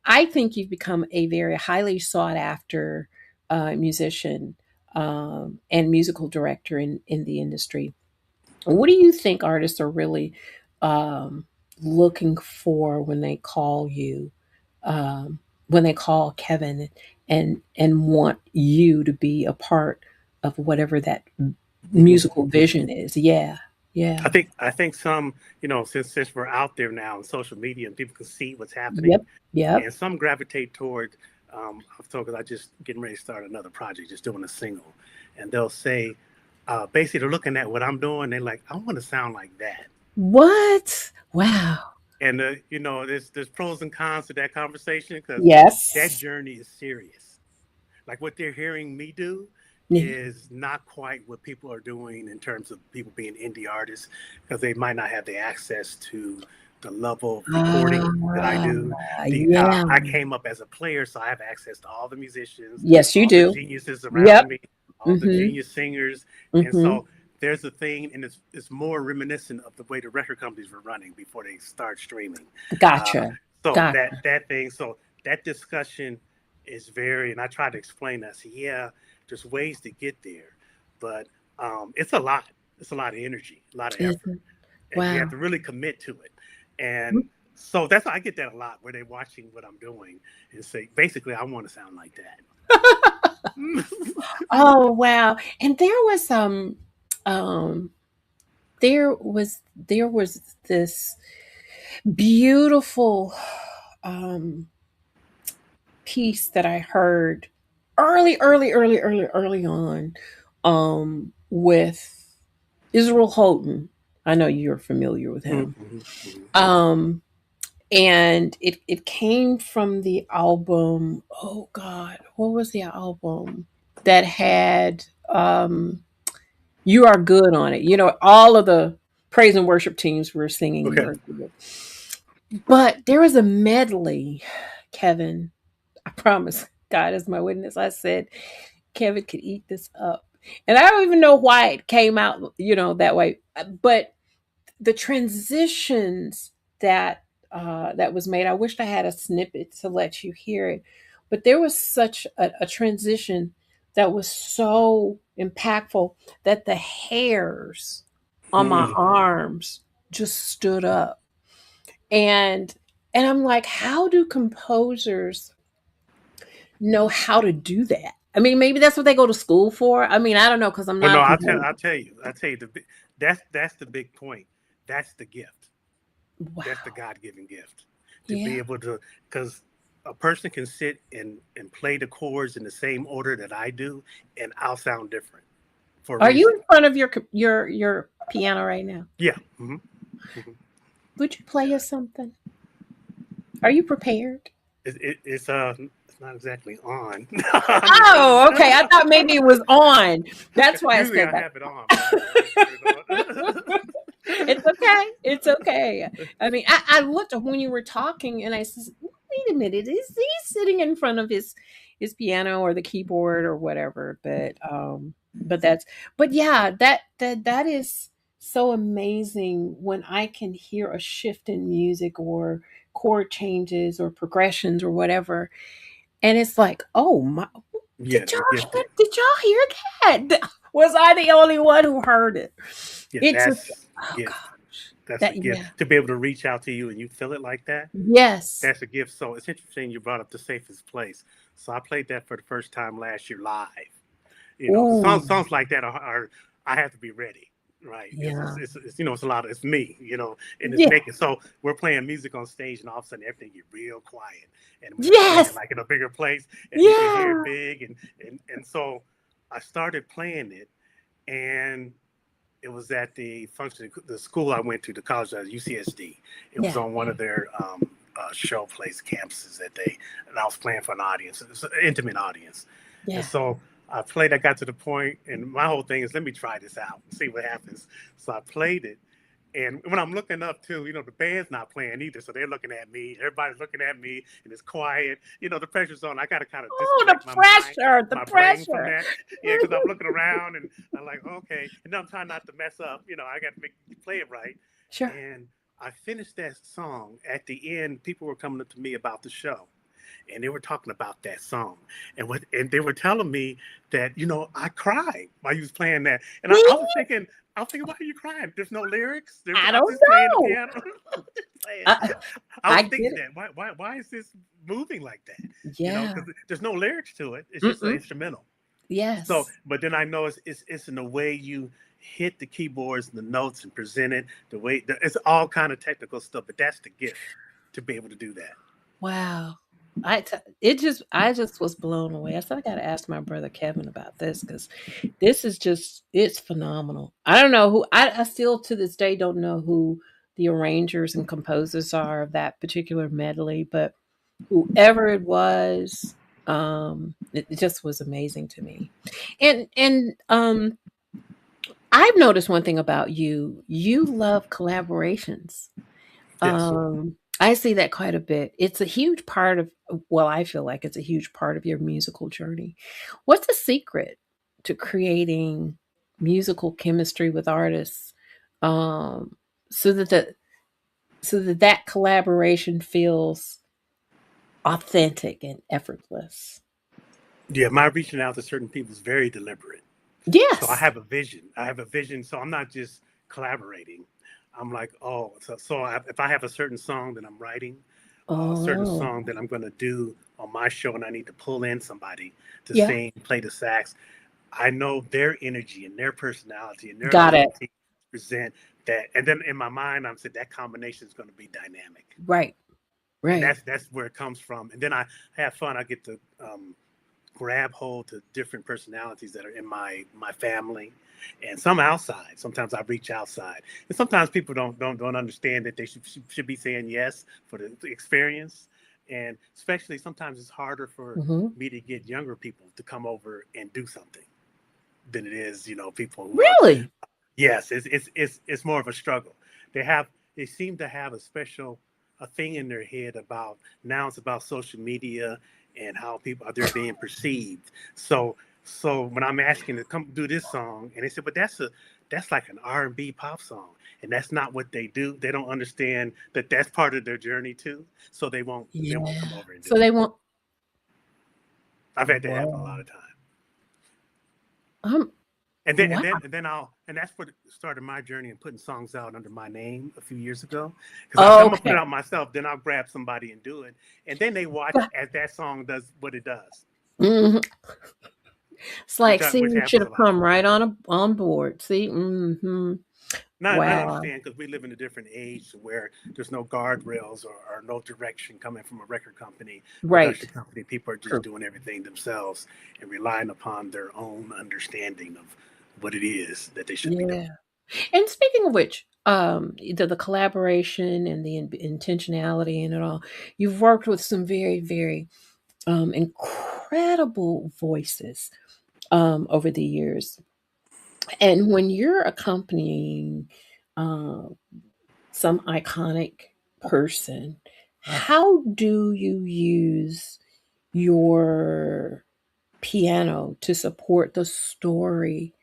Speaker 2: I think you've become a very highly sought after musician and musical director in the industry. What do you think artists are really um, looking for when they call you, when they call Kevin and want you to be a part of whatever that
Speaker 5: Hmm.
Speaker 2: musical vision is? Yeah. Yeah.
Speaker 5: I think some, since we're out there now on social media and people can see what's happening,
Speaker 2: Yep. Yep.
Speaker 5: and some gravitate toward. I've told because I just getting ready to start another project, just doing a single, and they'll say, basically they're looking at what I'm doing, they're like, I want to sound like that.
Speaker 2: What? Wow.
Speaker 5: And there's pros and cons to that conversation because that
Speaker 2: Yes.
Speaker 5: journey is serious. Like what they're hearing me do
Speaker 2: Yeah.
Speaker 5: is not quite what people are doing in terms of people being indie artists because they might not have the access to the level of recording that I do.
Speaker 2: Yeah.
Speaker 5: I came up as a player, so I have access to all the musicians,
Speaker 2: Yes, you
Speaker 5: all the
Speaker 2: do.
Speaker 5: geniuses
Speaker 2: Yep.
Speaker 5: around me, all the
Speaker 2: Mm-hmm.
Speaker 5: genius singers, and
Speaker 2: Mm-hmm.
Speaker 5: so there's a thing, and it's more reminiscent of the way the record companies were running before they start streaming. Uh,
Speaker 2: Gotcha.
Speaker 5: so
Speaker 2: Gotcha.
Speaker 5: that thing, so that discussion is very, and I try to explain that. So yeah, there's ways to get there, but it's a lot. It's a lot of energy, a lot of
Speaker 2: Is
Speaker 5: effort,
Speaker 2: it?
Speaker 5: and you have
Speaker 2: Wow.
Speaker 5: to really commit to it. And so that's I get that a lot, where they're watching what I'm doing and say, basically, I want to sound like that.
Speaker 2: Oh wow. And um there was this beautiful um piece that I heard early on with Israel Houghton. I know you're familiar with him. Um and it came from the album, oh God, what was the album that had You Are Good on it? All of the praise and worship teams were singing You
Speaker 5: Okay.
Speaker 2: Are Good. But there was a medley, Kevin. I promise, God is my witness. I said, Kevin could eat this up. And I don't even know why it came out, that way. But the transitions that was made, I wished I had a snippet to let you hear it. But there was such a transition that was so impactful that the hairs on my
Speaker 5: Mm.
Speaker 2: arms just stood up. And I'm like, how do composers know how to do that? I mean, maybe that's what they go to school for. I mean, I don't know because I'm
Speaker 5: Well,
Speaker 2: not
Speaker 5: no,
Speaker 2: a composer.
Speaker 5: I'll tell you that's the big point. That's the gift. That's the
Speaker 2: Wow.
Speaker 5: God-given gift to be
Speaker 2: Yeah.
Speaker 5: able to, because a person can sit and play the chords in the same order that I do, and I'll sound different for a
Speaker 2: Are you
Speaker 5: reason.
Speaker 2: in front of your piano right now?
Speaker 5: Yeah. Hmm. Hmm.
Speaker 2: Would you play us something? Are you prepared?
Speaker 5: It's not exactly on. I'm just
Speaker 2: Oh,
Speaker 5: kidding.
Speaker 2: okay. I thought maybe it was on. That's why I
Speaker 5: Usually
Speaker 2: said
Speaker 5: I
Speaker 2: that.
Speaker 5: have it on, but I didn't turn it
Speaker 2: It's okay. It's okay. I mean, I looked when you were talking, and I said, "Wait a minute, is he sitting in front of his piano or the keyboard or whatever?" But yeah, that is so amazing when I can hear a shift in music or chord changes or progressions or whatever, and it's like, oh my,
Speaker 5: Yeah, the gifting.
Speaker 2: did y'all hear that? Was I the only one who heard it?
Speaker 5: Yeah,
Speaker 2: It just,
Speaker 5: that's
Speaker 2: oh
Speaker 5: gift.
Speaker 2: gosh,
Speaker 5: That's a
Speaker 2: that
Speaker 5: gift
Speaker 2: yeah,
Speaker 5: to be able to reach out to you and you feel it like that.
Speaker 2: yes.
Speaker 5: That's a gift. So it's interesting you brought up the safest place. So I played that for the first time last year live.
Speaker 2: Ooh,
Speaker 5: Songs like that are I have to be ready, right? Because
Speaker 2: yeah,
Speaker 5: it's a lot. It's me, and it's
Speaker 2: yeah,
Speaker 5: making. So we're playing music on stage, and all of a sudden everything get real quiet, and we're playing
Speaker 2: yes,
Speaker 5: like in a bigger place, and you can hear it
Speaker 2: yeah,
Speaker 5: big, and so I started playing it, and it was at the function, the school I went to, the college, UCSD. It was
Speaker 2: yeah,
Speaker 5: on one of their show place campuses and I was playing for an audience. It's an intimate audience. And
Speaker 2: yeah.
Speaker 5: so I played, I got to the point, and my whole thing is, let me try this out and see what happens. So I played it. And when I'm looking up too, the band's not playing either. So they're looking at me. Everybody's looking at me, and it's quiet. The pressure's on. I got to kind of
Speaker 2: Oh, the
Speaker 5: disconnect
Speaker 2: pressure, the
Speaker 5: my brain from
Speaker 2: pressure.
Speaker 5: that. Yeah, because I'm looking around and I'm like, okay. And then I'm trying not to mess up. I got to play it right.
Speaker 2: Sure.
Speaker 5: And I finished that song. At the end, people were coming up to me about the show, and they were talking about that song, and they were telling me that I cried while you was playing that, and I was thinking, why are you crying? There's no lyrics.
Speaker 2: I
Speaker 5: I'm
Speaker 2: don't
Speaker 5: just playing the
Speaker 2: know.
Speaker 5: piano. Playing.
Speaker 2: I,
Speaker 5: I
Speaker 2: I
Speaker 5: was
Speaker 2: get
Speaker 5: thinking
Speaker 2: it.
Speaker 5: that why is this moving like that?
Speaker 2: Yeah.
Speaker 5: Because there's no lyrics to it. It's just an
Speaker 2: Mm-mm.
Speaker 5: instrumental. So,
Speaker 2: Yes.
Speaker 5: but then I know it's in the way you hit the keyboards and the notes and present it, it's all kind of technical stuff, but that's the gift to be able to do that.
Speaker 2: Wow. I just was blown away. I said I got to ask my brother Kevin about this because this is just it's phenomenal. I don't know who I still to this day don't know who the arrangers and composers are of that particular medley, but whoever it was, it just was amazing to me. And I've noticed one thing about you. You love collaborations.
Speaker 5: Yes.
Speaker 2: I see that quite a bit. It's a huge part of well, I feel like it's a huge part of your musical journey. What's the secret to creating musical chemistry with artists, um, so that that collaboration feels authentic and effortless?
Speaker 5: Yeah, my reaching out to certain people is very deliberate. So I
Speaker 2: Yes.
Speaker 5: have a vision. I have a vision. So I'm not just collaborating. I'm like, oh, if I have a certain song that I'm writing, a certain
Speaker 2: Oh,
Speaker 5: song that I'm going to do on my show, and I need to pull in somebody to
Speaker 2: yeah.
Speaker 5: sing, play the sax, I know their energy and their personality and their
Speaker 2: Got it.
Speaker 5: ability to present that. And then in my mind, I'm saying that combination is going to be dynamic,
Speaker 2: Right.
Speaker 5: and
Speaker 2: Right.
Speaker 5: that's where it comes from. And then I have fun. I get to grab hold to different personalities that are in my family and some outside. Sometimes I reach outside, and sometimes people don't understand that they should be saying yes for the experience. And especially sometimes it's harder for
Speaker 2: Hmm.
Speaker 5: me to get younger people to come over and do something than it is, people who are.
Speaker 2: Really?
Speaker 5: Yes, it's more of a struggle. They seem to have a thing in their head about now it's about social media and how people they're being perceived. So when I'm asking to come do this song, and they said, but that's like an R&B pop song, and that's not what they do. They don't understand that that's part of their journey too. So they won't come
Speaker 2: Yeah.
Speaker 5: over and do
Speaker 2: So they
Speaker 5: it.
Speaker 2: want.
Speaker 5: I've had that happen a lot
Speaker 2: Whoa.
Speaker 5: of times.
Speaker 2: Um.
Speaker 5: And then and
Speaker 2: Wow.
Speaker 5: then and then I'll and that's what started my journey in putting songs out under my name a few years ago. Because I said I'm gonna put
Speaker 2: Okay.
Speaker 5: it out myself, then I'll grab somebody and do it. And then they watch as that song does what it does,
Speaker 2: Mhm. It's
Speaker 5: which
Speaker 2: like,
Speaker 5: I,
Speaker 2: see,
Speaker 5: which
Speaker 2: you should
Speaker 5: happens a
Speaker 2: have
Speaker 5: lot.
Speaker 2: come right on board. See,
Speaker 5: Now I
Speaker 2: wow,
Speaker 5: understand because we live in a different age where there's no guardrails or no direction coming from a record company, production
Speaker 2: right,
Speaker 5: company. People are just
Speaker 2: true,
Speaker 5: doing everything themselves and relying upon their own understanding of what it is that they should be doing.
Speaker 2: yeah. And speaking of which, the collaboration and the intentionality and it all, you've worked with some very, very incredible voices over the years. And when you're accompanying uh, some iconic person, how do you use your piano to support the story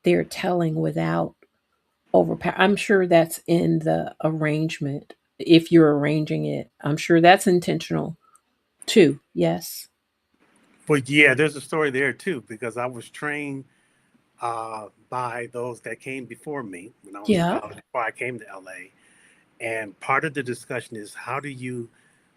Speaker 2: they're telling without overpower? I'm sure that's in the arrangement. If you're arranging it, I'm sure that's intentional too. Yes.
Speaker 5: But yeah, there's a story there too because I was trained by those that came before me when I was in
Speaker 2: Yeah.
Speaker 5: college, before I came to LA. And part of the discussion is how do you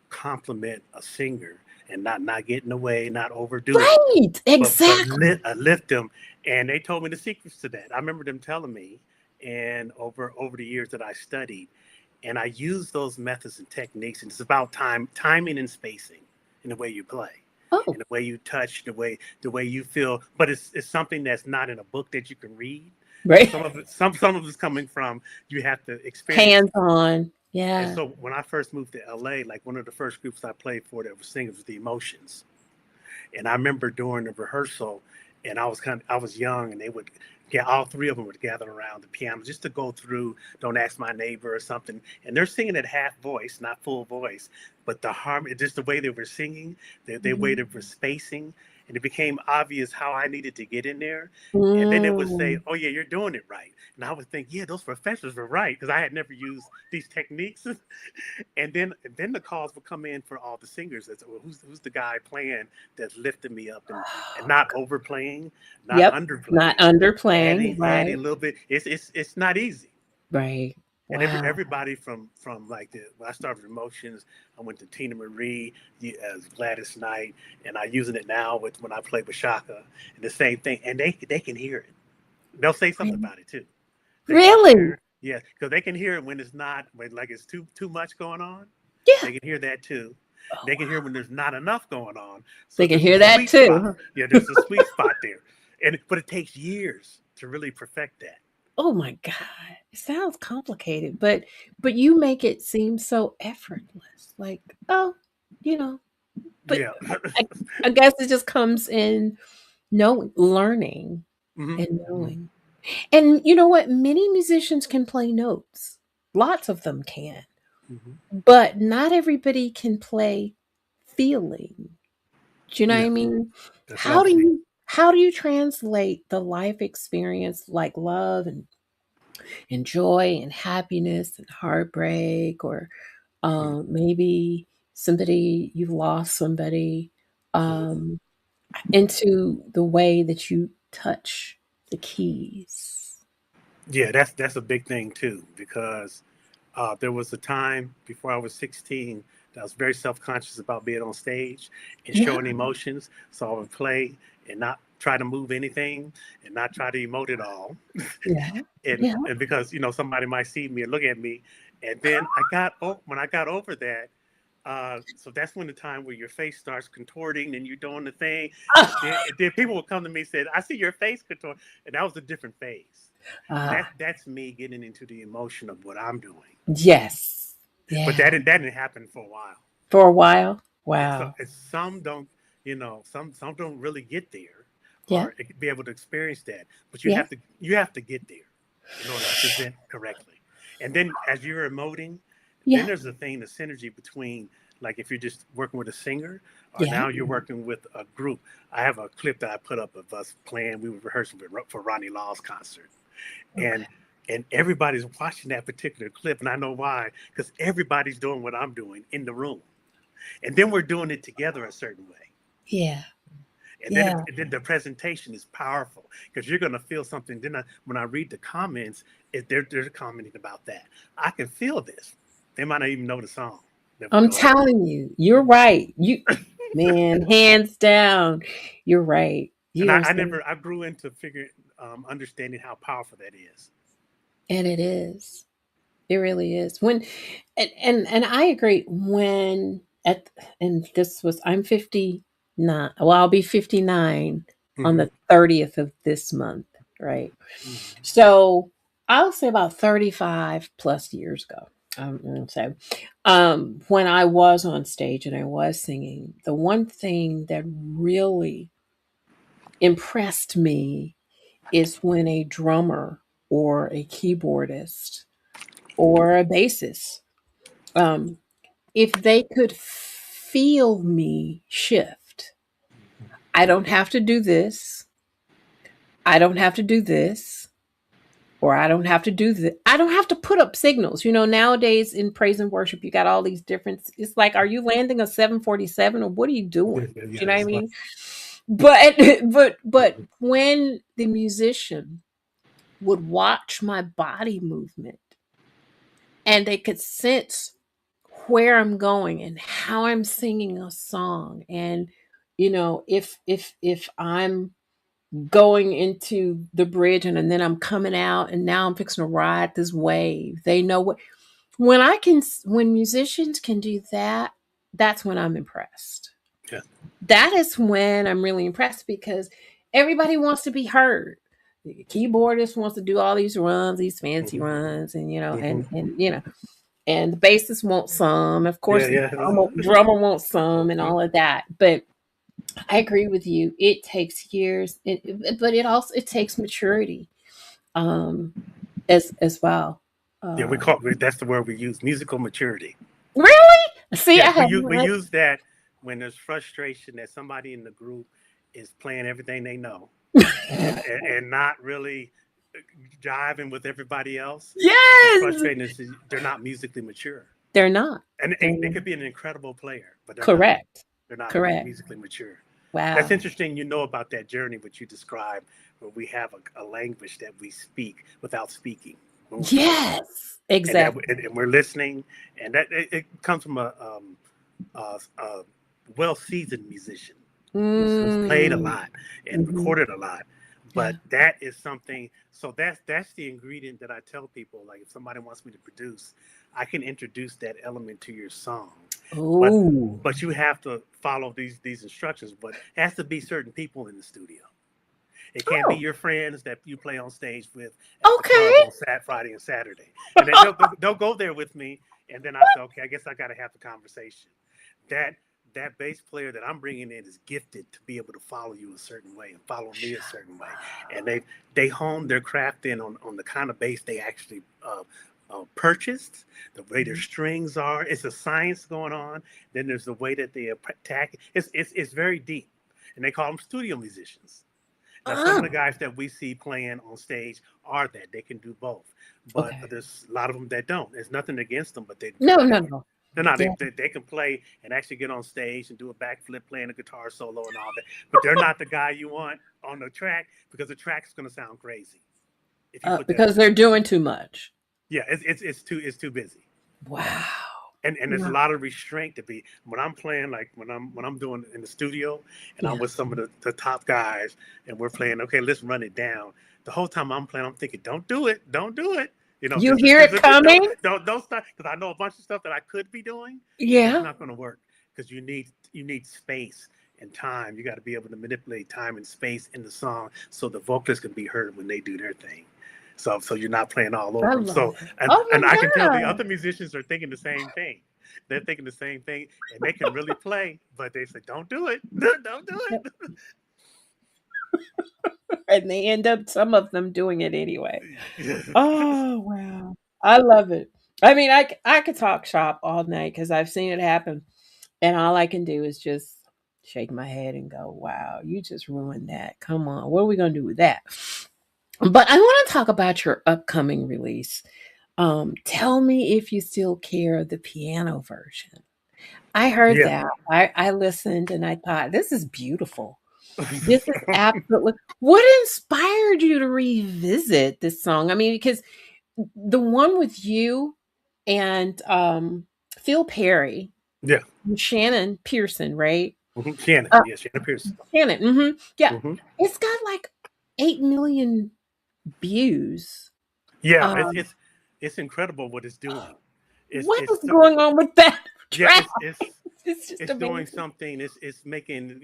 Speaker 5: compliment a singer and not get in the way, not overdo it,
Speaker 2: Right.
Speaker 5: but
Speaker 2: Exactly.
Speaker 5: lift them. And they told me the secrets to that. I remember them telling me, and over the years that I studied, and I used those methods and techniques. And it's about timing, and spacing, in the way you play, in
Speaker 2: Oh,
Speaker 5: the way you touch, the way you feel. But it's something that's not in a book that you can read.
Speaker 2: right.
Speaker 5: Some of it's coming from you have to experience
Speaker 2: Hands
Speaker 5: it.
Speaker 2: on.
Speaker 5: And
Speaker 2: Yeah.
Speaker 5: so when I first moved to LA, like one of the first groups I played for that was singers was the Emotions. And I remember during the rehearsal, and I was young, and they would get all three of them would gather around the piano just to go through "Don't Ask My Neighbor" or something, and they're singing at half voice, not full voice, but the harmony, just the way they were singing, they way
Speaker 2: Mhm.
Speaker 5: they were spacing, and it became obvious how I needed to get in there. And then they would say,
Speaker 2: Mm.
Speaker 5: "Oh yeah, you're doing it right," and I would think, "Yeah, those professors were right," because I had never used these techniques. And then the calls would come in for all the singers. That's well, who's the guy playing that's lifting me up and not overplaying, not
Speaker 2: Yep. Not
Speaker 5: underplaying,
Speaker 2: underplaying.
Speaker 5: adding
Speaker 2: Right.
Speaker 5: a little bit. It's not easy.
Speaker 2: Right.
Speaker 5: And
Speaker 2: Wow.
Speaker 5: everybody from like when I started with Emotions, I went to Tina Marie, Gladys Knight, and I'm using it now when I play with Shaka, and the same thing. And they can hear it. They'll say something about it too. They can
Speaker 2: Really?
Speaker 5: hear, yeah, because they can hear it when it's not, when like it's too much going on.
Speaker 2: Yeah.
Speaker 5: They can hear that too.
Speaker 2: Oh,
Speaker 5: They can hear when there's not enough going on. So
Speaker 2: they can
Speaker 5: there's a
Speaker 2: hear that
Speaker 5: sweet spot.
Speaker 2: too.
Speaker 5: Yeah, there's a sweet spot there, but it takes years to really perfect that.
Speaker 2: Oh my God. It sounds complicated, but you make it seem so effortless. Like, oh, you know, but
Speaker 5: Yeah.
Speaker 2: I, I guess it just comes in learning
Speaker 5: Hmm.
Speaker 2: and knowing. And you know what? Many musicians can play notes. Lots of them can.
Speaker 5: Hmm.
Speaker 2: But not everybody can play feeling. Do you know what
Speaker 5: Yeah,
Speaker 2: I mean?
Speaker 5: that's what
Speaker 2: How
Speaker 5: I'm
Speaker 2: do
Speaker 5: saying.
Speaker 2: you translate the life experience like love and joy and happiness and heartbreak, or
Speaker 5: Mhm.
Speaker 2: maybe somebody you've lost somebody,
Speaker 5: Mhm.
Speaker 2: um, into the way that you touch the keys?
Speaker 5: Yeah, that's a big thing too, because there was a time before I was 16 that I was very self-conscious about being on stage and
Speaker 2: Yeah,
Speaker 5: showing emotions. So I would play and not try to move anything and not try to emote at all.
Speaker 2: yeah,
Speaker 5: and
Speaker 2: yeah.
Speaker 5: and because somebody might see me and look at me, and then when I got over that, so that's when the time where your face starts contorting and you're doing the thing, and then people will come to me and say, "I see your face contort," and that was a different phase.
Speaker 2: Ah,
Speaker 5: That's me getting into the emotion of what I'm doing.
Speaker 2: yes,
Speaker 5: But
Speaker 2: yeah.
Speaker 5: that didn't happen for a while.
Speaker 2: For a while,
Speaker 5: Yeah, so
Speaker 2: wow.
Speaker 5: some don't, some don't really get there,
Speaker 2: Yeah,
Speaker 5: or be able to experience that. But
Speaker 2: yeah,
Speaker 5: you have to get there in order to present correctly. And then as you're emoting, then
Speaker 2: yeah,
Speaker 5: there's the thing, the synergy between, like if you're just working with a singer, or
Speaker 2: yeah.
Speaker 5: now you're working with a group. I have a clip that I put up of us playing. We were rehearsing for Ronnie Law's concert,
Speaker 2: Okay.
Speaker 5: and everybody's watching that particular clip, and I know why, because everybody's doing what I'm doing in the room, and then we're doing it together a certain way.
Speaker 2: Yeah,
Speaker 5: And then,
Speaker 2: yeah,
Speaker 5: then the presentation is powerful because you're going to feel something. Then when I read the comments, if they're commenting about that, I can feel this. They might not even know the song that we're
Speaker 2: I'm
Speaker 5: doing.
Speaker 2: telling you, you're right. You, man, hands down, you're right.
Speaker 5: And
Speaker 2: You are so,
Speaker 5: I grew into understanding how powerful that is.
Speaker 2: and it is. It really is. When and I agree when at and this was I'm 59. Well, I'll be 59 on
Speaker 5: Hmm.
Speaker 2: the 30th of this month, right?
Speaker 5: Hmm.
Speaker 2: So, I'll say about 35 plus years ago. So, when I was on stage and I was singing, the one thing that really impressed me is when a drummer or a keyboardist or a bassist, um, if they could feel me shift. I don't have to do this. I don't have to do this. Or I don't have to do this. I don't have to put up signals. Nowadays in praise and worship, you got all these different. It's like, are you landing a 747 or what are you doing?
Speaker 5: Yeah,
Speaker 2: Do
Speaker 5: yeah,
Speaker 2: you know what I
Speaker 5: it's like,
Speaker 2: mean? But but when the musician would watch my body movement and they could sense where I'm going and how I'm singing a song, and if I'm going into the bridge and then I'm coming out and now I'm fixing to ride this wave. They know when musicians can do that, that's when I'm impressed.
Speaker 5: yeah.
Speaker 2: That is when I'm really impressed because everybody wants to be heard. The keyboardist wants to do all these runs, these fancy
Speaker 5: Hmm.
Speaker 2: runs, and
Speaker 5: Hmm.
Speaker 2: and the bassist wants some. Of course,
Speaker 5: Yeah,
Speaker 2: the
Speaker 5: yeah.
Speaker 2: drummer wants some, and all of that. But I agree with you. It takes years, but it takes maturity, um, as well.
Speaker 5: Yeah,
Speaker 2: Uh,
Speaker 5: that's the word we use, musical maturity.
Speaker 2: really? See, I
Speaker 5: Yes,
Speaker 2: have
Speaker 5: we
Speaker 2: not.
Speaker 5: use that when there's frustration that somebody in the group is playing everything they know, and not really jiving with everybody else, and
Speaker 2: Yes,
Speaker 5: frustrating is they're not musically mature.
Speaker 2: they're not.
Speaker 5: And
Speaker 2: They're
Speaker 5: they
Speaker 2: not.
Speaker 5: could be an incredible player, but
Speaker 2: Correct.
Speaker 5: they're not
Speaker 2: Correct.
Speaker 5: musically mature. That's
Speaker 2: Wow.
Speaker 5: interesting. About that journey which you described, where we have a language that we speak without speaking. when we're playing,
Speaker 2: Yes, exactly.
Speaker 5: and we're listening, and that it comes from a well-seasoned musician who's played a
Speaker 2: Mm,
Speaker 5: lot and
Speaker 2: mhm,
Speaker 5: recorded a lot.
Speaker 2: yeah.
Speaker 5: But that is something. So that's the ingredient that I tell people. Like if somebody wants me to produce, I can introduce that element to your song. But
Speaker 2: Oh,
Speaker 5: but you have to follow these instructions. But it has to be certain people in the studio. It can't be
Speaker 2: oh,
Speaker 5: your friends that you play on stage with at the club
Speaker 2: okay.
Speaker 5: on Friday and Saturday. And then they'll go there with me, and then I say, okay, I guess I got to have the conversation. That that bass player that I'm bringing in is gifted to be able to follow you a certain way and follow me a certain way, and they hone their craft in on the kind of bass they actually purchased, the way their
Speaker 2: Mhm.
Speaker 5: strings are. It's a science going on. Then there's the way that they attack. It's very deep, and they call them studio musicians. Now, some of the
Speaker 2: Oh,
Speaker 5: guys that we see playing on stage are that they can do both, but
Speaker 2: okay.
Speaker 5: there's a lot of them that don't. There's nothing against them, but
Speaker 2: No,
Speaker 5: they
Speaker 2: no, no.
Speaker 5: they're not.
Speaker 2: Yeah.
Speaker 5: They can play and actually get on stage and do a backflip, playing a guitar solo and all that. But they're not the guy you want on the track because the track's going to sound crazy if you put that on
Speaker 2: Because
Speaker 5: the
Speaker 2: they're
Speaker 5: track.
Speaker 2: doing too much.
Speaker 5: Yeah, it's too busy.
Speaker 2: Wow.
Speaker 5: And there's a
Speaker 2: Yeah.
Speaker 5: lot of restraint to be when I'm playing, like when I'm doing in the studio and I'm
Speaker 2: Yeah.
Speaker 5: with some of the top guys and we're playing, okay, let's run it down. The whole time I'm playing, I'm thinking, don't do it.
Speaker 2: You
Speaker 5: This is
Speaker 2: hear
Speaker 5: this
Speaker 2: it
Speaker 5: is it. Don't
Speaker 2: coming?
Speaker 5: don't start, because I know a bunch of stuff that I could be doing, and it's
Speaker 2: Yeah.
Speaker 5: not going to work because you need space and time. You got to be able to manipulate time and space in the song so the vocalists can be heard when they do their thing. So you're not playing all
Speaker 2: I
Speaker 5: over them.
Speaker 2: love
Speaker 5: So
Speaker 2: it.
Speaker 5: and
Speaker 2: Oh
Speaker 5: and I can
Speaker 2: my
Speaker 5: tell the
Speaker 2: God.
Speaker 5: other musicians are thinking the same thing. They're thinking the same thing, and they can really play, but they say, "Don't do it, don't do
Speaker 2: Yep.
Speaker 5: it."
Speaker 2: And they end up, some of them, doing it anyway. Oh, wow. I love it. I mean, I could talk shop all night because I've seen it happen. And all I can do is just shake my head and go, wow, you just ruined that. Come on. What are we going to do with that? But I want to talk about your upcoming release. Tell me if you still care, the piano version. I heard
Speaker 5: Yeah.
Speaker 2: that. I listened and I thought, this is beautiful. This is absolutely what inspired you to revisit this song? I mean, because the one with you and Phil Perry
Speaker 5: Yeah.
Speaker 2: and Shannon Pearson, right?
Speaker 5: Shannon.
Speaker 2: Uh,
Speaker 5: Yeah, Shannon Pierce.
Speaker 2: Shannon, yeah.
Speaker 5: Hmm.
Speaker 2: It's got like 8 million views.
Speaker 5: Yeah, it's
Speaker 2: Um,
Speaker 5: it's it's incredible what it's doing. It's
Speaker 2: what
Speaker 5: it's
Speaker 2: is
Speaker 5: so-
Speaker 2: going on with that
Speaker 5: yeah,
Speaker 2: track?
Speaker 5: it's
Speaker 2: It's just
Speaker 5: it's doing
Speaker 2: amazing.
Speaker 5: something. It's making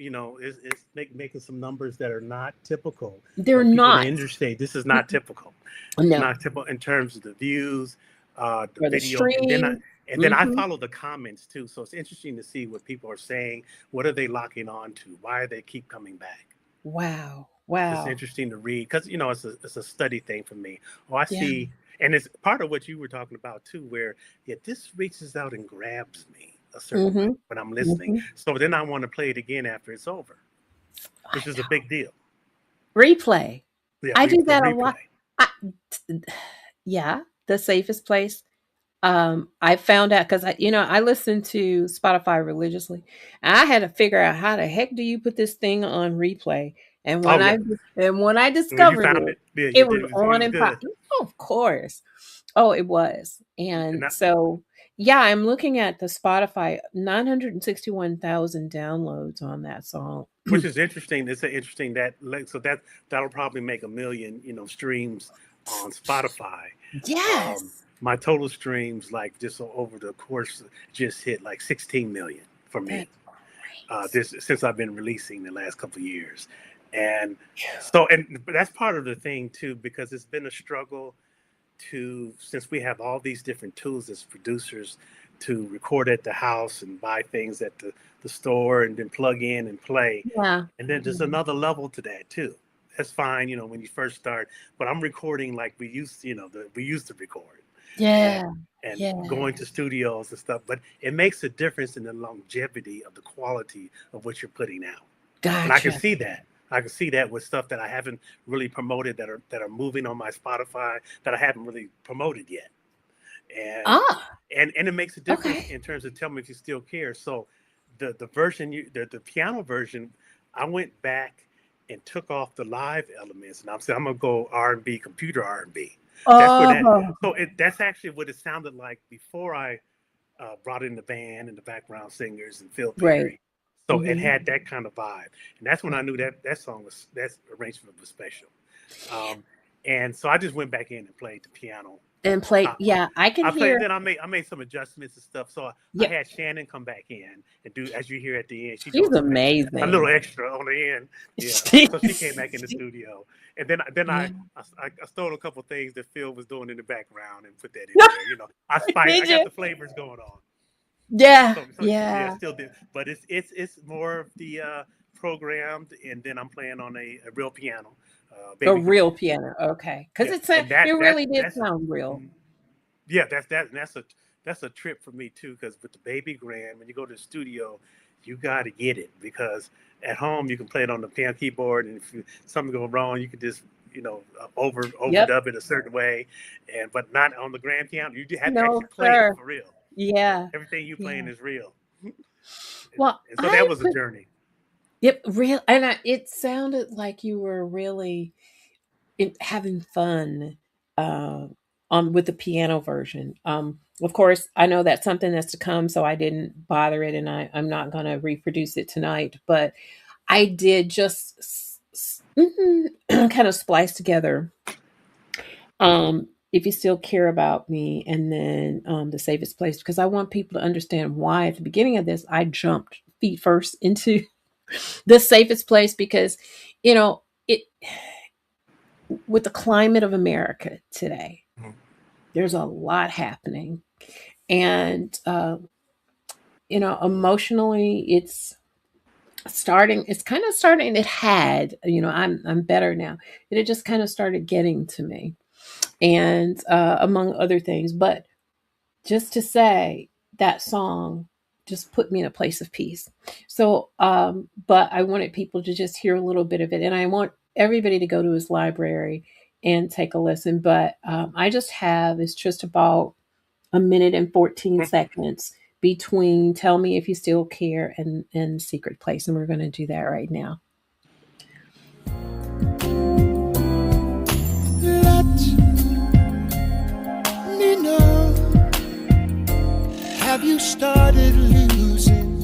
Speaker 5: making some numbers that are not typical.
Speaker 2: They're
Speaker 5: Like people in the
Speaker 2: not.
Speaker 5: industry, this is not typical. It's
Speaker 2: No.
Speaker 5: not typical in terms of the views, the
Speaker 2: For the
Speaker 5: video,
Speaker 2: stream.
Speaker 5: and then I
Speaker 2: Mhm.
Speaker 5: follow the comments too. So it's interesting to see what people are saying. What are they locking on to? Why are they keep coming back?
Speaker 2: Wow.
Speaker 5: It's
Speaker 2: Wow.
Speaker 5: interesting to read because it's a study thing for me. Oh, I
Speaker 2: Yeah.
Speaker 5: see, and it's part of what you were talking about too, where yeah, this reaches out and grabs me a certain way
Speaker 2: Mhm.
Speaker 5: when I'm listening.
Speaker 2: Mhm.
Speaker 5: So then I want to play it again after it's over,
Speaker 2: I
Speaker 5: which is a
Speaker 2: know.
Speaker 5: big deal.
Speaker 2: Replay.
Speaker 5: Yeah,
Speaker 2: I do
Speaker 5: the
Speaker 2: that a lot.
Speaker 5: replay.
Speaker 2: I yeah, the safest place. I found out because I listen to Spotify religiously. And I had to figure out how the heck do you put this thing on replay. And
Speaker 5: Oh
Speaker 2: when
Speaker 5: yeah,
Speaker 2: I
Speaker 5: when you
Speaker 2: discovered
Speaker 5: found
Speaker 2: it,
Speaker 5: it, yeah, you
Speaker 2: it
Speaker 5: did.
Speaker 2: was
Speaker 5: It
Speaker 2: on
Speaker 5: was
Speaker 2: and pop.
Speaker 5: good.
Speaker 2: Oh, of course. Oh, it was. And
Speaker 5: And
Speaker 2: so yeah, I'm looking at the Spotify 961,000 downloads on that song.
Speaker 5: which is interesting. It's interesting that so that'll probably make a million, streams on Spotify.
Speaker 2: Yes.
Speaker 5: My total streams, like just over the course, just hit like 16 million for me.
Speaker 2: That's great.
Speaker 5: This since I've been releasing the last couple of years, and so but that's part of the thing too, because it's been a struggle since we have all these different tools as producers to record at the house and buy things at the store and then plug in and play.
Speaker 2: Yeah.
Speaker 5: And then there's
Speaker 2: Yeah.
Speaker 5: another level to that too. That's fine, when you first start, but I'm recording like we used to record and
Speaker 2: Yeah.
Speaker 5: and
Speaker 2: Yeah.
Speaker 5: going to studios and stuff, but it makes a difference in the longevity of the quality of what you're putting out. And I can
Speaker 2: Gotcha.
Speaker 5: see that. I can see that with stuff that I haven't really promoted that are moving on my Spotify that I haven't really promoted yet. And
Speaker 2: Ah,
Speaker 5: and it makes a difference
Speaker 2: okay.
Speaker 5: in terms of tell me if you still care. So the version the piano version, I went back and took off the live elements and I'm saying I'm gonna go R&B, computer R&B. That's where that.
Speaker 2: Oh,
Speaker 5: So that's actually what it sounded like before I brought in the band and the background singers and Phil
Speaker 2: right.
Speaker 5: Perry. So it
Speaker 2: Hmm.
Speaker 5: had that kind of vibe, and that's when I knew that song was that arrangement was special. Um, and so I just went back in and played the piano.
Speaker 2: And play.
Speaker 5: Uh,
Speaker 2: Yeah, I can
Speaker 5: I played,
Speaker 2: hear.
Speaker 5: then I made some adjustments and stuff. So I
Speaker 2: Yep,
Speaker 5: had Shannon come back in and do, as you hear at the end, she's
Speaker 2: she's
Speaker 5: doing a little
Speaker 2: amazing.
Speaker 5: extra on the end. Yeah. So she came back in the studio, and then
Speaker 2: Yeah.
Speaker 5: I stole a couple things that Phil was doing in the background and put that in there. I
Speaker 2: Did
Speaker 5: got
Speaker 2: you?
Speaker 5: the flavors going on.
Speaker 2: Yeah,
Speaker 5: So yeah,
Speaker 2: yeah.
Speaker 5: still did, but it's more of the programmed, and then I'm playing on a real piano,
Speaker 2: A
Speaker 5: baby
Speaker 2: real
Speaker 5: grand.
Speaker 2: piano. Okay, because
Speaker 5: Yeah, and
Speaker 2: it really did
Speaker 5: that's
Speaker 2: sound real.
Speaker 5: mm, yeah, that's a trip for me too. Because with the baby grand, when you go to the studio, you got to get it, because at home you can play it on the piano keyboard, and if something goes wrong, you can just
Speaker 2: Yep.
Speaker 5: overdub it a certain way, and but not on the grand piano. You have to
Speaker 2: No,
Speaker 5: actually play it
Speaker 2: sir.
Speaker 5: for real.
Speaker 2: Yeah.
Speaker 5: Everything you playing
Speaker 2: Yeah.
Speaker 5: is real,
Speaker 2: Well,
Speaker 5: and so that was a journey.
Speaker 2: yep, real, and it sounded like you were really having fun uh, on with the piano version. Of course, I know that's something that's to come, so I didn't bother it, and I'm not going to reproduce it tonight. But I did just kind of splice together. If you still care about me, and then the safest place, because I want people to understand why at the beginning of this I jumped feet first into the safest place, because it with the climate of America today, there's a lot happening, and emotionally, it's kind of starting. It had, I'm better now. It just kind of started getting to me, and among other things. But just to say, that song just put me in a place of peace. So, but I wanted people to just hear a little bit of it, and I want everybody to go to his library and take a listen. But I just have it's just about a minute and 14 seconds between "Tell Me If You Still Care" and "Secret Place," and we're going to do that right now.
Speaker 6: Let me know. Have you started losing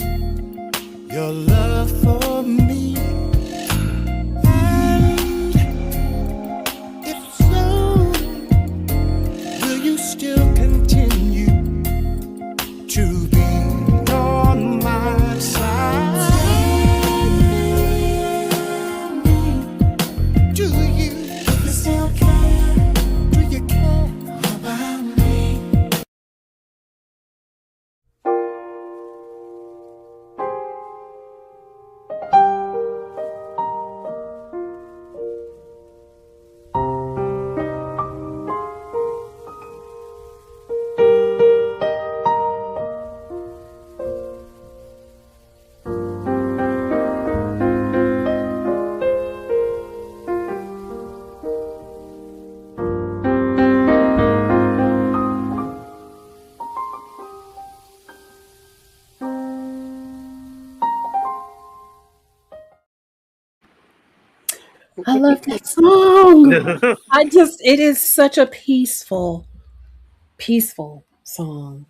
Speaker 6: your love for me? And if so, will you still continue to be on my side? Do you still care? Do you care about me?
Speaker 2: I love that song. It is such a peaceful song.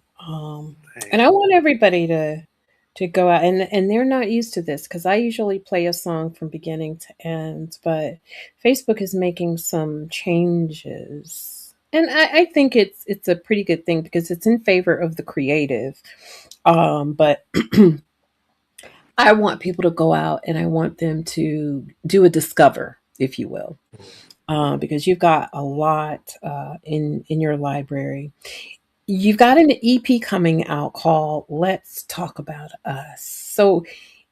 Speaker 2: And I want everybody to go out, and they're not used to this, because I usually play a song from beginning to end, but Facebook is making some changes, and I think it's a pretty good thing, because it's in favor of the creative. But I want people to go out, and I want them to do a discover, if you will, because you've got a lot in your library. You've got an EP coming out called "Let's Talk About Us." So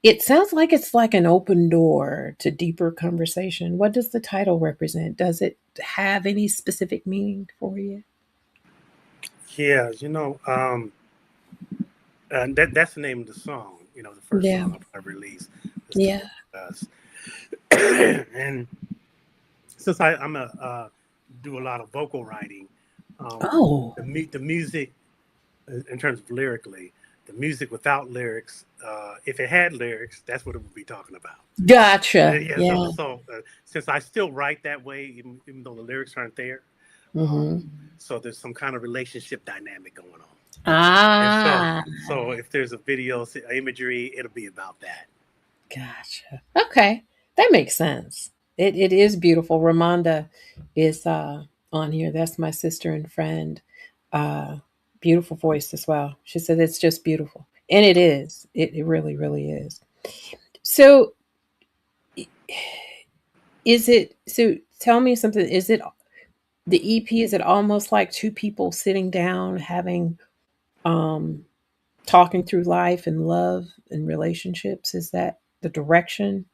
Speaker 2: it sounds like it's like an open door to deeper conversation. What does the title represent? Does it have any specific meaning for you?
Speaker 5: Yeah, and that's the name of the song. The first
Speaker 2: Yeah.
Speaker 5: song I released. Let's talk
Speaker 2: Yeah.
Speaker 5: about us. And since I'm do a lot of vocal writing,
Speaker 2: Oh,
Speaker 5: the music in terms of lyrically, the music without lyrics, if it had lyrics, that's what it would be talking about.
Speaker 2: gotcha.
Speaker 5: Yeah.
Speaker 2: Yeah.
Speaker 5: So since I still write that way, even though the lyrics aren't there,
Speaker 2: Mm-hmm.
Speaker 5: So there's some kind of relationship dynamic going on. And
Speaker 2: Ah,
Speaker 5: so if there's a video imagery, it'll be about that.
Speaker 2: gotcha. Okay, that makes sense. It is beautiful. Ramonda is on here. That's my sister and friend. Uh, Beautiful voice as well. She said it's just beautiful, and it is. It really, really is. So, is it? So, tell me something. Is it the EP? Is it almost like two people sitting down having um talking through life and love and relationships? Is that the direction?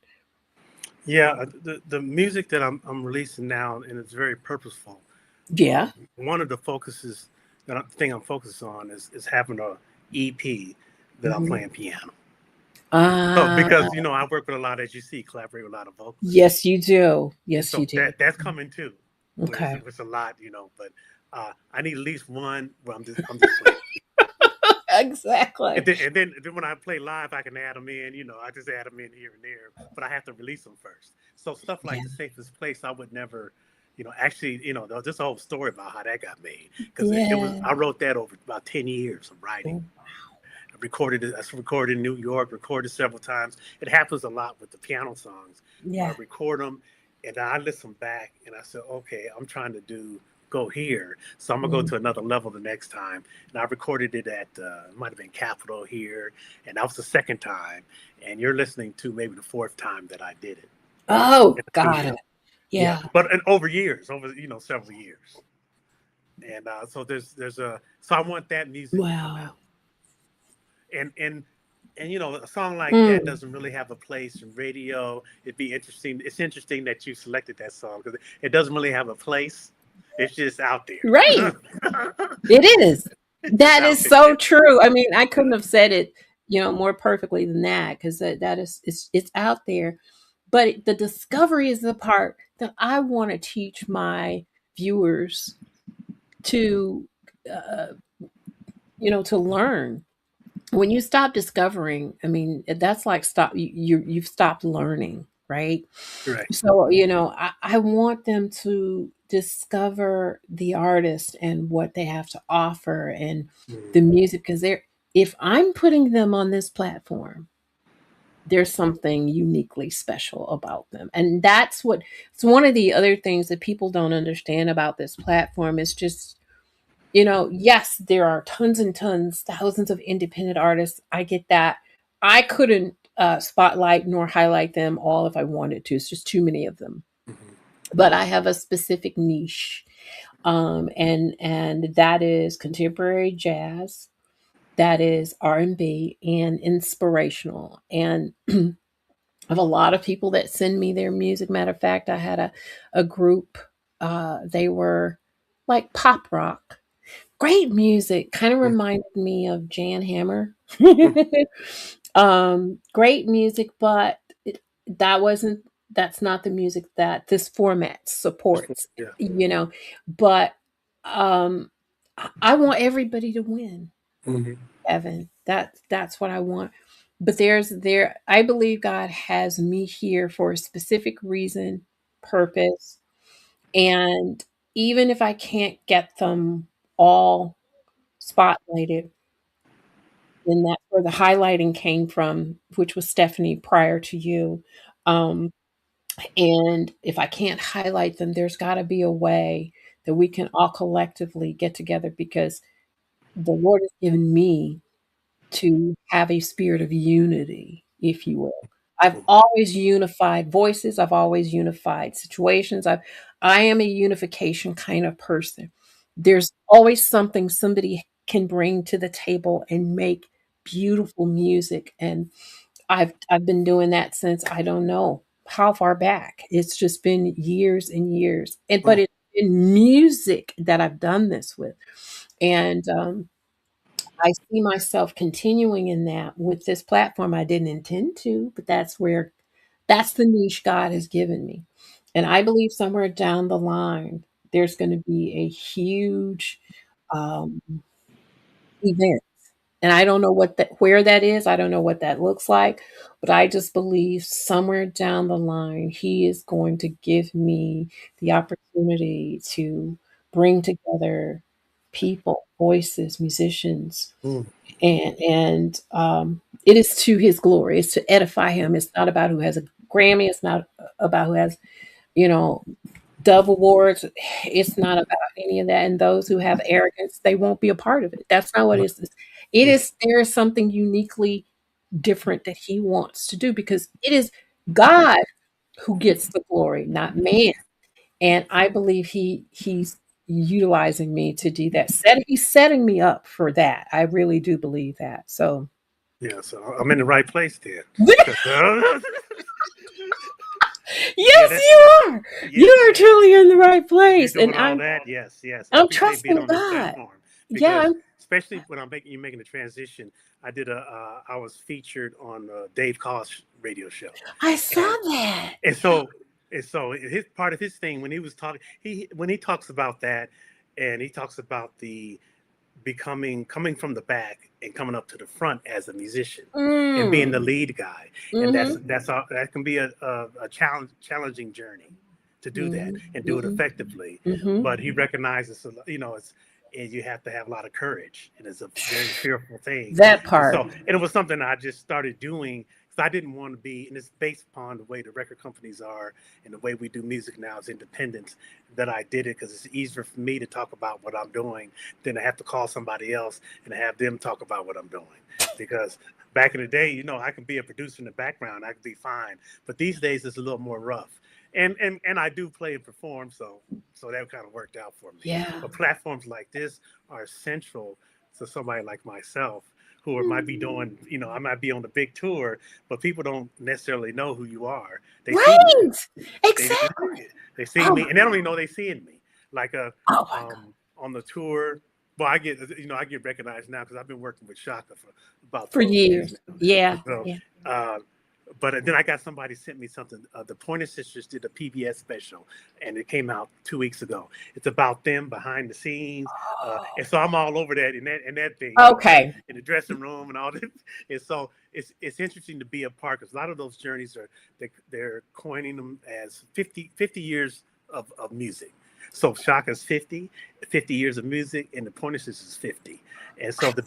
Speaker 5: Yeah, the music that I'm releasing now, and it's very purposeful.
Speaker 2: Yeah.
Speaker 5: One of the focuses thing I'm focused on is having a EP that I'm
Speaker 2: Mhm.
Speaker 5: playing piano. So
Speaker 2: Ah,
Speaker 5: because I work with a lot, as you see, collaborate with a lot of vocalists,
Speaker 2: yes, you do.
Speaker 5: and
Speaker 2: Yes, you
Speaker 5: so
Speaker 2: do.
Speaker 5: that's coming too. Where
Speaker 2: Okay.
Speaker 5: it's a lot, but I need at least one where I'm just playing.
Speaker 2: Exactly.
Speaker 5: And then when I play live, I can add them in. I just add them in here and there, but I have to release them first. So stuff like
Speaker 2: Yeah.
Speaker 5: The Safest Place, I would never, actually, there's a whole story about how that got made because it was
Speaker 2: Yeah.
Speaker 5: I wrote that over about 10 years of writing.
Speaker 2: Oh,
Speaker 5: I recorded it. I recorded in New York, recorded several times. It happens a lot with the piano songs. I
Speaker 2: yeah.
Speaker 5: record them, and then I listen back, and I said, okay, I'm trying to go here, so I'm gonna go
Speaker 2: Mm.
Speaker 5: to another level the next time. And I recorded it at it might have been Capitol here, and that was the second time. And you're listening to maybe the fourth time that I did it
Speaker 2: Oh,
Speaker 5: in the
Speaker 2: got it.
Speaker 5: studio. Yeah,
Speaker 2: Yeah.
Speaker 5: but over years, over several years. And so there's a so I want that music to come
Speaker 2: Wow.
Speaker 5: out. And a song like that
Speaker 2: Mm.
Speaker 5: doesn't really have a place in radio. It'd be interesting. It's interesting that you selected that song because it doesn't really have a place. It's just out
Speaker 2: Right.
Speaker 5: there.
Speaker 2: It is.
Speaker 5: It's just
Speaker 2: That
Speaker 5: out
Speaker 2: is so
Speaker 5: there.
Speaker 2: true. I mean, I couldn't have said it, more perfectly than that because that is it's out there. But the discovery is the part that I want to teach my viewers to, uh, to learn. When you stop discovering, I mean, that's like you've stopped learning, right?
Speaker 5: Right.
Speaker 2: So, I want them to discover the artist and what they have to offer and
Speaker 5: Mhm.
Speaker 2: the music because if I'm putting them on this platform, there's something uniquely special about them. And it's one of the other things that people don't understand about this platform is just, yes, there are tons and tons, thousands of independent artists. I get that. I couldn't spotlight nor highlight them all if I wanted to. It's just too many of them.
Speaker 5: Mhm.
Speaker 2: But I have a specific niche, and that is contemporary jazz, that is R&B, and inspirational. And I have a lot of people that send me their music. Matter of fact, I had a group. They were like pop rock. Great music, kind of reminded me of Jan Hammer. Great music, but that wasn't that's not the music that this format supports,
Speaker 5: Yeah.
Speaker 2: you know. But I want everybody to win,
Speaker 5: Hmm.
Speaker 2: Evan. That's what I want. But I believe God has me here for a specific reason, purpose, and even if I can't get them all spotlighted, and that's where the highlighting came from, which was Stephanie prior to you. Um, and if I can't highlight them, there's got to be a way that we can all collectively get together because the Lord has given me to have a spirit of unity, if you will. I've always unified voices. I've always unified situations. I am a unification kind of person. There's always something somebody can bring to the table and make beautiful music. And I've been doing that since I don't know how far back. It's just been years and years. But it's been music that I've done this with. And I see myself continuing in that with this platform. I didn't intend to, but that's the niche God has given me. And I believe somewhere down the line, there's going to be a huge um, event. And I don't know where that is. I don't know what that looks like, but I just believe somewhere down the line, He is going to give me the opportunity to bring together people, voices, musicians,
Speaker 5: Mm.
Speaker 2: and it is to his glory. It's to edify him. It's not about who has a Grammy. It's not about who has, you know, Dove Awards. It's not about any of that. And those who have arrogance, they won't be a part of it. That's not what it is. It
Speaker 5: Yeah.
Speaker 2: is there is something uniquely different that he wants to do because it is God who gets the glory, not man. And I believe he's utilizing me to do that. He's setting me up for that. I really do believe that. So
Speaker 5: Yeah, so I'm in the right place then.
Speaker 2: yes,
Speaker 5: 'Cause, yeah, that's
Speaker 2: you are. You
Speaker 5: yeah,
Speaker 2: are
Speaker 5: yeah.
Speaker 2: truly in the right
Speaker 5: If you're
Speaker 2: place. And
Speaker 5: doing all that, yes, yes. I
Speaker 2: I'm
Speaker 5: appreciate being
Speaker 2: trusting
Speaker 5: on this
Speaker 2: God.
Speaker 5: platform
Speaker 2: Yeah,
Speaker 5: because, especially when you're making the transition. I was featured on Dave Koss radio show,
Speaker 2: I saw
Speaker 5: and
Speaker 2: that.
Speaker 5: and so and so his part of his thing when he was talking, when he talks about that, and he talks about the becoming coming from the back and coming up to the front as a musician and being the
Speaker 2: Mm.
Speaker 5: lead guy, and
Speaker 2: Mhm.
Speaker 5: that can be a challenging journey to do that
Speaker 2: Mhm.
Speaker 5: and do it
Speaker 2: Mhm.
Speaker 5: effectively.
Speaker 2: Mhm.
Speaker 5: But he recognizes, it's and you have to have a lot of courage, and it's a very fearful thing.
Speaker 2: That
Speaker 5: And so,
Speaker 2: part.
Speaker 5: and it was something I just started doing because I didn't want to be, and it's based upon the way the record companies are and the way we do music now as independents. That I did it because it's easier for me to talk about what I'm doing than to have to call somebody else and have them talk about what I'm doing. Because back in the day, I can be a producer in the background, I could be fine. But these days, it's a little more rough. And I do play and perform, so that kind of worked out for me.
Speaker 2: Yeah.
Speaker 5: But platforms like this are essential to somebody like myself who might be doing, I might be on the big tour, but people don't necessarily know who you are. They see me.
Speaker 2: Right.
Speaker 5: They
Speaker 2: Exactly.
Speaker 5: they see
Speaker 2: Oh
Speaker 5: me,
Speaker 2: my,
Speaker 5: and they don't even know they seeing me. Like
Speaker 2: oh my God.
Speaker 5: on the tour. Well, I get recognized now because I've been working with Shaka for about
Speaker 2: For
Speaker 5: 12 years
Speaker 2: years.
Speaker 5: now.
Speaker 2: Yeah.
Speaker 5: So,
Speaker 2: Yeah.
Speaker 5: uh, but then I got somebody sent me something. The Pointer Sisters did a PBS special, and it came out 2 weeks ago. It's about them behind the scenes, and so I'm all over that and that thing, like
Speaker 2: Okay.
Speaker 5: in the dressing room and all this. And so it's interesting to be a part because a lot of those journeys they're coining them as 50 years of music. So Shaka's 50 years of music, and the Pointer Sisters is 50. And so to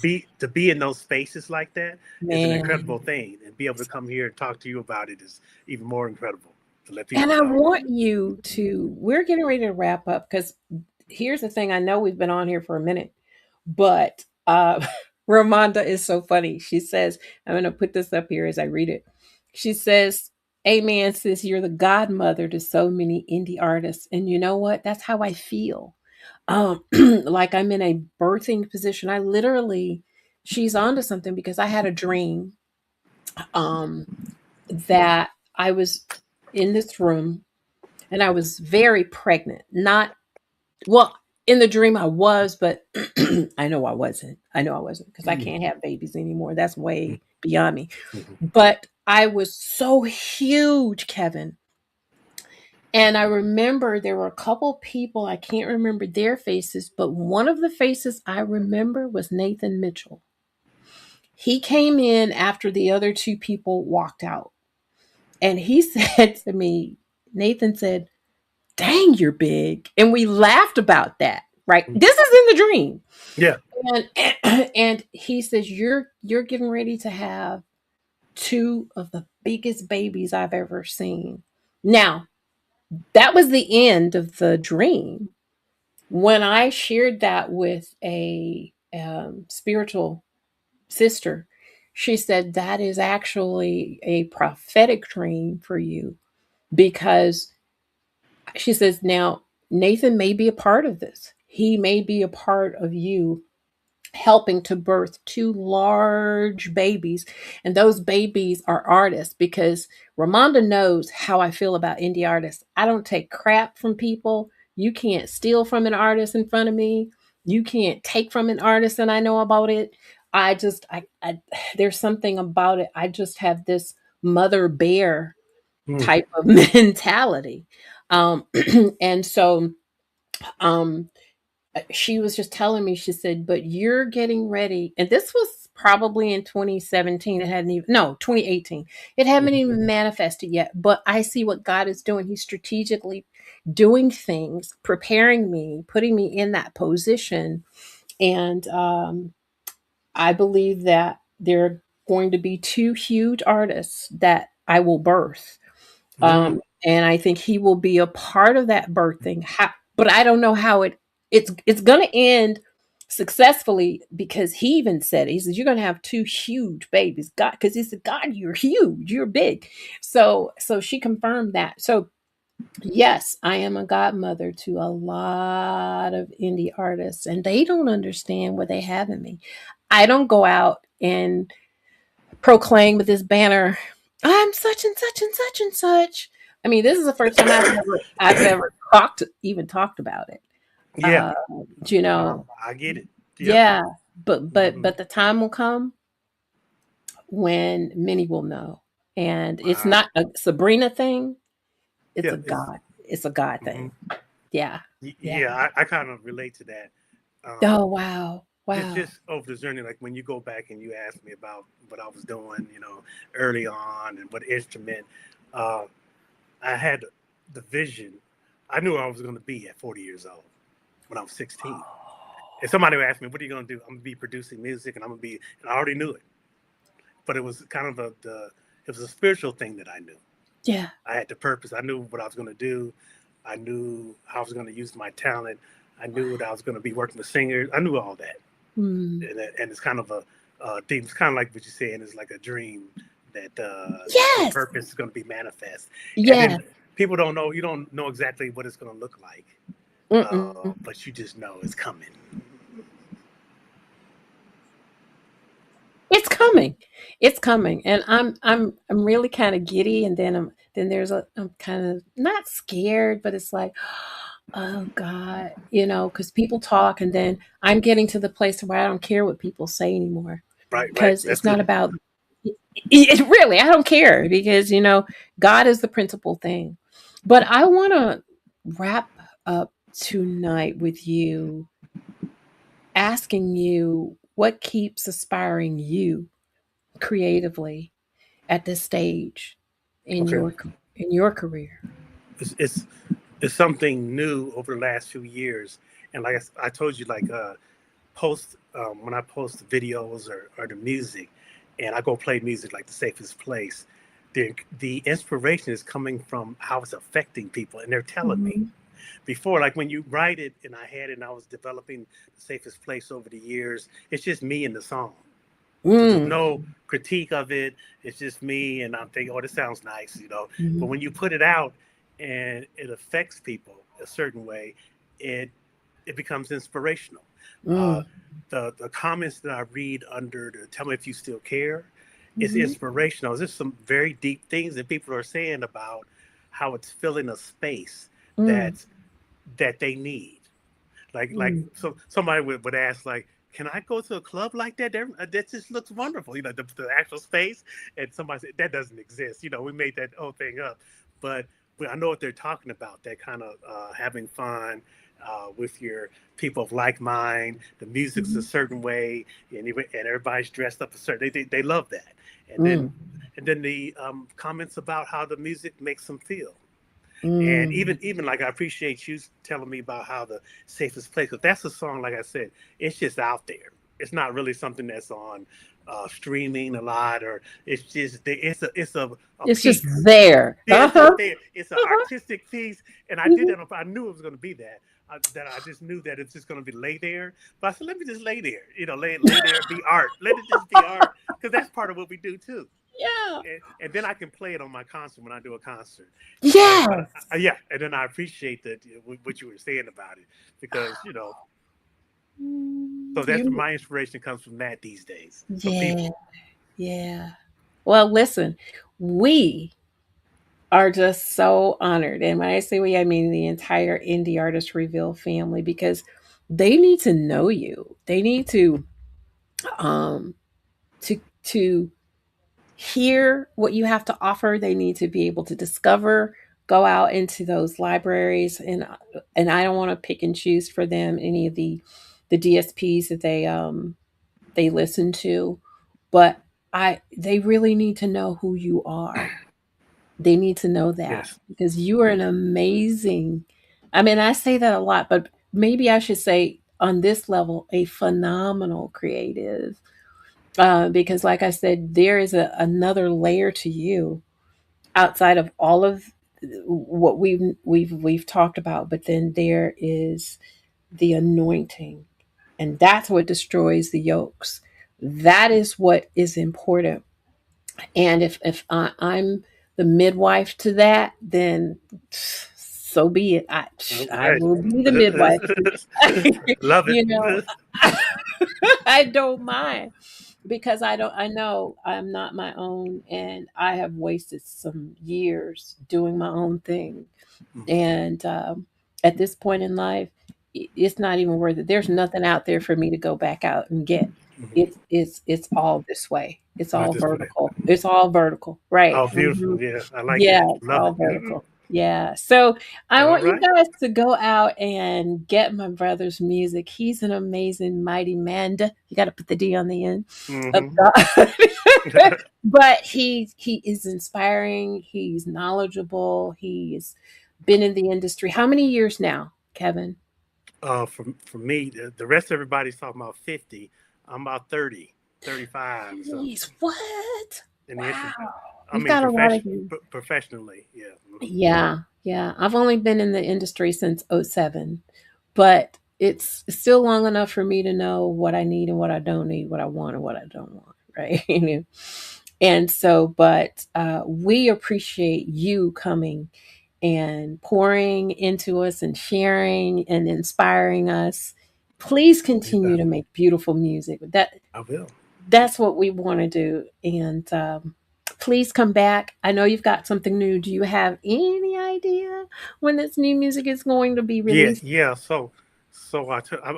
Speaker 5: be in those spaces like that is an
Speaker 2: Man.
Speaker 5: incredible thing, and be able to come here and talk to you about it is even more incredible to let
Speaker 2: And
Speaker 5: people
Speaker 2: I
Speaker 5: know.
Speaker 2: want you to, we're getting ready to wrap up because here's the thing. I know we've been on here for a minute, but Ramonda is so funny. She says, I'm going to put this up here as I read it. She says, Amen, sis, you're the godmother to so many indie artists. And you know what? That's how I feel. Like I'm in a birthing position. I literally, she's onto something because I had a dream um, that I was in this room and I was very pregnant. Not, well, in the dream I was, but I know I wasn't. I know I wasn't because I
Speaker 5: Mm,
Speaker 2: can't have babies anymore. That's way beyond me.
Speaker 5: mhm,
Speaker 2: But I was so huge, Kevin. And I remember there were a couple people, I can't remember their faces, but one of the faces I remember was Nathan Mitchell. He came in after the other two people walked out. And he said to me, Nathan said, dang, you're big. And we laughed about that, right?
Speaker 5: mm.
Speaker 2: This is in the dream.
Speaker 5: Yeah.
Speaker 2: And he says, you're getting ready to have two of the biggest babies I've ever seen. Now, that was the end of the dream. When I shared that with a spiritual sister, she said that is actually a prophetic dream for you because she says, now Nathan may be a part of this. He may be a part of you helping to birth two large babies. And those babies are artists because Ramonda knows how I feel about indie artists. I don't take crap from people. You can't steal from an artist in front of me. You can't take from an artist and I know about it. I there's something about it. I just have this mother bear
Speaker 5: Mm,
Speaker 2: type of mentality. Um, and so um, she was just telling me, she said, but you're getting ready. And this was probably in 2017. It hadn't even, no, 2018. It hadn't
Speaker 5: mhm,
Speaker 2: even manifested yet. But I see what God is doing. He's strategically doing things, preparing me, putting me in that position. And I believe that there are going to be two huge artists that I will birth.
Speaker 5: Mm.
Speaker 2: And I think he will be a part of that birthing. But I don't know how it's going to end successfully, because he even said it. He said you're going to have two huge babies. God, because he said, God, you're huge, you're big. So she confirmed that. So yes, I am a godmother to a lot of indie artists, and they don't understand what they have in me. I don't go out and proclaim with this banner, I'm such and such and such and such. I mean, this is the first time I've ever talked about it.
Speaker 5: Yeah,
Speaker 2: Uh, you know,
Speaker 5: I get it. Yep.
Speaker 2: yeah, but but
Speaker 5: Mhm.
Speaker 2: but the time will come when many will know, and it's
Speaker 5: Wow.
Speaker 2: not a Sabrina thing.
Speaker 5: Yeah, it's
Speaker 2: It's a God
Speaker 5: mhm.
Speaker 2: thing. Yeah, yeah.
Speaker 5: Yeah. I kind of relate to that.
Speaker 2: Oh
Speaker 5: Um,
Speaker 2: wow,
Speaker 5: just
Speaker 2: wow.
Speaker 5: just over the journey, like when you go back and you ask me about what I was doing, early on and what instrument, uh, I had the vision. I knew I was going to be at 40 years old when I was 16. If somebody would ask me, "What are you going to do?" I'm going to be producing music, and I'm going to be, and I already knew it. But it was kind of it was a spiritual thing that I knew.
Speaker 2: Yeah.
Speaker 5: I had the purpose. I knew what I was going to do. I knew how I was going to use my talent. I knew that I was going to be working with singers. I knew all that.
Speaker 2: Mm.
Speaker 5: And it's kind of a theme. It's kind of like what you're saying. It's like a dream that your
Speaker 2: Yes.
Speaker 5: purpose is going to be manifest. And
Speaker 2: Yes.
Speaker 5: then people don't know. You don't know exactly what it's going to look like,
Speaker 2: Mm-mm.
Speaker 5: but you just know it's coming.
Speaker 2: It's coming. It's coming. And I'm really kind of giddy, and then I'm kind of not scared, but it's like, oh God, because people talk, and then I'm getting to the place where I don't care what people say anymore,
Speaker 5: Right, right.
Speaker 2: because
Speaker 5: That's
Speaker 2: it's not
Speaker 5: good.
Speaker 2: about it really, I don't care, because God is the principal thing. But I want to wrap up tonight with you, asking you what keeps inspiring you creatively at this stage in
Speaker 5: Okay.
Speaker 2: your career.
Speaker 5: It's it's it's something new over the last few years, and like I told you, like post when I post the videos or the music, and I go play music like the safest place. The inspiration is coming from how it's affecting people, and they're telling me
Speaker 2: Mhm.
Speaker 5: before, like when you write it, and I had it, and I was developing the safest place over the years. It's just me and the song. So there's
Speaker 2: Mm.
Speaker 5: no critique of it. It's just me, and I'm thinking, oh, this sounds nice. But
Speaker 2: Mhm.
Speaker 5: when you put it out and it affects people a certain way, it it becomes inspirational. Uh,
Speaker 2: Mm.
Speaker 5: the comments that I read under the "Tell me if you still care" is
Speaker 2: Mhm.
Speaker 5: inspirational. There's some very deep things that people are saying about how it's filling a space
Speaker 2: Mm.
Speaker 5: that that they need. Like
Speaker 2: Mm.
Speaker 5: so somebody would ask like, can I go to a club like that? That just looks wonderful, the actual space. And somebody said that doesn't exist. We made that whole thing up, but I know what they're talking about. That kind of having fun with your people of like mind. The music's a
Speaker 2: Mhm.
Speaker 5: certain way, and everybody's dressed up a certain. They love that, and then
Speaker 2: Mm.
Speaker 5: the comments about how the music makes them feel. And
Speaker 2: Mm.
Speaker 5: even like I appreciate you telling me about how the safest place. Because that's a song, like I said, it's just out there. It's not really something that's on streaming a lot, or it's just it's a
Speaker 2: It's just
Speaker 5: piece.
Speaker 2: there.
Speaker 5: Yeah, it's
Speaker 2: Uh-huh.
Speaker 5: just there. It's an
Speaker 2: Uh-huh.
Speaker 5: artistic piece, and I did
Speaker 2: Mhm.
Speaker 5: that. I knew it was going to be that. That I just knew that it's just going to be lay there. But I said, let me just lay there. Lay there, be art. Let it just be art, because that's part of what we do too.
Speaker 2: Yeah.
Speaker 5: And then I can play it on my concert when I do a concert. But
Speaker 2: Yes.
Speaker 5: yeah, and then I appreciate that what you were saying about it, because so that's
Speaker 2: You
Speaker 5: my inspiration comes from that these days from
Speaker 2: Yeah.
Speaker 5: people.
Speaker 2: Yeah. Well, listen, we are just so honored. And when I say we, I mean the entire Indie Artist Reveal family, because they need to know you. They need um to hear what you have to offer. They need to be able to discover, go out into those libraries, and I don't want to pick and choose for them any of the DSPs that they listen to, but I they really need to know who you are. They need to know that
Speaker 5: Yes.
Speaker 2: because you are an amazing, I mean, I say that a lot, but maybe I should say on this level, a phenomenal creative. Because, like I said, there is another layer to you outside of all of what we've talked about. But then there is the anointing, and that's what destroys the yokes. That is what is important. And if I'm the midwife to that, then so be it.
Speaker 5: All
Speaker 2: I
Speaker 5: right.
Speaker 2: will be the midwife.
Speaker 5: Love
Speaker 2: You know,
Speaker 5: it.
Speaker 2: I don't mind because I know I'm not my own, and I have wasted some years doing my own thing. And at this point in life, it's not even worth it. There's nothing out there for me to go back out and get. It's all this way. It's
Speaker 5: Right
Speaker 2: all
Speaker 5: this way.
Speaker 2: vertical. It's all vertical, right?
Speaker 5: Oh, beautiful. Yeah, I like
Speaker 2: Yeah,
Speaker 5: that.
Speaker 2: it's
Speaker 5: Love
Speaker 2: all
Speaker 5: it.
Speaker 2: vertical. Yeah. So I
Speaker 5: All
Speaker 2: want you
Speaker 5: right.
Speaker 2: guys to go out and get my brother's music. He's an amazing, mighty man. You got to put the D on the end of
Speaker 5: Mm-hmm.
Speaker 2: God. But he is inspiring. He's knowledgeable. He's been in the industry. How many years now, Kevin?
Speaker 5: For me, the rest of everybody's talking about 50. I'm about 30, 35. So
Speaker 2: Jeez, what?
Speaker 5: in the
Speaker 2: Wow.
Speaker 5: industry, I
Speaker 2: You've
Speaker 5: mean,
Speaker 2: got a lot of you.
Speaker 5: professionally, yeah.
Speaker 2: Yeah, yeah. I've only been in the industry since '07, but it's still long enough for me to know what I need and what I don't need, what I want and what I don't want, right? And so, but we appreciate you coming and pouring into us and sharing and inspiring us. Please
Speaker 5: You
Speaker 2: continue
Speaker 5: bet.
Speaker 2: to make beautiful music.
Speaker 5: I will.
Speaker 2: That's what we want to do. And please come back. I know you've got something new. Do you have any idea when this new music is going to be
Speaker 5: Yeah,
Speaker 2: released?
Speaker 5: yeah.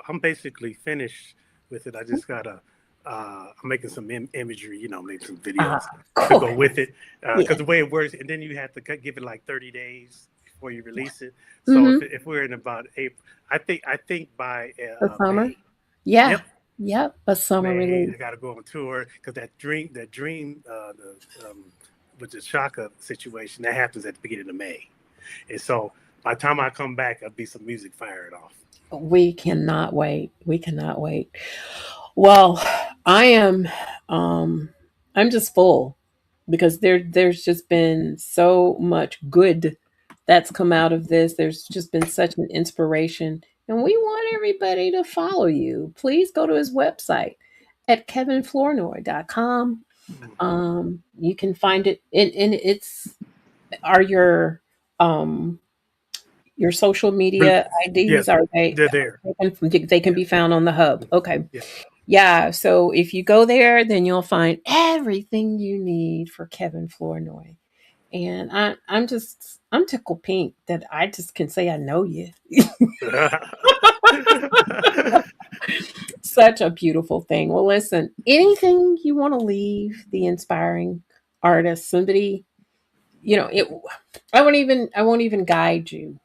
Speaker 5: I'm basically finished with it. I just gotta. I'm making some imagery, maybe some
Speaker 2: Ah,
Speaker 5: videos
Speaker 2: of
Speaker 5: to go
Speaker 2: course.
Speaker 5: with it,
Speaker 2: Yeah.
Speaker 5: because the way it works, and then you have to give it like 30 days before you release it. So
Speaker 2: Mm-hmm.
Speaker 5: if we're in about April, I think by
Speaker 2: The summer.
Speaker 5: May.
Speaker 2: Yeah.
Speaker 5: Yep,
Speaker 2: Yep. A summer
Speaker 5: May.
Speaker 2: release.
Speaker 5: I gotta go on tour because that dream, with the Shaka situation that happens at the beginning of May, and so by the time I come back, I'll be some music fired off.
Speaker 2: We cannot wait. We cannot wait. Well, I am um I'm just full because there's just been so much good that's come out of this. There's just been such an inspiration, and we want everybody to follow you. Please go to his website at kevinflournoy.com. You can find it and it's are your social
Speaker 5: But
Speaker 2: media IDs
Speaker 5: yes,
Speaker 2: are they
Speaker 5: they're there.
Speaker 2: they can
Speaker 5: Yeah,
Speaker 2: be found on the hub. Okay.
Speaker 5: yeah.
Speaker 2: Yeah, so if you go there, then you'll find everything you need for Kevin Flournoy. And I'm tickled pink that I just can say I know you. Such a beautiful thing. Well, listen, anything you want to leave the inspiring artist, somebody, it I won't even guide you.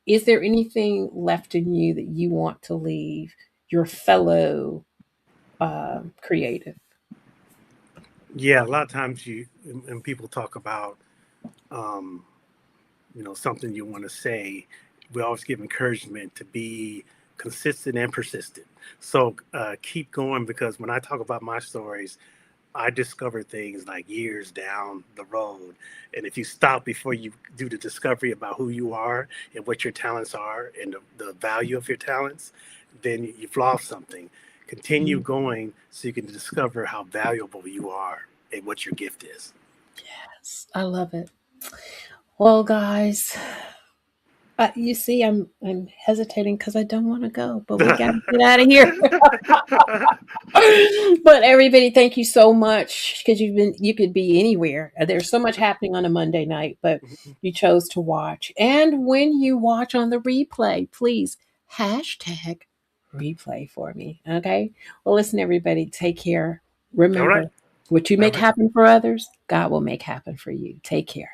Speaker 2: Is there anything left in you that you want to leave your fellow creative?
Speaker 5: Yeah, a lot of times and people talk about, um, something you want to say, we always give encouragement to be consistent and persistent. So keep going, because when I talk about my stories, I discovered things like years down the road. And if you stop before you do the discovery about who you are and what your talents are and the value of your talents, then you've lost something. Continue
Speaker 2: Mm,
Speaker 5: going so you can discover how valuable you are and what your gift is.
Speaker 2: I love it. Well, guys, you see, I'm hesitating because I don't want to go, but we got to get out of here. But everybody, thank you so much because you could be anywhere. There's so much happening on a Monday night, but you chose to watch. And when you watch on the replay, please hashtag replay for me. Okay. Well, listen, everybody, take care.
Speaker 5: All right.
Speaker 2: Remember, what you
Speaker 5: All
Speaker 2: make
Speaker 5: right.
Speaker 2: happen for others, God will make happen for you. Take care.